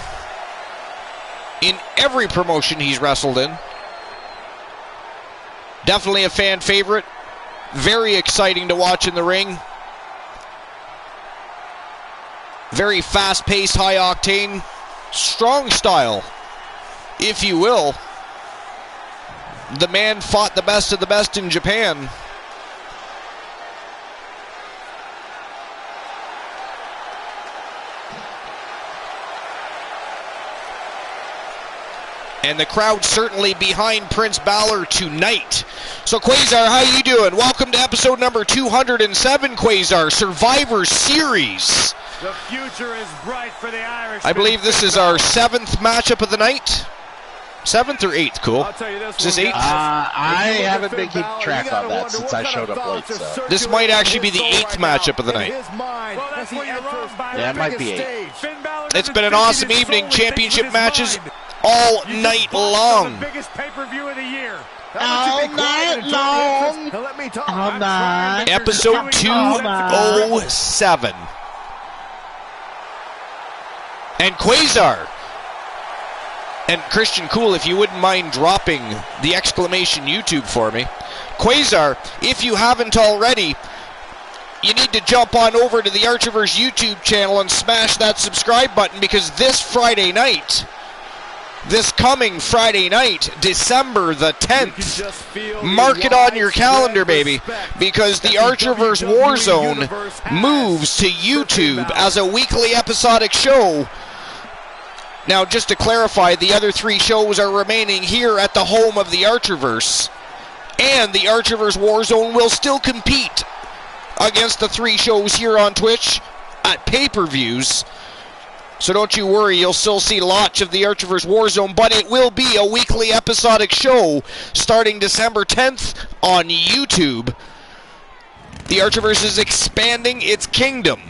in every promotion he's wrestled in. Definitely a fan favorite. Very exciting to watch in the ring. Very fast-paced, high-octane, strong style, if you will. The man fought the best of the best in Japan. And the crowd certainly behind Prince Balor tonight. So Quasar, how you doing? Welcome to episode number 207, Quasar, Survivor Series. The future is bright for the Irish. I believe this is our 7th matchup of the night. 7th or 8th, Cool? I'll tell you this. Is this 8th? I haven't been keeping track on that since I showed up late. So. This might actually be the 8th matchup of the night. Well, that's where you're wrong, Byron. Yeah, it might be 8. Finn Balor It's doesn't been an think awesome he is evening. solely Championship thinking in his matches mind. all You night just watched long. The biggest pay-per-view of the year. All night long. Now let me talk. All night. Episode 207. And Quasar. And Christian Cool, if you wouldn't mind dropping the exclamation YouTube for me. Quasar, if you haven't already, you need to jump on over to the Archerverse YouTube channel and smash that subscribe button, because this Friday night, this coming Friday night, December the 10th, mark it on your calendar, baby, because the Archerverse Warzone moves to YouTube as a weekly episodic show. Now, just to clarify, the other 3 shows are remaining here at the home of the Archerverse, and the Archerverse Warzone will still compete against the 3 shows here on Twitch at pay-per-views. So don't you worry, you'll still see lots of the Archerverse Warzone, but it will be a weekly episodic show starting December 10th on YouTube. The Archerverse is expanding its kingdom,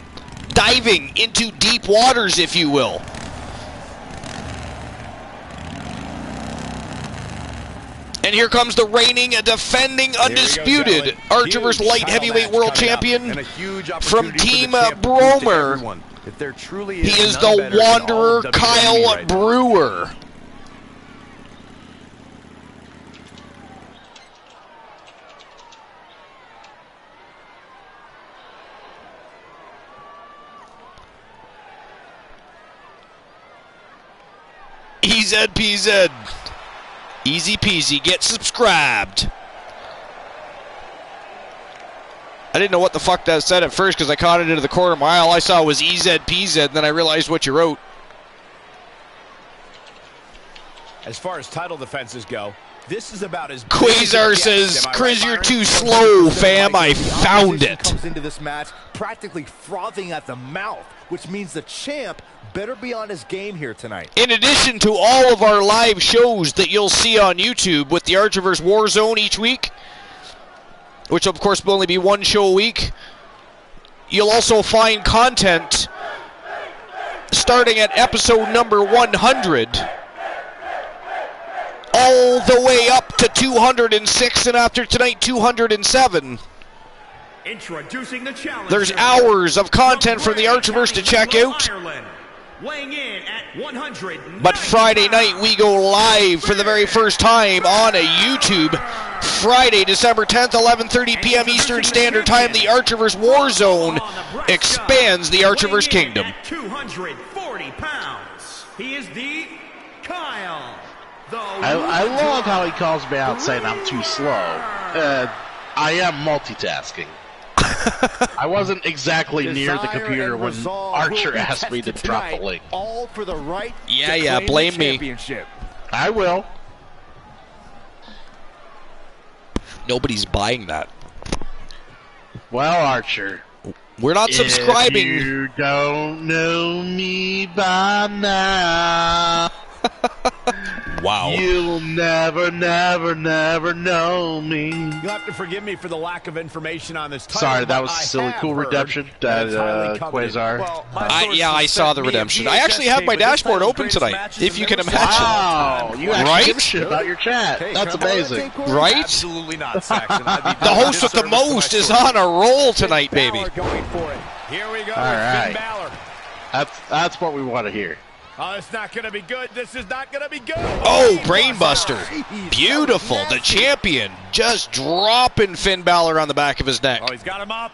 diving into deep waters, if you will. And here comes the reigning, defending, undisputed Archerverse Light Heavyweight World Champion from Team Bromer. He is the Wanderer Kyle Brewer. EZPZ. Easy peasy. Get subscribed. I didn't know what the fuck that said at first because I caught it into the corner of my eye. All I saw was EZPZ, and then I realized what you wrote. As far as title defenses go, this is about as Quasar says, Chris, you're too slow, fam. I found it. Comes into this match practically frothing at the mouth, which means the champ better be on his game here tonight. In addition to all of our live shows that you'll see on YouTube with the Archerverse Warzone each week, which of course will only be one show a week, you'll also find content starting at episode number 100 all the way up to 206, and after tonight 207. Introducing the challenger. There's hours of content from the Archerverse to check out. Weighing in at 100. But Friday night we go live for the very first time on a YouTube. Friday, December 10th, 11:30 p.m. Eastern Standard Time, the Archerverse Warzone expands the Archerverse Kingdom. 240 pounds. He is the Kyle. I love how he calls me out saying I'm too slow. I am multitasking. I wasn't exactly near the computer when Archer asked me to drop the link. All for the right. Yeah, blame me. I will. Nobody's buying that. Well, Archer, we're not subscribing. If you don't know me by now, wow. You'll never, never, never know me. You'll have to forgive me for the lack of information on this title. Sorry, that was a silly cool redemption. Quasar. Well, I saw the redemption. I actually have my dashboard open tonight, if you can imagine. Wow, you actually give a shit about your chat. Hey, That's amazing. Right? Absolutely not, Saxon. The host with the most is on a roll tonight, baby. Going for it. Here we go. All right. Finn Balor. That's what we want to hear. Oh, it's not going to be good. This is not going to be good. Oh, Brainbuster. Beautiful. The champion just dropping Finn Balor on the back of his neck. Oh, he's got him up.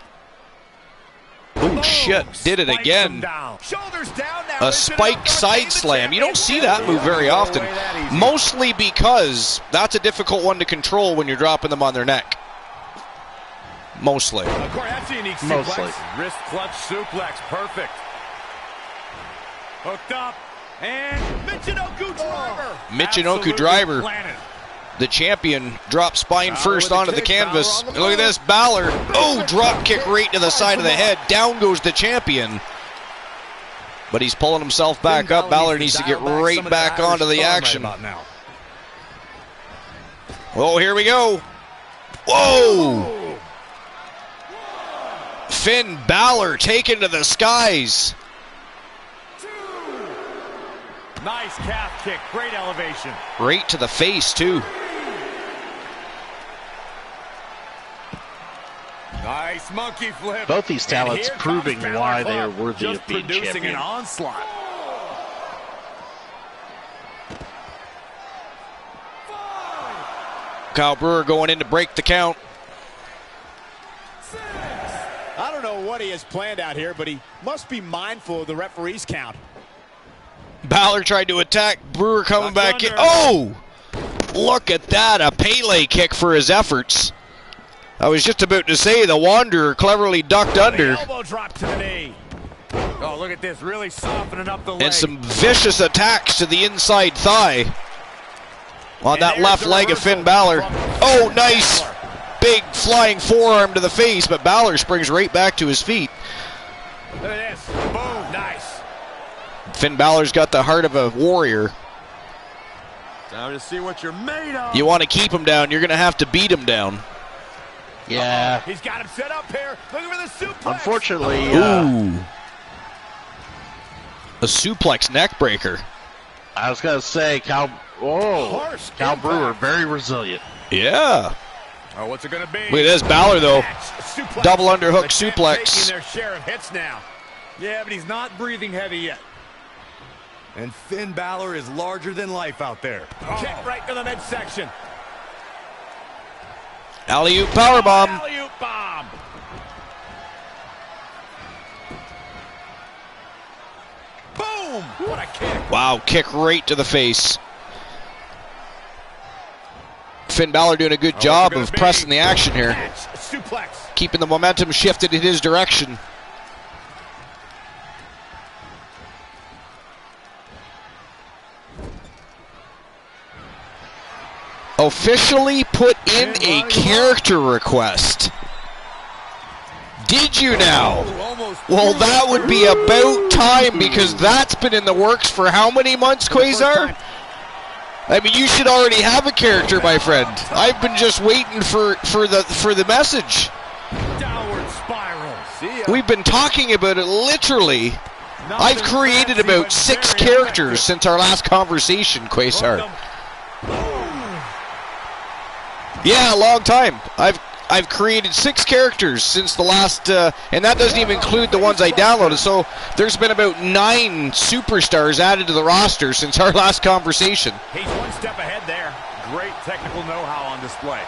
Oh, shit. Did it again. Shoulders down now. A spike side slam. You don't see that move very often. Mostly because that's a difficult one to control when you're dropping them on their neck. Mostly. Of course, that's a unique Mostly. suplex. Wrist clutch suplex. Perfect. Hooked up. And Michinoku driver. Michinoku driver. The champion drops spine first onto the canvas. And look at this, Balor. Oh, drop kick right to the side of the head. Down goes the champion. But he's pulling himself back up. Balor needs to get right back onto the action. Oh, here we go. Whoa! Finn Balor taken to the skies. Nice calf kick. Great elevation. Right to the face, too. Nice monkey flip. Both these talents proving why they are worthy of being champion. An onslaught. Kyle Brewer going in to break the count. I don't know what he has planned out here, but he must be mindful of the referee's count. Balor tried to attack. Brewer coming back in. Oh! Look at that. A Pele kick for his efforts. I was just about to say the Wanderer cleverly ducked under. Elbow drop to the knee. Oh, look at this. Really softening up the leg. And some vicious attacks to the inside thigh. On that left leg of Finn Balor. Oh, nice. Big flying forearm to the face, but Balor springs right back to his feet. Look at this. Boom. Nice. Finn Balor's got the heart of a warrior. Time to see what you're made of. You want to keep him down, you're going to have to beat him down. Yeah. He's got him set up here. Looking for the suplex. Unfortunately, Ooh. A suplex neck breaker. I was going to say, Cal Brewer, very resilient. Yeah. Oh, what's it going to be? Look at this, Balor, though. Suplex. Double underhook The suplex. taking their share of hits now. Yeah, but he's not breathing heavy yet. And Finn Balor is larger than life out there. Kick right to the midsection. Alley-oop powerbomb. Alley-oop bomb. Boom! What a kick. Wow, kick right to the face. Finn Balor doing a good job of pressing the action here. Suplex. Keeping the momentum shifted in his direction. Officially put in a character request. Did you now? Well, that would be about time, because that's been in the works for how many months, Quasar? I mean, you should already have a character, my friend. I've been just waiting for the message. Downward spiral. We've been talking about it literally. I've created about 6 characters since our last conversation, Quasar. Yeah, a long time. I've created 6 characters since the last, and that doesn't even include the ones I downloaded. So there's been about 9 superstars added to the roster since our last conversation. He's one step ahead there. Great technical know-how on display.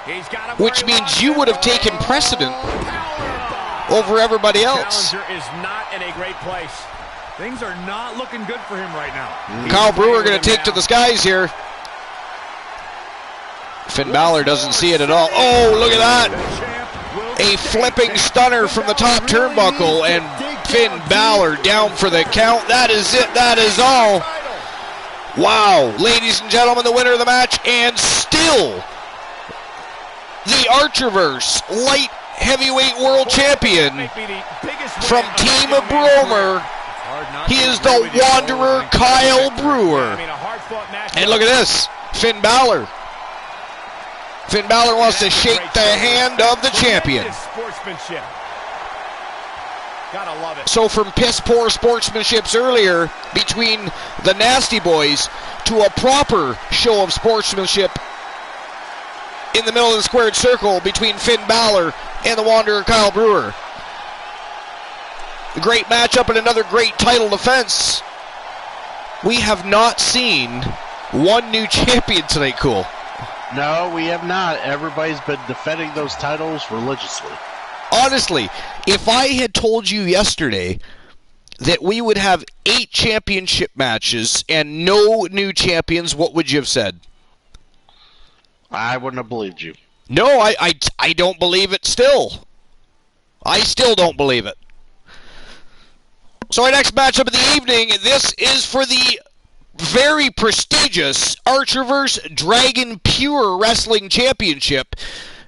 He's got Which means you would have taken precedent over everybody else. Challenger is not in a great place. Things are not looking good for him right now. Kyle Brewer going to take to the skies here. Finn Balor doesn't see it at all. Oh, look at that. A flipping stunner from the top turnbuckle, and Finn Balor down for the count. That is it. That is all. Wow. Ladies and gentlemen, the winner of the match, and still the Archerverse Light Heavyweight World Champion from Team of Bromer. He is the Wanderer, Kyle Brewer. And look at this. Finn Balor. Finn Balor wants to shake the hand of the champion. Sportsmanship. Gotta love it. So from piss poor sportsmanships earlier between the Nasty Boys to a proper show of sportsmanship in the middle of the squared circle between Finn Balor and the Wanderer Kyle Brewer. A great matchup and another great title defense. We have not seen one new champion tonight, Cool. No, we have not. Everybody's been defending those titles religiously. Honestly, if I had told you yesterday that we would have 8 championship matches and no new champions, what would you have said? I wouldn't have believed you. No, I don't believe it still. I still don't believe it. So our next matchup of the evening, this is for the very prestigious Archerverse Dragon Pure Wrestling Championship.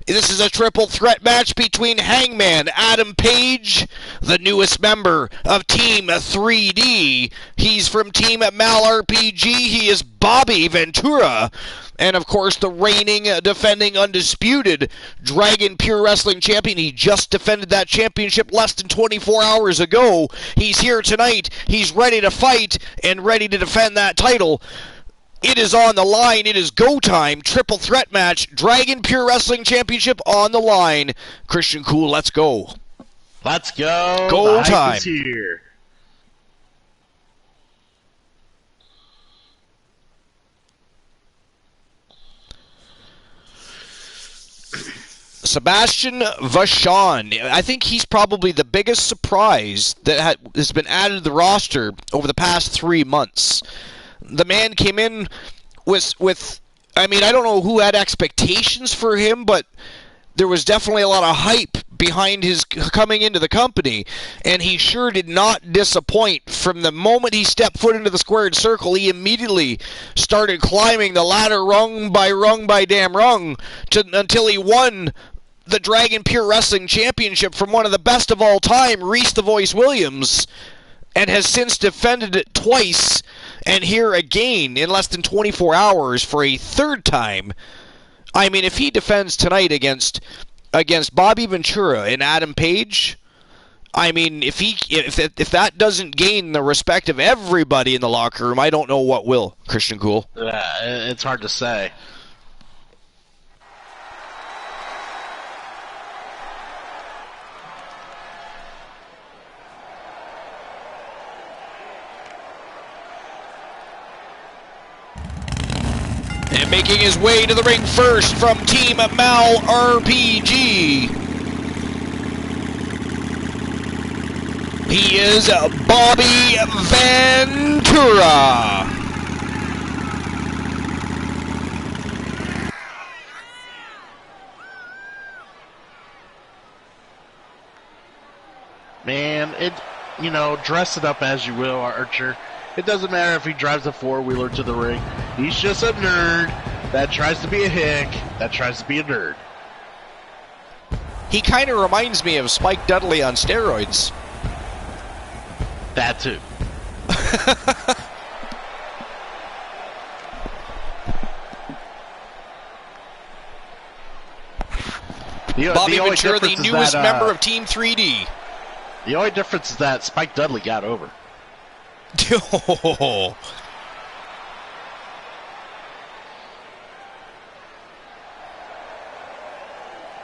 This is a triple threat match between Hangman Adam Page, the newest member of Team 3D. He's from Team Mal RPG. He is Bobby Ventura. And, of course, the reigning, defending, undisputed Dragon Pure Wrestling Champion. He just defended that championship less than 24 hours ago. He's here tonight. He's ready to fight and ready to defend that title. It is on the line. It is go time. Triple threat match. Dragon Pure Wrestling Championship on the line. Christian Cool, let's go. Let's go. Go The hype time. is here. Sebastian Vashon. I think he's probably the biggest surprise that has been added to the roster over the past 3 months. The man came in with I mean, I don't know who had expectations for him, but there was definitely a lot of hype behind his coming into the company, and he sure did not disappoint. From the moment he stepped foot into the squared circle, he immediately started climbing the ladder rung by damn rung until he won the Dragon Pure Wrestling Championship from one of the best of all time, Reese the Voice Williams, and has since defended it twice, and here again in less than 24 hours for a third time. I mean, if he defends tonight against Bobby Ventura and Adam Page, I mean, if that doesn't gain the respect of everybody in the locker room, I don't know what will, Christian Cool. It's hard to say. And making his way to the ring first from Team Mal RPG, he is Bobby Ventura. Man, dress it up as you will, Archer. It doesn't matter if he drives a four-wheeler to the ring. He's just a nerd that tries to be a hick, that tries to be a nerd. He kind of reminds me of Spike Dudley on steroids. That too. Bobby Ventura, the newest member of Team 3D. The only difference is that Spike Dudley got over.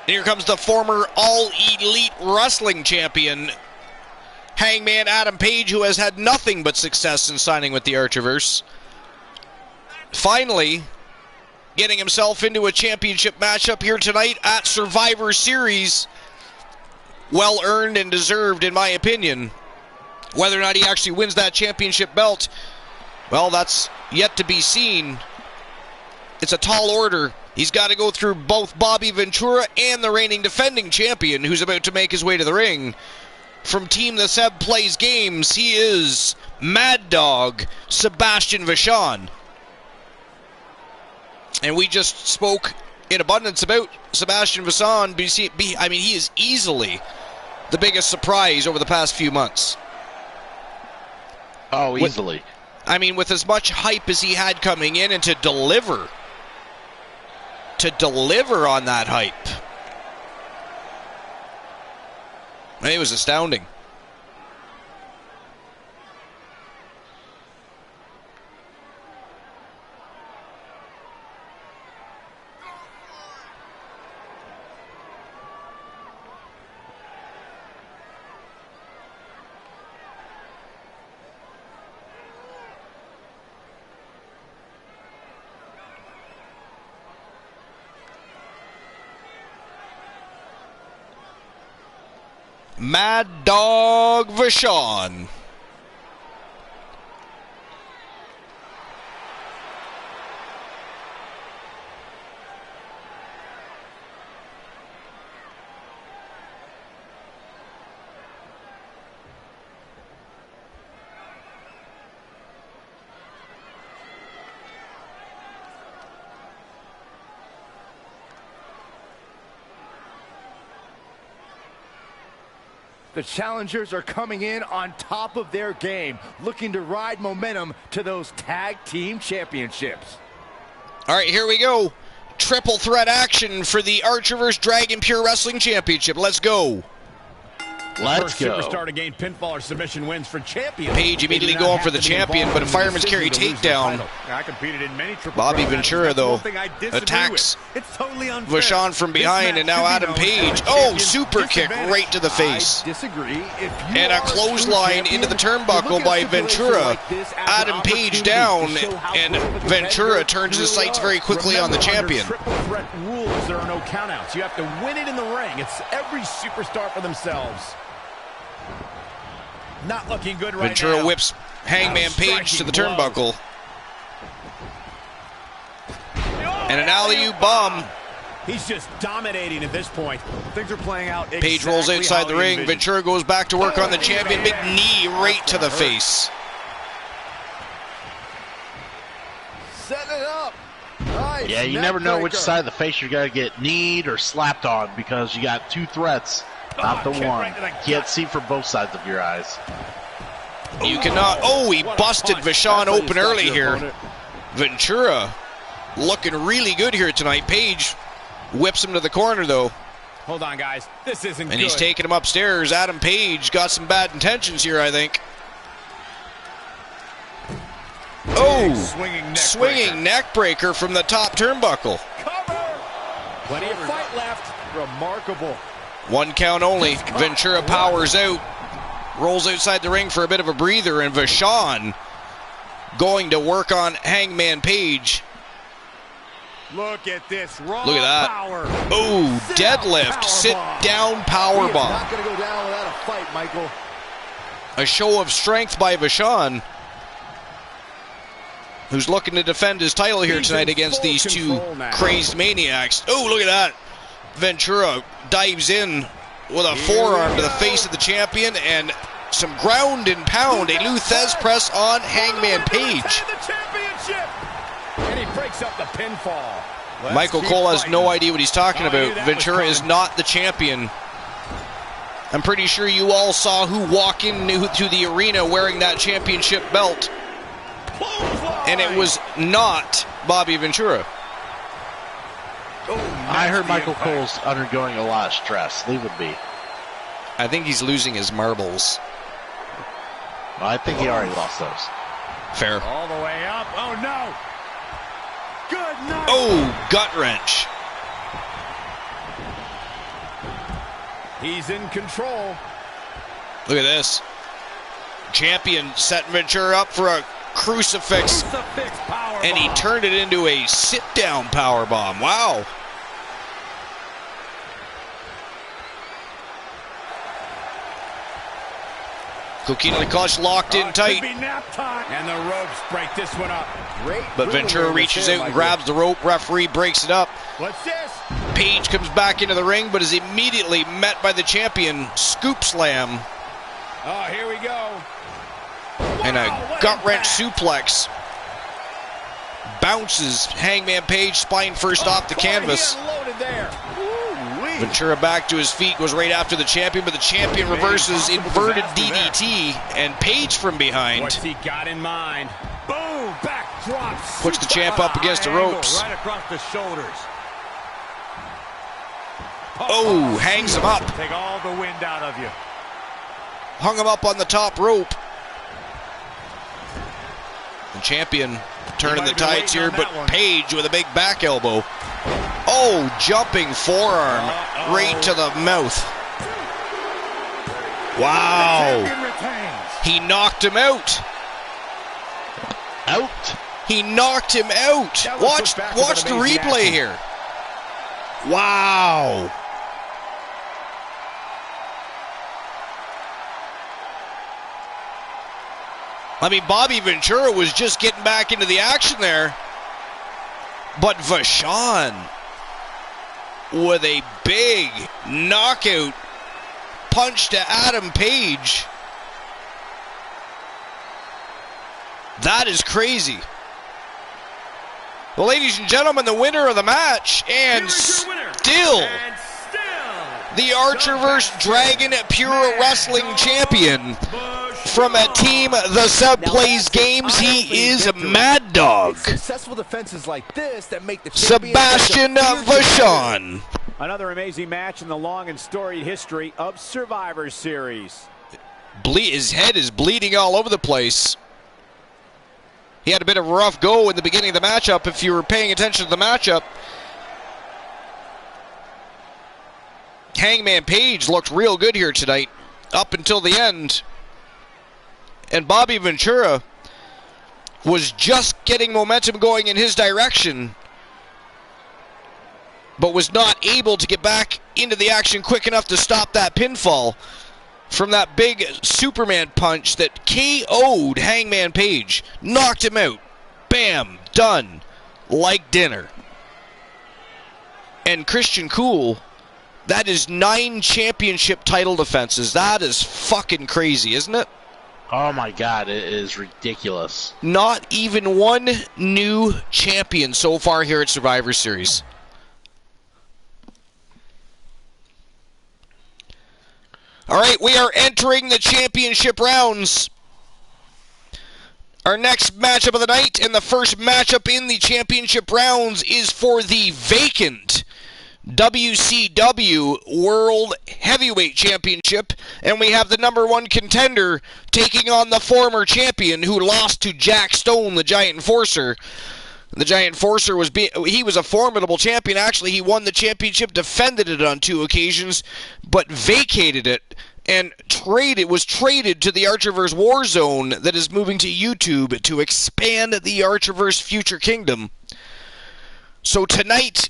Here comes the former All Elite Wrestling Champion, Hangman Adam Page, who has had nothing but success in signing with the Archerverse. Finally, getting himself into a championship matchup here tonight at Survivor Series. Well earned and deserved, in my opinion. Whether or not he actually wins that championship belt, well, that's yet to be seen. It's a tall order. He's got to go through both Bobby Ventura and the reigning defending champion, who's about to make his way to the ring. From Team The Seb Plays Games, he is Mad Dog Sebastian Vashon. And we just spoke in abundance about Sebastian Vashon. I mean, he is easily the biggest surprise over the past few months. Oh, easily. With as much hype as he had coming in, and to deliver on that hype, it was astounding. Mad Dog Vashon. The challengers are coming in on top of their game, looking to ride momentum to those tag team championships. All right, here we go. Triple threat action for the Archerverse Dragon Pure Wrestling Championship. Let's go. Let's go. Superstar to gain pinfall or submission wins for champion. Page immediately going for the champion, but a fireman's carry takedown. I competed in many triple Bobby threat Ventura, matches. though, That's one thing I disagree attacks with. It's totally unfair. Vashon from behind, and now Adam Page. Oh, super kick right to the face. I disagree. And a clothesline into the turnbuckle by Ventura. Adam Page down, and Ventura turns his sights very quickly on the champion. Triple threat rules, there are no countouts. You have to win it in the ring. It's every superstar for themselves. Not looking good right Ventura now. whips Hangman Page to the turnbuckle. And an alley-oop bomb. He's just dominating at this point. Things are playing out exactly Page rolls outside the how he ring. envisioned. Ventura goes back to work on the champion. Big knee right to the face. Setting it up. Nice. Yeah, you never know which side of the face you're going to get kneed or slapped on because you got two threats, not the kick one. right to the You can't see from both sides of your eyes. You cannot. Oh, he busted Vashon open early here. Ventura looking really good here tonight. Page whips him to the corner, though. Hold on, guys. This isn't good. And he's taking him upstairs. Adam Page got some bad intentions here, I think. Oh, swinging neck breaker from the top turnbuckle. Cover. Plenty of fight left. Remarkable. 1 count only. Ventura powers out. Rolls outside the ring for a bit of a breather, and Vashon going to work on Hangman Page. Look at this raw Look at that. power. Oh, deadlift. Sit down power bomb. Not going to go down without a fight, Michael. A show of strength by Vashon, who's looking to defend his title here tonight against these two crazed maniacs. Oh, look at that. Ventura dives in with a forearm to the face of the champion, and some ground and pound. A Luthez press on Hangman Page. And he breaks up the pinfall. Michael Cole has no idea what he's talking about. Ventura is not the champion. I'm pretty sure you all saw who walk into the arena wearing that championship belt. And it was not Bobby Ventura. I heard Michael Cole's undergoing a lot of stress. Leave it be. I think he's losing his marbles. Well, I think he already lost those. Fair. All the way up. Oh, no. Good night. Oh, gut wrench. He's in control. Look at this. Champion setting Ventura up for a crucifix. And he turned it into a sit-down powerbomb. Wow. Coquina the clutch locked in tight. And the ropes break this one up. But Ventura reaches out and grabs the rope. Referee breaks it up. What's this? Page comes back into the ring, but is immediately met by the champion. Scoop slam. Oh, here we go. And a gut-wrench suplex. Bounces Hangman Page spine first off the canvas. Ventura back to his feet, goes right after the champion, but the champion reverses inverted DDT, and Page from behind. What's he got in mind? Boom! Backdrop. Puts the champ up against the ropes. Right across the shoulders. Oh, hangs him up. Take all the wind out of you. Hung him up on the top rope. The champion turning the tides here, but Page with a big back elbow. Oh, jumping forearm right to the mouth. Wow. He knocked him out. He knocked him out. Watch the replay here. Wow. I mean, Bobby Ventura was just getting back into the action there. But Vashon with a big knockout punch to Adam Page. That is crazy. Well, ladies and gentlemen, the winner of the match, and still the Archerverse Dragon Pure Wrestling Champion from a team the Sub plays games. He is a Mad Dog. Successful defenses like this that make the Sebastian Vashon. Another amazing match in the long and storied history of Survivor Series. His head is bleeding all over the place. He had a bit of a rough go in the beginning of the matchup. If you were paying attention to the matchup, Hangman Page looked real good here tonight up until the end. And Bobby Ventura was just getting momentum going in his direction, but was not able to get back into the action quick enough to stop that pinfall from that big Superman punch that KO'd Hangman Page. Knocked him out. Bam. Done. Like dinner. And Christian Cool, that is 9 championship title defenses. That is fucking crazy, isn't it? Oh my God, it is ridiculous. Not even one new champion so far here at Survivor Series. All right, we are entering the championship rounds. Our next matchup of the night and the first matchup in the championship rounds is for the vacant WCW World Heavyweight Championship, and we have the number one contender taking on the former champion who lost to Jack Stone, the Giant Enforcer. The Giant Enforcer was a formidable champion. Actually, he won the championship, defended it on 2 occasions, but vacated it and was traded to the Archerverse Warzone that is moving to YouTube to expand the Archerverse Future Kingdom. So tonight,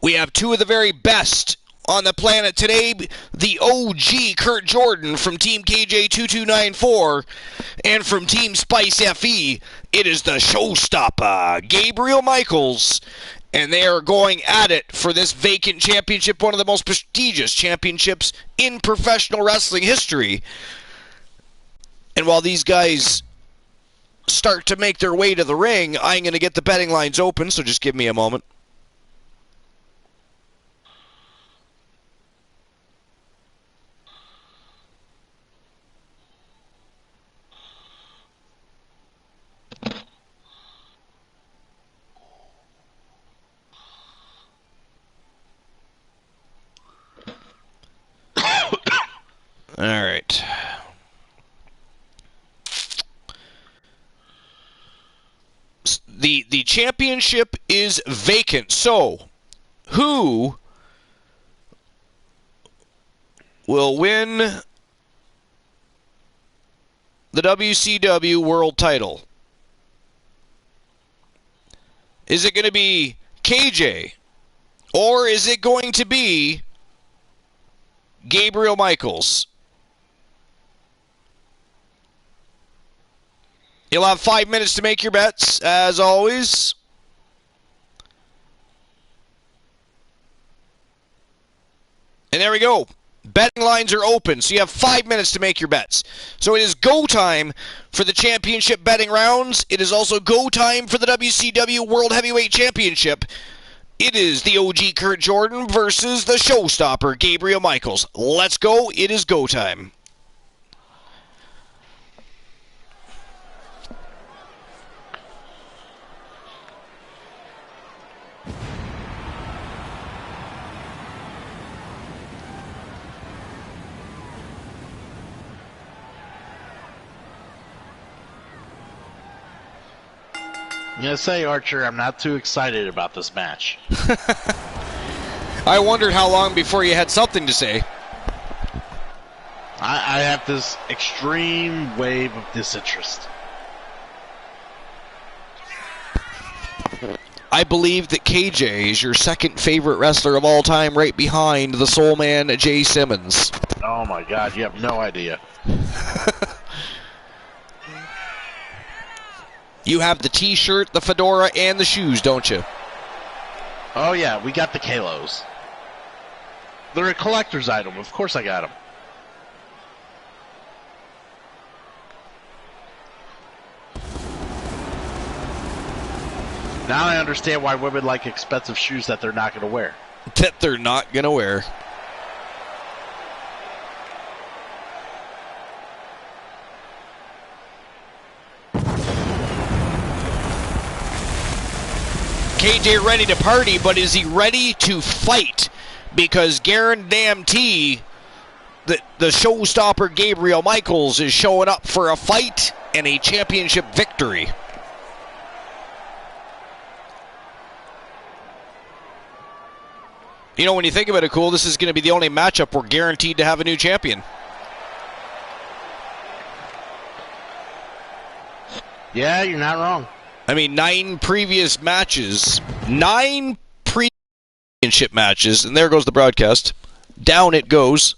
we have 2 of the very best on the planet today. The OG Kurt Jordan from Team KJ2294 and from Team Spice FE, it is the showstopper, Gabriel Michaels. And they are going at it for this vacant championship, one of the most prestigious championships in professional wrestling history. And while these guys start to make their way to the ring, I'm going to get the betting lines open, so just give me a moment. All right. The championship is vacant. So, who will win the WCW World Title? Is it going to be KJ, or is it going to be Gabriel Michaels? You'll have 5 minutes to make your bets, as always. And there we go. Betting lines are open, so you have 5 minutes to make your bets. So it is go time for the championship betting rounds. It is also go time for the WCW World Heavyweight Championship. It is the OG Kurt Jordan versus the showstopper, Gabriel Michaels. Let's go. It is go time. I'm going to say, Archer, I'm not too excited about this match. I wondered how long before you had something to say. I have this extreme wave of disinterest. I believe that KJ is your second favorite wrestler of all time, right behind the Soul Man, Jay Simmons. Oh my God, you have no idea. You have the t-shirt, the fedora, and the shoes, don't you? Oh yeah, we got the Kalos. They're a collector's item. Of course I got them. Now I understand why women like expensive shoes that they're not going to wear. That they're not going to wear. KJ ready to party, but is he ready to fight? Because guarantee that the showstopper Gabriel Michaels is showing up for a fight and a championship victory. You know, when you think about it, cool, this is going to be the only matchup we're guaranteed to have a new champion. Yeah, you're not wrong. I mean, 9 previous matches, 9 pre-championship matches, and there goes the broadcast. Down it goes.